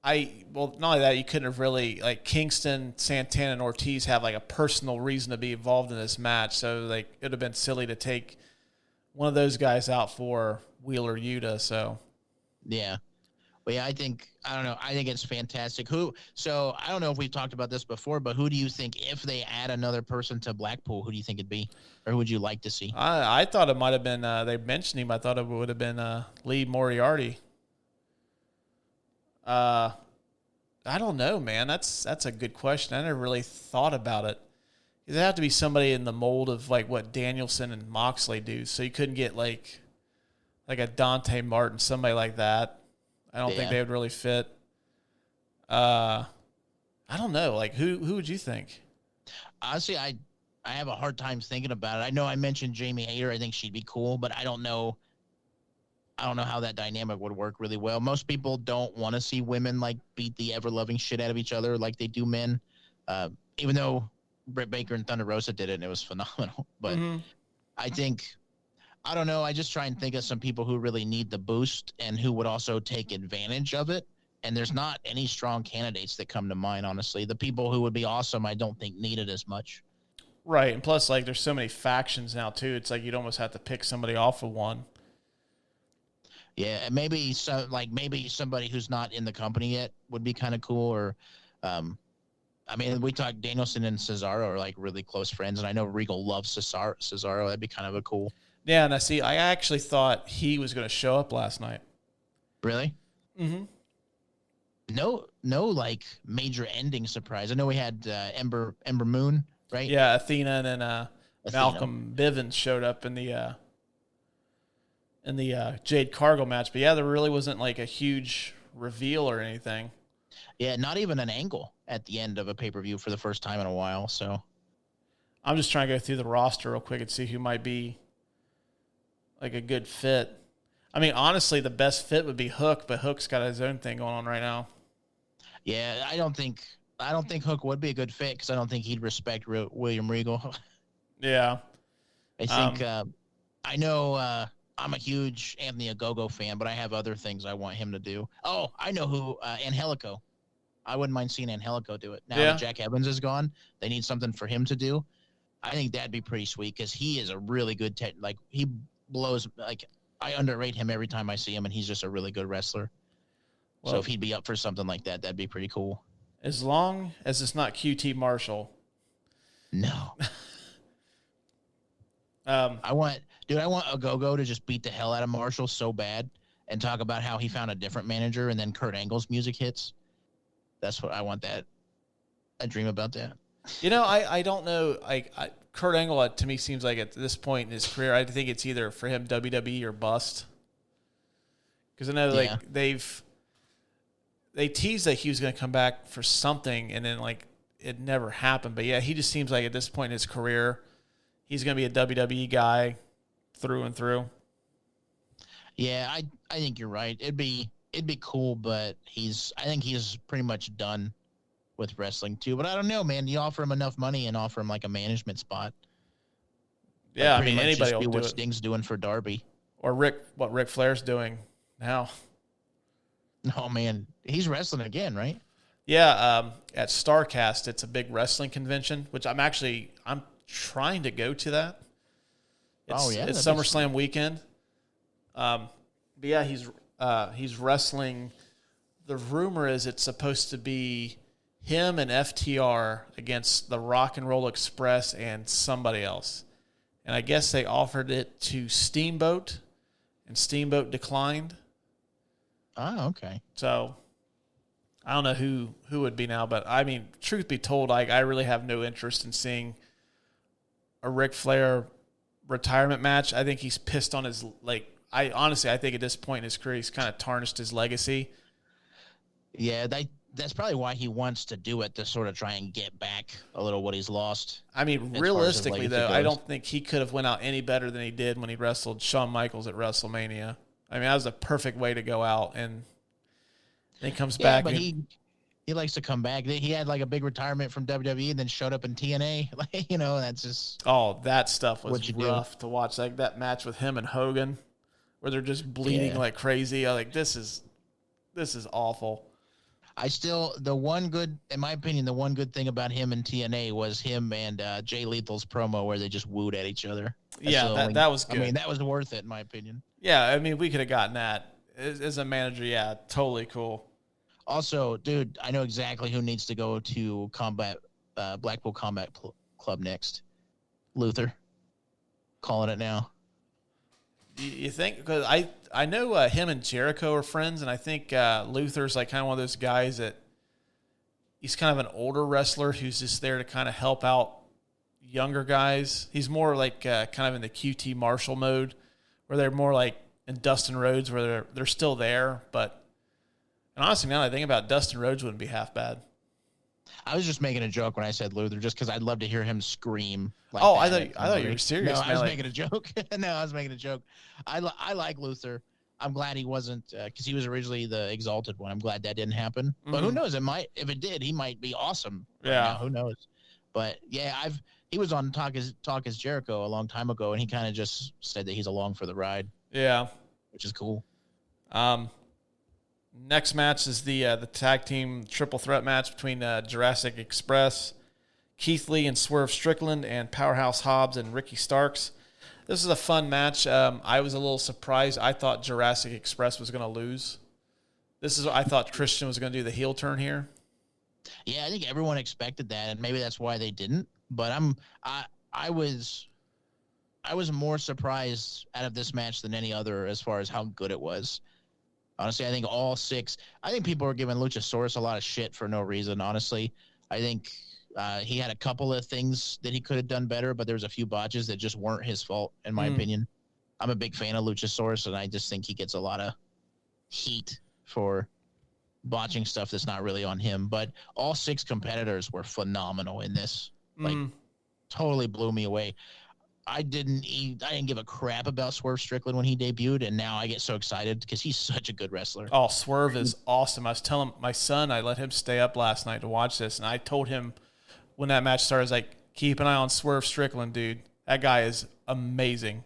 that, you couldn't have really, like, Kingston, Santana, and Ortiz have like a personal reason to be involved in this match. So like it would have been silly to take one of those guys out for Wheeler Yuta. So yeah. But yeah, I don't know. I think it's fantastic. So I don't know if we've talked about this before, but who do you think, if they add another person to Blackpool, who do you think it'd be? Or who would you like to see? I thought it might have been, they mentioned him. I thought it would have been Lee Moriarty. I don't know, man. That's a good question. I never really thought about it. It'd have to be somebody in the mold of like what Danielson and Moxley do. So you couldn't get like a Dante Martin, somebody like that. I don't think they would really fit. I don't know. Like who would you think? Honestly, I have a hard time thinking about it. I know I mentioned Jamie Hayter. I think she'd be cool, but I don't know how that dynamic would work really well. Most people don't want to see women like beat the ever-loving shit out of each other like they do men. Even though Britt Baker and Thunder Rosa did it, and it was phenomenal. But I don't know. I just try and think of some people who really need the boost and who would also take advantage of it. And there's not any strong candidates that come to mind, honestly. The people who would be awesome, I don't think need it as much. Right. And plus, like, there's so many factions now, too. It's like you'd almost have to pick somebody off of one. Yeah, and maybe somebody who's not in the company yet would be kind of cool. Or, I mean, we talked Danielson and Cesaro are like really close friends, and I know Regal loves Cesaro. That'd be kind of a cool. Yeah, and I actually thought he was going to show up last night. Really? Mm-hmm. No, like major ending surprise. I know we had Ember Moon, right? Yeah, Athena and then Malcolm Bivens showed up in the Jade Cargill match. But yeah, there really wasn't like a huge reveal or anything. Yeah, not even an angle at the end of a pay-per-view for the first time in a while. So I'm just trying to go through the roster real quick and see who might be like a good fit. I mean, honestly, the best fit would be Hook, but Hook's got his own thing going on right now. Yeah, I don't think Hook would be a good fit because I don't think he'd respect William Regal. Yeah, I think I know I'm a huge Anthony Ogogo fan, but I have other things I want him to do. Oh, I know who, Angelico. I wouldn't mind seeing Angelico do it. Now that Jack Evans is gone, they need something for him to do. I think that'd be pretty sweet because he is a really good he blows, like, I underrate him every time I see him, and he's just a really good wrestler. Well, so if he'd be up for something like that, that'd be pretty cool. As long as it's not QT Marshall. No. I want Ogogo to just beat the hell out of Marshall so bad and talk about how he found a different manager and then Kurt Angle's music hits. That's what I want. That I dream about that. You know, I don't know. Kurt Angle, to me, seems like at this point in his career, I think it's either for him WWE or bust. Because I know they teased that he was going to come back for something, and then like it never happened. But yeah, he just seems like at this point in his career, he's going to be a WWE guy through and through. Yeah, I think you're right. It'd be cool, but I think he's pretty much done with wrestling too. But I don't know, man. You offer him enough money and offer him like a management spot. Yeah, I mean, anybody will do what it. Sting's doing for Darby. Or what Ric Flair's doing now. Oh, man. He's wrestling again, right? Yeah, at StarCast, it's a big wrestling convention, which I'm trying to go to that. It's SummerSlam weekend. But yeah, he's wrestling. The rumor is it's supposed to be him and FTR against the Rock and Roll Express and somebody else. And I guess they offered it to Steamboat, and Steamboat declined. Oh, okay. So I don't know who would be now, but I mean, truth be told, I really have no interest in seeing a Ric Flair retirement match. I think he's pissed on his, I think at this point in his career, he's kind of tarnished his legacy. Yeah, that's probably why he wants to do it, to sort of try and get back a little what he's lost. I mean, realistically, though, I don't think he could have went out any better than he did when he wrestled Shawn Michaels at WrestleMania. I mean, that was a perfect way to go out, and then he comes back. But he likes to come back. He had like a big retirement from WWE and then showed up in TNA. That's just... Oh, that stuff was rough to watch. Like that match with him and Hogan, where they're just bleeding like crazy. I'm like, this is awful. In my opinion, the one good thing about him and TNA was him and Jay Lethal's promo where they just wooed at each other. That was good. I mean, that was worth it in my opinion. Yeah, I mean, we could have gotten that As a manager, yeah, totally cool. Also, dude, I know exactly who needs to go to Blackpool Combat Club next. Luther. Calling it now. You think? Because I know him and Jericho are friends, and I think Luther's like kind of one of those guys that he's kind of an older wrestler who's just there to kind of help out younger guys. He's more like kind of in the QT Marshall mode, where they're more like in Dustin Rhodes, where they're still there. But and honestly, now that I think about it, Dustin Rhodes wouldn't be half bad. I was just making a joke when I said Luther, just because I'd love to hear him scream. Like I thought you were serious. No, man. I was making a joke. No, I was making a joke. I like Luther. I'm glad he wasn't, because he was originally the Exalted one. I'm glad that didn't happen. But who knows? If it did, he might be awesome. Right now. Who knows? But yeah, he was on Talk Is Jericho a long time ago, and he kind of just said that he's along for the ride. Yeah, which is cool. Next match is the tag team triple threat match between Jurassic Express, Keith Lee and Swerve Strickland, and Powerhouse Hobbs and Ricky Starks. This is a fun match. I was a little surprised. I thought Jurassic Express was going to lose. I thought Christian was going to do the heel turn here. Yeah, I think everyone expected that, and maybe that's why they didn't. But I was more surprised out of this match than any other as far as how good it was. Honestly, I think all six. I think people are giving Luchasaurus a lot of shit for no reason. Honestly, I think he had a couple of things that he could have done better, but there was a few botches that just weren't his fault, in my opinion. I'm a big fan of Luchasaurus, and I just think he gets a lot of heat for botching stuff that's not really on him. But all six competitors were phenomenal in this. Like, totally blew me away. I didn't give a crap about Swerve Strickland when he debuted, and now I get so excited because he's such a good wrestler. Oh, Swerve is awesome. I was telling my son, I let him stay up last night to watch this, and I told him when that match started, I was like, keep an eye on Swerve Strickland, dude. That guy is amazing.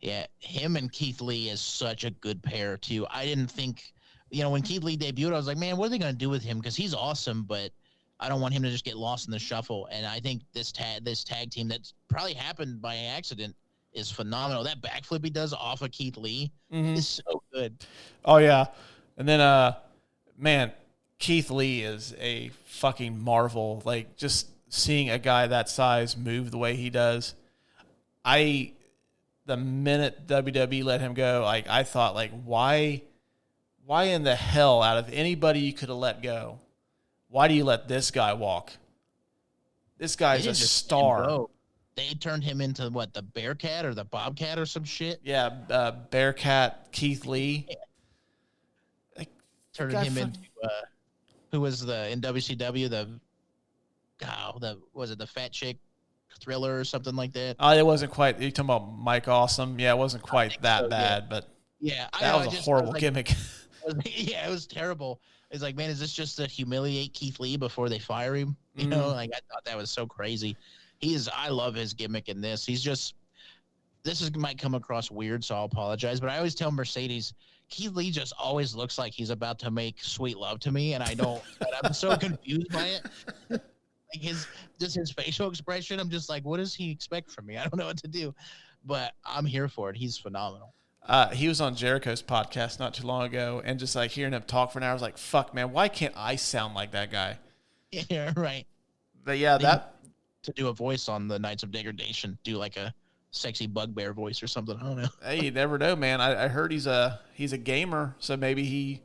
Yeah, him and Keith Lee is such a good pair, too. I didn't think, when Keith Lee debuted, I was like, man, what are they going to do with him? Because he's awesome, but I don't want him to just get lost in the shuffle. And I think this tag team that's probably happened by accident is phenomenal. That backflip he does off of Keith Lee is so good. Oh, yeah. And then, man, Keith Lee is a fucking marvel. Like, just seeing a guy that size move the way he does. The minute WWE let him go, like, I thought, like, why in the hell, out of anybody you could have let go, why do you let this guy walk? This guy's a star. They turned him into, what, the Bearcat or the Bobcat or some shit? Yeah, Bearcat Keith Lee. Yeah. Like, turned him into, who was in WCW, the fat chick Thriller or something like that? Oh, it wasn't quite, you're talking about Mike Awesome? Yeah, it wasn't quite that bad, but that was a horrible gimmick. Yeah, it was terrible. It's like, man, is this just to humiliate Keith Lee before they fire him? You know, like, I thought that was so crazy. I love his gimmick in this. Might come across weird, so I'll apologize. But I always tell Mercedes, Keith Lee just always looks like he's about to make sweet love to me, and I don't. But I'm so confused by it. Like his facial expression, I'm just like, what does he expect from me? I don't know what to do. But I'm here for it. He's phenomenal. He was on Jericho's podcast not too long ago, and just like hearing him talk for an hour, I was like, fuck, man, why can't I sound like that guy? Yeah, right. But yeah, to do a voice on the Knights of Degradation, do like a sexy bugbear voice or something. I don't know. Hey, you never know, man. I heard he's a gamer, so maybe he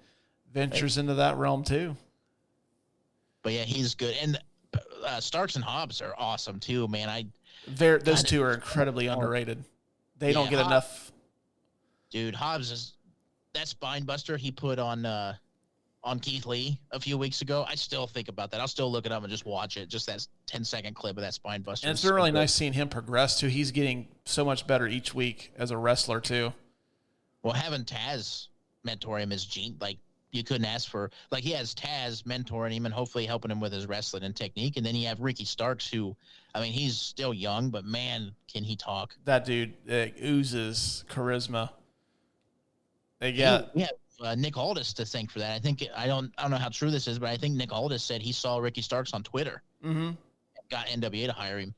ventures into that realm too. But yeah, he's good. And Starks and Hobbs are awesome too, man. Those two are incredibly underrated. They don't get enough. Dude, Hobbs is that spine buster he put on Keith Lee a few weeks ago. I still think about that. I'll still look it up and just watch it. Just that 10-second clip of that spine buster. And it's been really nice seeing him progress too. He's getting so much better each week as a wrestler too. Well, having Taz mentor him is like you couldn't ask for. Like he has Taz mentoring him and hopefully helping him with his wrestling and technique. And then you have Ricky Starks, who, I mean, he's still young, but man, can he talk? That dude oozes charisma. We have Nick Aldis to thank for that. I think I don't know how true this is, but I think Nick Aldis said he saw Ricky Starks on Twitter. Mm-hmm. Got NWA to hire him.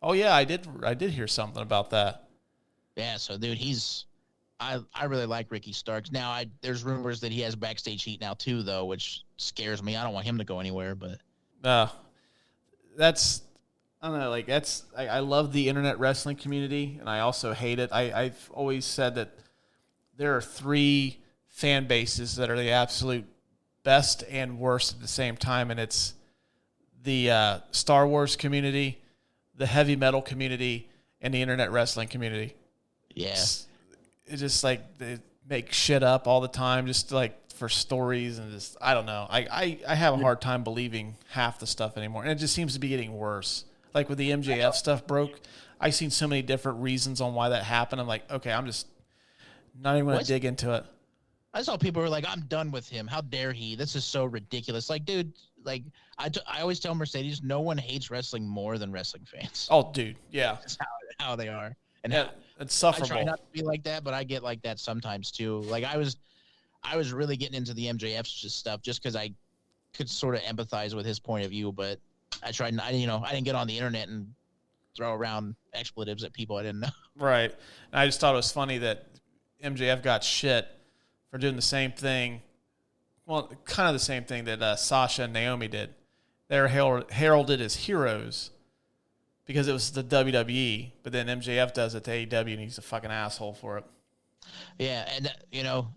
Oh yeah, I did hear something about that. Yeah, so dude, he's I really like Ricky Starks. Now, there's rumors that he has backstage heat now too, though, which scares me. I don't want him to go anywhere, but that's I don't know. Like I love the internet wrestling community, and I also hate it. I've always said that there are three fan bases that are the absolute best and worst at the same time, and it's the Star Wars community, the heavy metal community, and the internet wrestling community. Yeah. It's just like they make shit up all the time, just like for stories, and just I don't know. I have a hard time believing half the stuff anymore, and it just seems to be getting worse. Like with the MJF stuff broke, I've seen so many different reasons on why that happened. I'm like, okay, I'm just not even going to dig into it. I saw people who were like, I'm done with him. How dare he? This is so ridiculous. Like, dude, like I always tell Mercedes, no one hates wrestling more than wrestling fans. Oh, dude, yeah. That's how they are. And yeah, it's sufferable. I try not to be like that, but I get like that sometimes too. Like I was really getting into the MJF stuff just because I could sort of empathize with his point of view, but I didn't get on the internet and throw around expletives at people I didn't know. Right. And I just thought it was funny that MJF got shit for doing the same thing. Well, kind of the same thing that Sasha and Naomi did. They were heralded as heroes because it was the WWE, but then MJF does it to AEW, and he's a fucking asshole for it. Yeah, and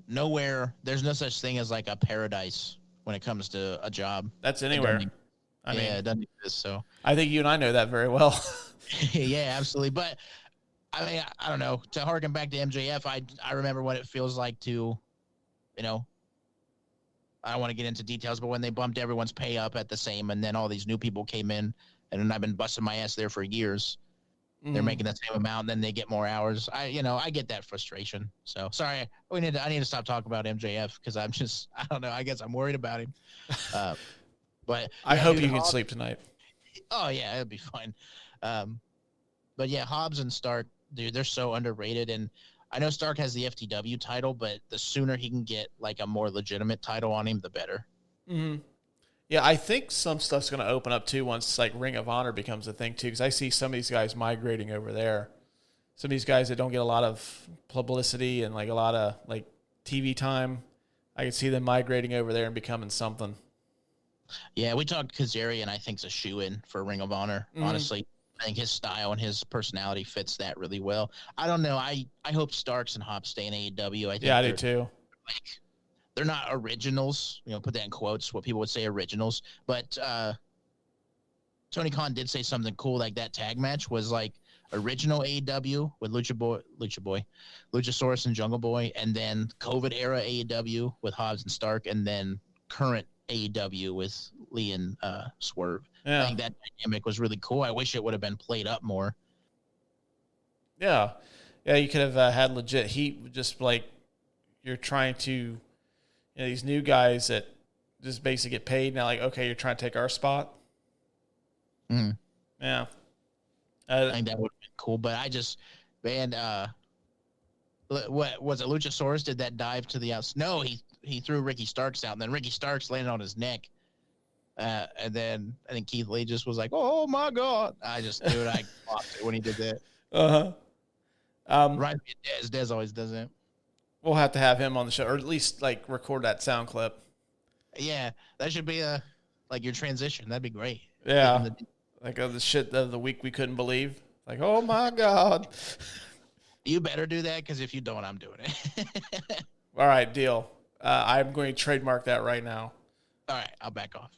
nowhere there's no such thing as like a paradise when it comes to a job. That's anywhere. I mean, it doesn't exist. So I think you and I know that very well. Yeah, absolutely. But I mean, I don't know. To harken back to MJF, I remember what it feels like to, I don't want to get into details, but when they bumped everyone's pay up at the same, and then all these new people came in, and then I've been busting my ass there for years. They're making the same amount, and then they get more hours. I get that frustration. So sorry, I need to stop talking about MJF because I don't know. I guess I'm worried about him. But I hope you can sleep tonight. Oh yeah, it'll be fine. But yeah, Hobbs and Stark, dude, they're so underrated. And I know Stark has the FTW title, but the sooner he can get like a more legitimate title on him, the better. Mm-hmm. Yeah, I think some stuff's going to open up too once like Ring of Honor becomes a thing too, because I see some of these guys migrating over there. Some of these guys that don't get a lot of publicity and like a lot of like TV time, I can see them migrating over there and becoming something. Yeah, we talked Kazarian, I think, is a shoe-in for Ring of Honor. Mm-hmm. Honestly, I think his style and his personality fits that really well. I don't know. I hope Starks and Hobbs stay in AEW. I do too. Like, they're not originals, put that in quotes, what people would say originals. But Tony Khan did say something cool, like that tag match was like original AEW with Luchasaurus and Jungle Boy, and then COVID era AEW with Hobbs and Stark, and then current AEW with Lee and Swerve. Yeah. I think that dynamic was really cool. I wish it would have been played up more. Yeah. Yeah, you could have had legit heat, just like you're trying to, these new guys that just basically get paid now, like, okay, you're trying to take our spot. Mm-hmm. Yeah. I think that would have been cool, but what was it? Luchasaurus did that dive to the outside. No, he threw Ricky Starks out, and then Ricky Starks landed on his neck. And then I think Keith Lee just was like, "Oh my god!" I lost it when he did that. Right, Dez always does it. We'll have to have him on the show, or at least like record that sound clip. Yeah, that should be like your transition. That'd be great. Yeah, like the shit of the week we couldn't believe. Like, oh my god. You better do that, because if you don't, I'm doing it. All right, deal. I'm going to trademark that right now. All right, I'll back off.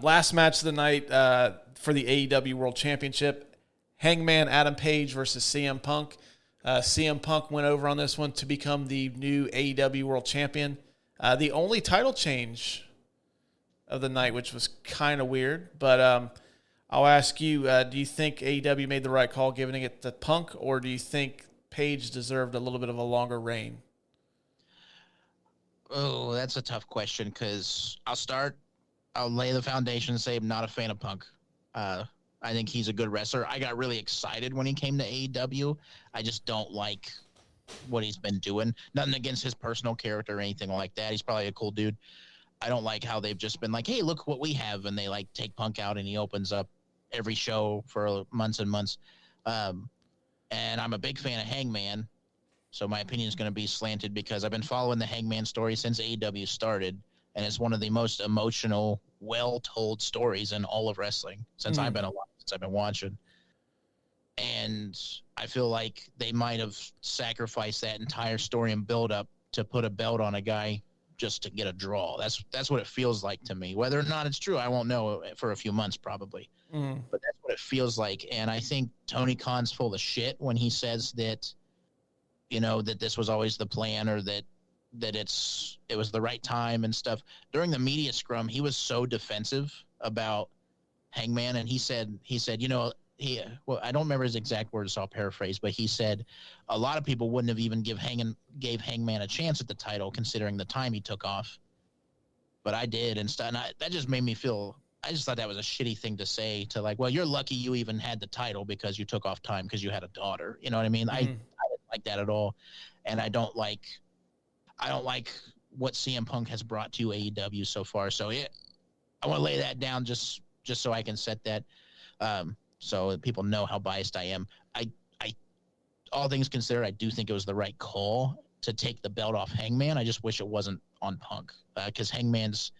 Last match of the night for the AEW World Championship, Hangman Adam Page versus CM Punk. CM Punk went over on this one to become the new AEW World Champion. The only title change of the night, which was kind of weird. But I'll ask you, do you think AEW made the right call giving it to Punk, or do you think Page deserved a little bit of a longer reign? Oh, that's a tough question, because I'll lay the foundation and say I'm not a fan of Punk. I think he's a good wrestler. I got really excited when he came to AEW. I just don't like what he's been doing. Nothing against his personal character or anything like that. He's probably a cool dude. I don't like how they've just been like, hey, look what we have. And they like take Punk out and he opens up every show for months and months. And I'm a big fan of Hangman. So my opinion is going to be slanted because I've been following the Hangman story since AEW started, and it's one of the most emotional, well-told stories in all of wrestling since I've been alive, since I've been watching. And I feel like they might have sacrificed that entire story and build-up to put a belt on a guy just to get a draw. That's what it feels like to me. Whether or not it's true, I won't know for a few months probably. But that's what it feels like. And I think Tony Khan's full of shit when he says that, that this was always the plan, or that it was the right time and stuff. During the media scrum, he was so defensive about Hangman, and he said, I don't remember his exact words, so I'll paraphrase, but he said a lot of people wouldn't have even gave Hangman a chance at the title considering the time he took off. But I did, and that just made me feel, I just thought that was a shitty thing to say, to like, well, you're lucky you even had the title because you took off time because you had a daughter. You know what I mean? I didn't like that at all. And I don't like what CM Punk has brought to AEW so far. So I want to lay that down just so I can set that, so people know how biased I am. I all things considered, I do think it was the right call to take the belt off Hangman. I just wish it wasn't on Punk, because Hangman's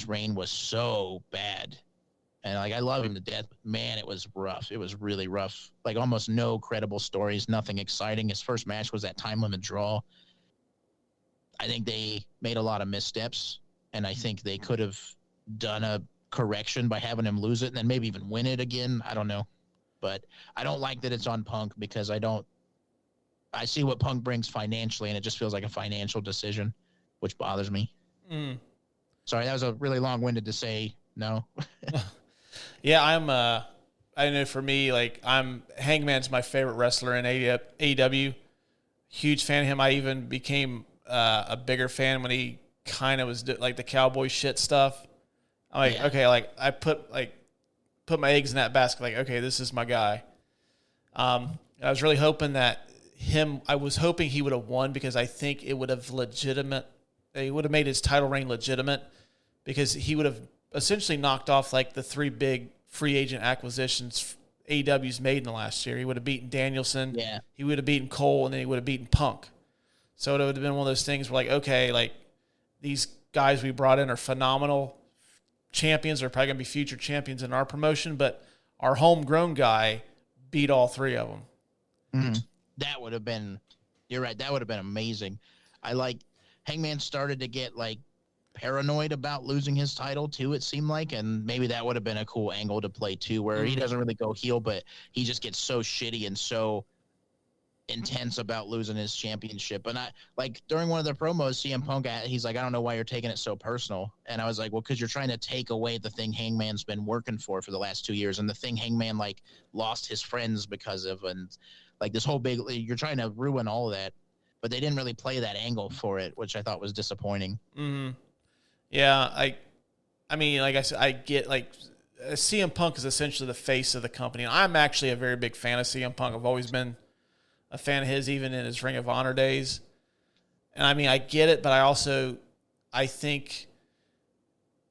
reign was so bad. And like, I love him to death, but man, it was rough. It was really rough. Like, almost no credible stories, nothing exciting. His first match was that time limit draw. I think they made a lot of missteps, and I think they could have done a correction by having him lose it and then maybe even win it again. I don't know. But I don't like that it's on Punk, because I see what Punk brings financially, and it just feels like a financial decision, which bothers me. Sorry, that was a really long-winded to say no. Yeah, I know for me, like, Hangman's my favorite wrestler in AEW. Huge fan of him. I even became a bigger fan when he kind of was like the cowboy shit stuff. I'm like, okay, like, I put my eggs in that basket. Like, okay, this is my guy. I was really hoping I was hoping he would have won, because I think it would have made his title reign legitimate, because he would have essentially knocked off like the three big free agent acquisitions AEW's made in the last year. He would have beaten Danielson. Yeah. He would have beaten Kohl, and then he would have beaten Punk. So it would have been one of those things where, like, okay, like, these guys we brought in are phenomenal champions. They're probably going to be future champions in our promotion, but our homegrown guy beat all three of them. Mm-hmm. That would have been, you're right, that would have been amazing. Hangman started to get, like, paranoid about losing his title too, it seemed like, and maybe that would have been a cool angle to play too, where he doesn't really go heel, but he just gets so shitty and so intense about losing his championship. And I, like, during one of the promos, CM Punk, he's like, I don't know why you're taking it so personal. And I was like, well, because you're trying to take away the thing Hangman's been working for the last 2 years, and the thing Hangman, like, lost his friends because of, and like this whole big, you're trying to ruin all of that. But they didn't really play that angle for it, which I thought was disappointing. Yeah, I mean, like I said, I get, like, CM Punk is essentially the face of the company. And I'm actually a very big fan of CM Punk. I've always been a fan of his, even in his Ring of Honor days. And I mean, I get it, but I think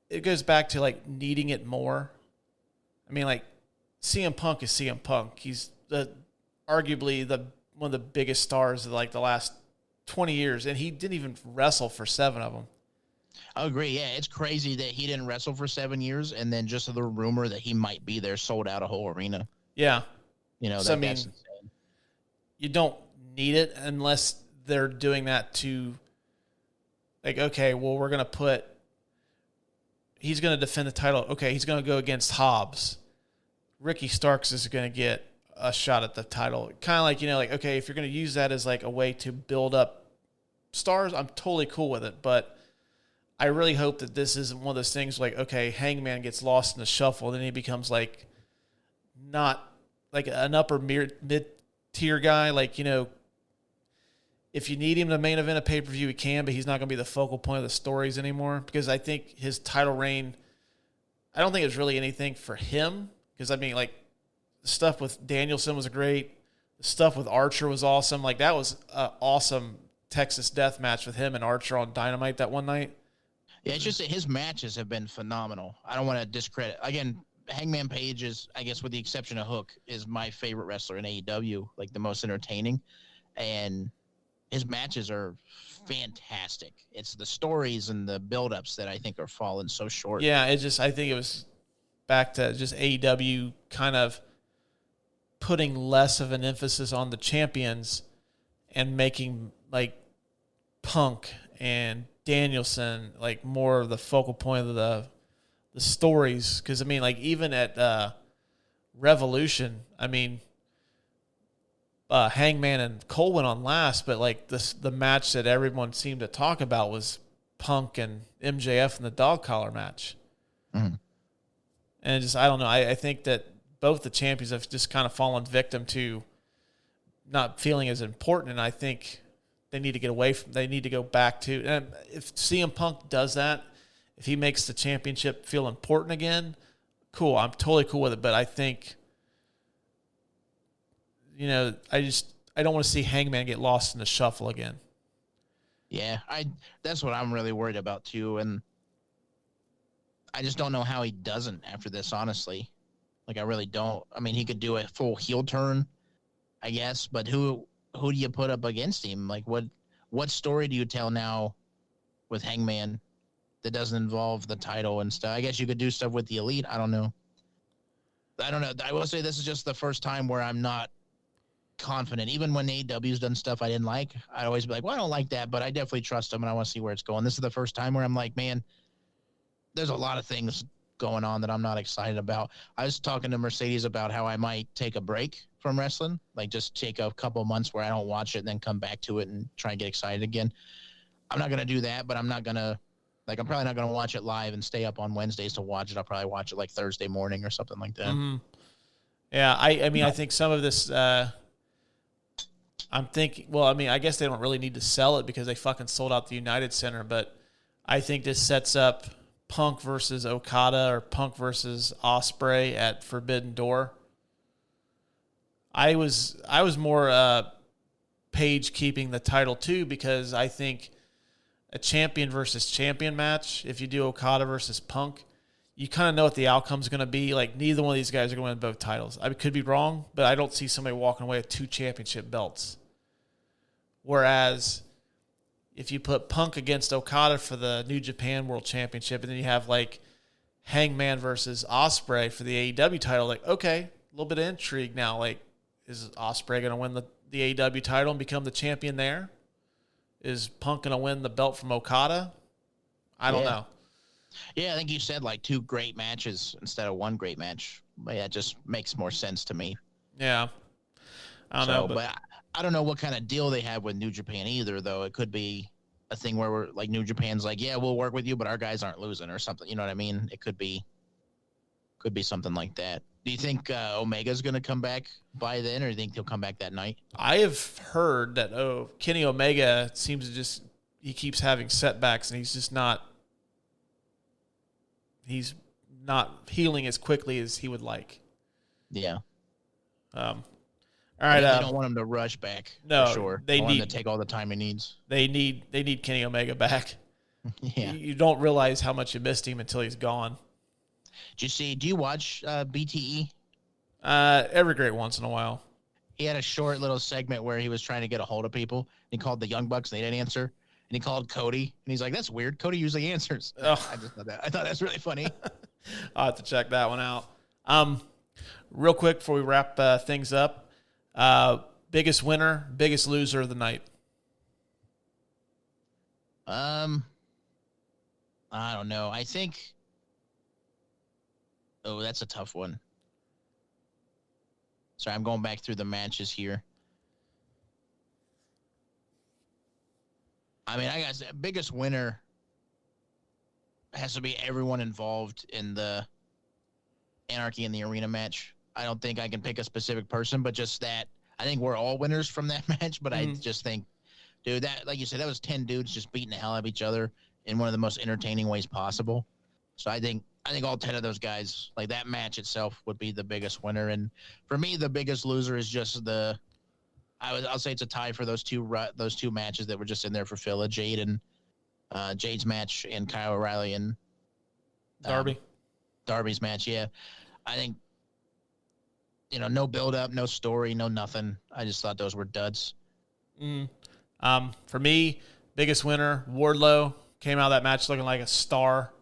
it goes back to, like, needing it more. I mean, like, CM Punk is CM Punk. He's arguably one of the biggest stars of, like, the last 20 years, and he didn't even wrestle for 7 of them. I agree. Yeah, it's crazy that he didn't wrestle for 7 years, and then just the rumor that he might be there sold out a whole arena. Yeah. So, that's insane. You don't need it unless they're doing that to, like, okay, well, he's going to defend the title. Okay, he's going to go against Hobbs. Ricky Starks is going to get a shot at the title. Kind of like, like, okay, if you're going to use that as, like, a way to build up stars, I'm totally cool with it. But I really hope that this isn't one of those things like, okay, Hangman gets lost in the shuffle, then he becomes, like, not like an upper mid-tier guy. Like, if you need him to main event a pay-per-view, he can, but he's not going to be the focal point of the stories anymore, because I think his title reign, I don't think it's really anything for him, because, I mean, like, the stuff with Danielson was great. The stuff with Archer was awesome. Like, that was an awesome Texas death match with him and Archer on Dynamite that one night. Yeah, it's just that his matches have been phenomenal. I don't want to discredit. Again, Hangman Page is, I guess with the exception of Hook, is my favorite wrestler in AEW, like the most entertaining. and his matches are fantastic. It's the stories and the build-ups that I think are falling so short. Yeah, I think it was back to just AEW kind of putting less of an emphasis on the champions and making like Punk and Danielson like more of the focal point of the stories. Because I mean, like even at Revolution, I mean, Hangman and Kohl went on last, but like the match that everyone seemed to talk about was Punk and MJF in the dog collar match. Mm-hmm. And just, I don't know. I think that both the champions have just kind of fallen victim to not feeling as important. And I think they need to get away from, they need to go back to, and if CM Punk does that, if he makes the championship feel important again, cool. I'm totally cool with it. But I think, I don't want to see Hangman get lost in the shuffle again. Yeah, that's what I'm really worried about too. And I just don't know how he doesn't after this, honestly. Like, I really don't. I mean, he could do a full heel turn, I guess, but who do you put up against him? Like, what story do you tell now with Hangman that doesn't involve the title and stuff? I guess you could do stuff with the Elite. I don't know. I will say this is just the first time where I'm not confident. Even when AEW's done stuff I didn't like, I'd always be like, well, I don't like that, but I definitely trust him and I want to see where it's going. This is the first time where I'm like, man, there's a lot of things going on that I'm not excited about. I was talking to Mercedes about how I might take a break from wrestling, like just take a couple months where I don't watch it and then come back to it and try and get excited again. I'm not going to do that, but I'm probably not going to watch it live and stay up on Wednesdays to watch it. I'll probably watch it like Thursday morning or something like that. Mm-hmm. Yeah, I mean, I think some of this, I'm thinking, well, I mean, I guess they don't really need to sell it because they fucking sold out the United Center, but I think this sets up Punk versus Okada or Punk versus Ospreay at Forbidden Door. I was more Page keeping the title too, because I think a champion versus champion match, if you do Okada versus Punk, you kind of know what the outcome's going to be. Like, neither one of these guys are going to win both titles. I could be wrong, but I don't see somebody walking away with 2 championship belts. Whereas if you put Punk against Okada for the New Japan World Championship, and then you have like Hangman versus Ospreay for the AEW title, like, okay, a little bit of intrigue now. Like, is Ospreay going to win the AEW title and become the champion there? Is Punk going to win the belt from Okada? I don't know. Yeah, I think you said like 2 great matches instead of 1 great match. But yeah, it just makes more sense to me. Yeah. I don't know. But I don't know what kind of deal they have with New Japan either, though. It could be a thing where we're like, New Japan's like, yeah, we'll work with you, but our guys aren't losing or something. You know what I mean? It could be something like that. Do you think Omega's going to come back by then, or do you think he'll come back that night? I have heard that Kenny Omega seems to he keeps having setbacks, and he's not healing as quickly as he would like. Yeah. All right. They don't want him to rush back. No, for sure. They want him to take all the time he needs. They need Kenny Omega back. Yeah. You don't realize how much you missed him until he's gone. Do you watch BTE? Every great once in a while. He had a short little segment where he was trying to get a hold of people. He called the Young Bucks, and they didn't answer. And he called Cody, and he's like, "That's weird. Cody usually answers." Oh. I just thought that. I thought that's really funny. I'll have to check that one out. Real quick before we wrap things up, biggest winner, biggest loser of the night. I don't know. I think. Oh, that's a tough one. Sorry, I'm going back through the matches here. I mean, I guess the biggest winner has to be everyone involved in the Anarchy in the Arena match. I don't think I can pick a specific person, but just that. I think we're all winners from that match, but I just think, dude, that, like you said, that was 10 dudes just beating the hell out of each other in one of the most entertaining ways possible. So I think all 10 of those guys, like that match itself, would be the biggest winner. And for me, the biggest loser is just I'll say it's a tie for those two matches that were just in there for filler. Jade's match and Kyle O'Reilly and Darby's match. Yeah, I think no build up, no story, no nothing. I just thought those were duds. For me, biggest winner, Wardlow, came out of that match looking like a star.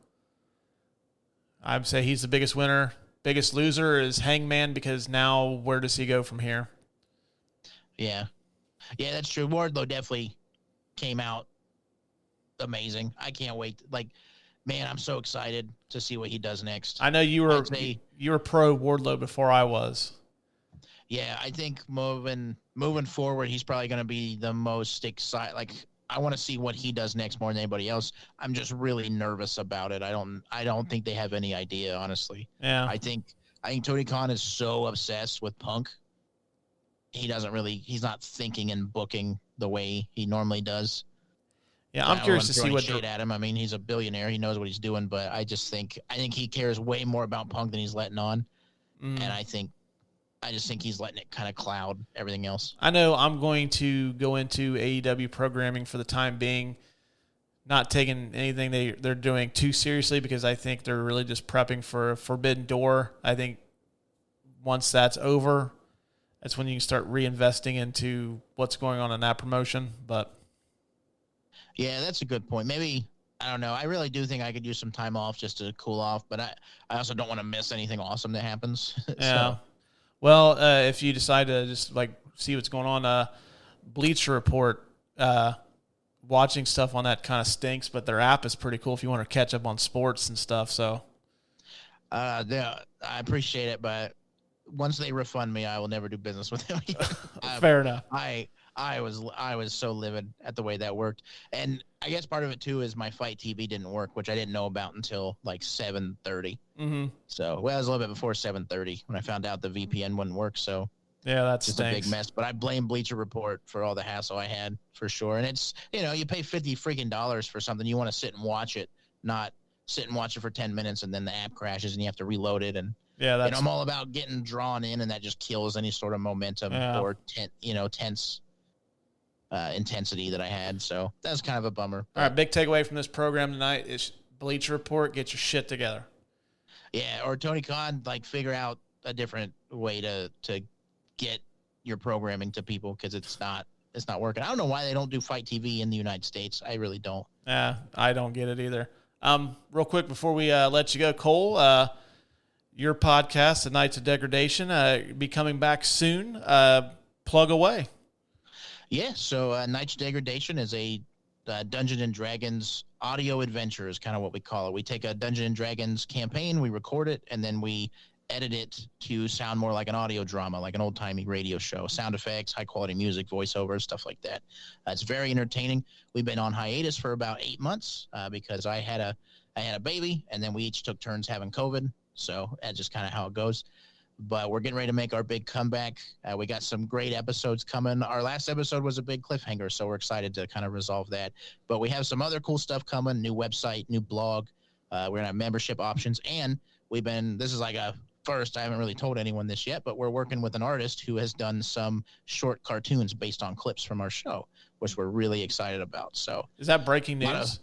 I'd say he's the biggest winner. Biggest loser is Hangman, because now where does he go from here? Yeah. Yeah, that's true. Wardlow definitely came out amazing. I can't wait. Like, man, I'm so excited to see what he does next. I know you were pro Wardlow before I was. Yeah, I think moving forward, he's probably going to be the most excited. Like, I want to see what he does next more than anybody else. I'm just really nervous about it. I don't think they have any idea, honestly. Yeah. I think Tony Khan is so obsessed with Punk. He's not thinking and booking the way he normally does. Yeah, I'm curious to see what shade at him. I mean, he's a billionaire. He knows what he's doing, but I think he cares way more about Punk than he's letting on. And I just think he's letting it kind of cloud everything else. I know I'm going to go into AEW programming for the time being, not taking anything they're doing too seriously, because I think they're really just prepping for a Forbidden Door. I think once that's over, that's when you can start reinvesting into what's going on in that promotion. But yeah, that's a good point. Maybe, I don't know. I really do think I could use some time off just to cool off, but I also don't want to miss anything awesome that happens. Yeah. Well, if you decide to just see what's going on, Bleacher Report, watching stuff on that kind of stinks, but their app is pretty cool if you want to catch up on sports and stuff. So, yeah, I appreciate it, but once they refund me, I will never do business with them. Fair enough. I was so livid at the way that worked, and I guess part of it too is my Fight TV didn't work, which I didn't know about until 7:30. Mm-hmm. So, it was a little bit before 7:30 when I found out the VPN wouldn't work. So, yeah, that's just a big mess. But I blame Bleacher Report for all the hassle I had, for sure. And it's, you pay $50 freaking for something, you want to sit and watch it, not sit and watch it for 10 minutes and then the app crashes and you have to reload it. And yeah, I'm all about getting drawn in, and that just kills any sort of momentum or tense intensity that I had. So that's kind of a bummer. All right, big takeaway from this program tonight is Bleacher Report, get your shit together. Yeah, or Tony Khan, figure out a different way to get your programming to people, because it's not working. I don't know why they don't do Fight TV in the United States. I really don't. Yeah, I don't get it either. Real quick before we let you go, Kohl, your podcast, The Knights of Degradation, be coming back soon. Plug away. Yeah, so Knights of Degradation is a Dungeons and Dragons audio adventure is kind of what we call it. We take a Dungeons and Dragons campaign, we record it, and then we edit it to sound more like an audio drama, like an old-timey radio show. Sound effects, high-quality music, voiceovers, stuff like that. It's very entertaining. We've been on hiatus for about 8 months because I had a baby, and then we each took turns having COVID. So that's just kind of how it goes. But we're getting ready to make our big comeback. We got some great episodes coming. Our last episode was a big cliffhanger, so we're excited to kind of resolve that. But we have some other cool stuff coming, new website, new blog. We're going to have membership options. And this is like a first. I haven't really told anyone this yet, but we're working with an artist who has done some short cartoons based on clips from our show, which we're really excited about. So is that breaking news?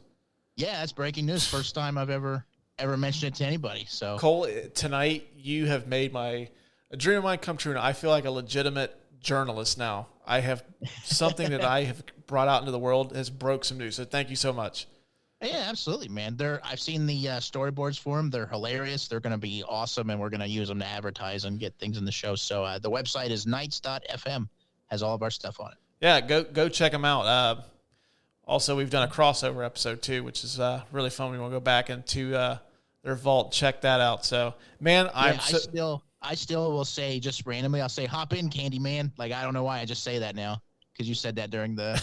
Yeah, that's breaking news. First time I've ever mentioned it to anybody. So Kohl, tonight you have made a dream of mine come true, and I feel like a legitimate journalist now. I have something that I have brought out into the world has broke some news. So thank you so much. Yeah, absolutely, man. I've seen the storyboards for them. They're hilarious. They're going to be awesome, and we're going to use them to advertise and get things in the show. So the website is knights.fm. Has all of our stuff on it. Yeah, go check them out. Also, we've done a crossover episode too, which is really fun. We want to go back into their vault, check that out. So, man, I still will say, just randomly, I'll say, "Hop in, Candyman." I don't know why I just say that now, because you said that during the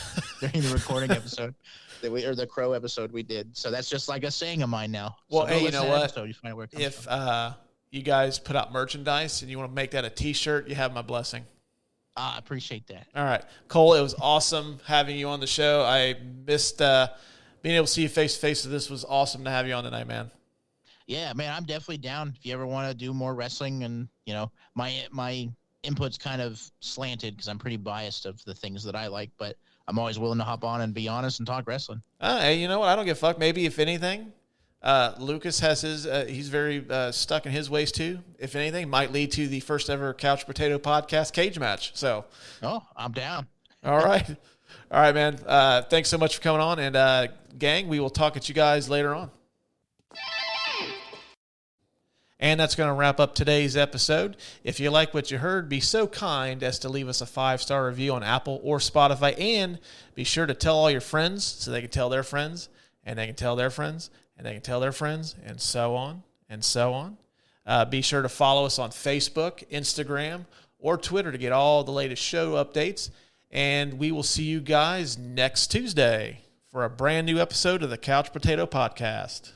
recording episode or the Crow episode we did. So that's just like a saying of mine now. Well, so hey, you know what? Episode, you find where it comes if from. You guys put out merchandise and you want to make that a T-shirt, you have my blessing. I appreciate that. All right. Kohl, it was awesome having you on the show. I missed being able to see you face to face. So this was awesome to have you on tonight, man. Yeah, man, I'm definitely down. If you ever want to do more wrestling, and my input's kind of slanted because I'm pretty biased of the things that I like, but I'm always willing to hop on and be honest and talk wrestling. Hey, you know what? I don't give a fuck. Maybe if anything, Lucas has his. He's very stuck in his ways too. If anything, might lead to the first ever Couch Potato Podcast cage match. So, I'm down. All right. All right, man. Thanks so much for coming on. And gang, we will talk at you guys later on. And that's going to wrap up today's episode. If you like what you heard, be so kind as to leave us a 5-star review on Apple or Spotify. And be sure to tell all your friends so they can tell their friends, and they can tell their friends, and they can tell their friends, and so on, and so on. Be sure to follow us on Facebook, Instagram, or Twitter to get all the latest show updates. And we will see you guys next Tuesday for a brand new episode of the Couch Potato Podcast.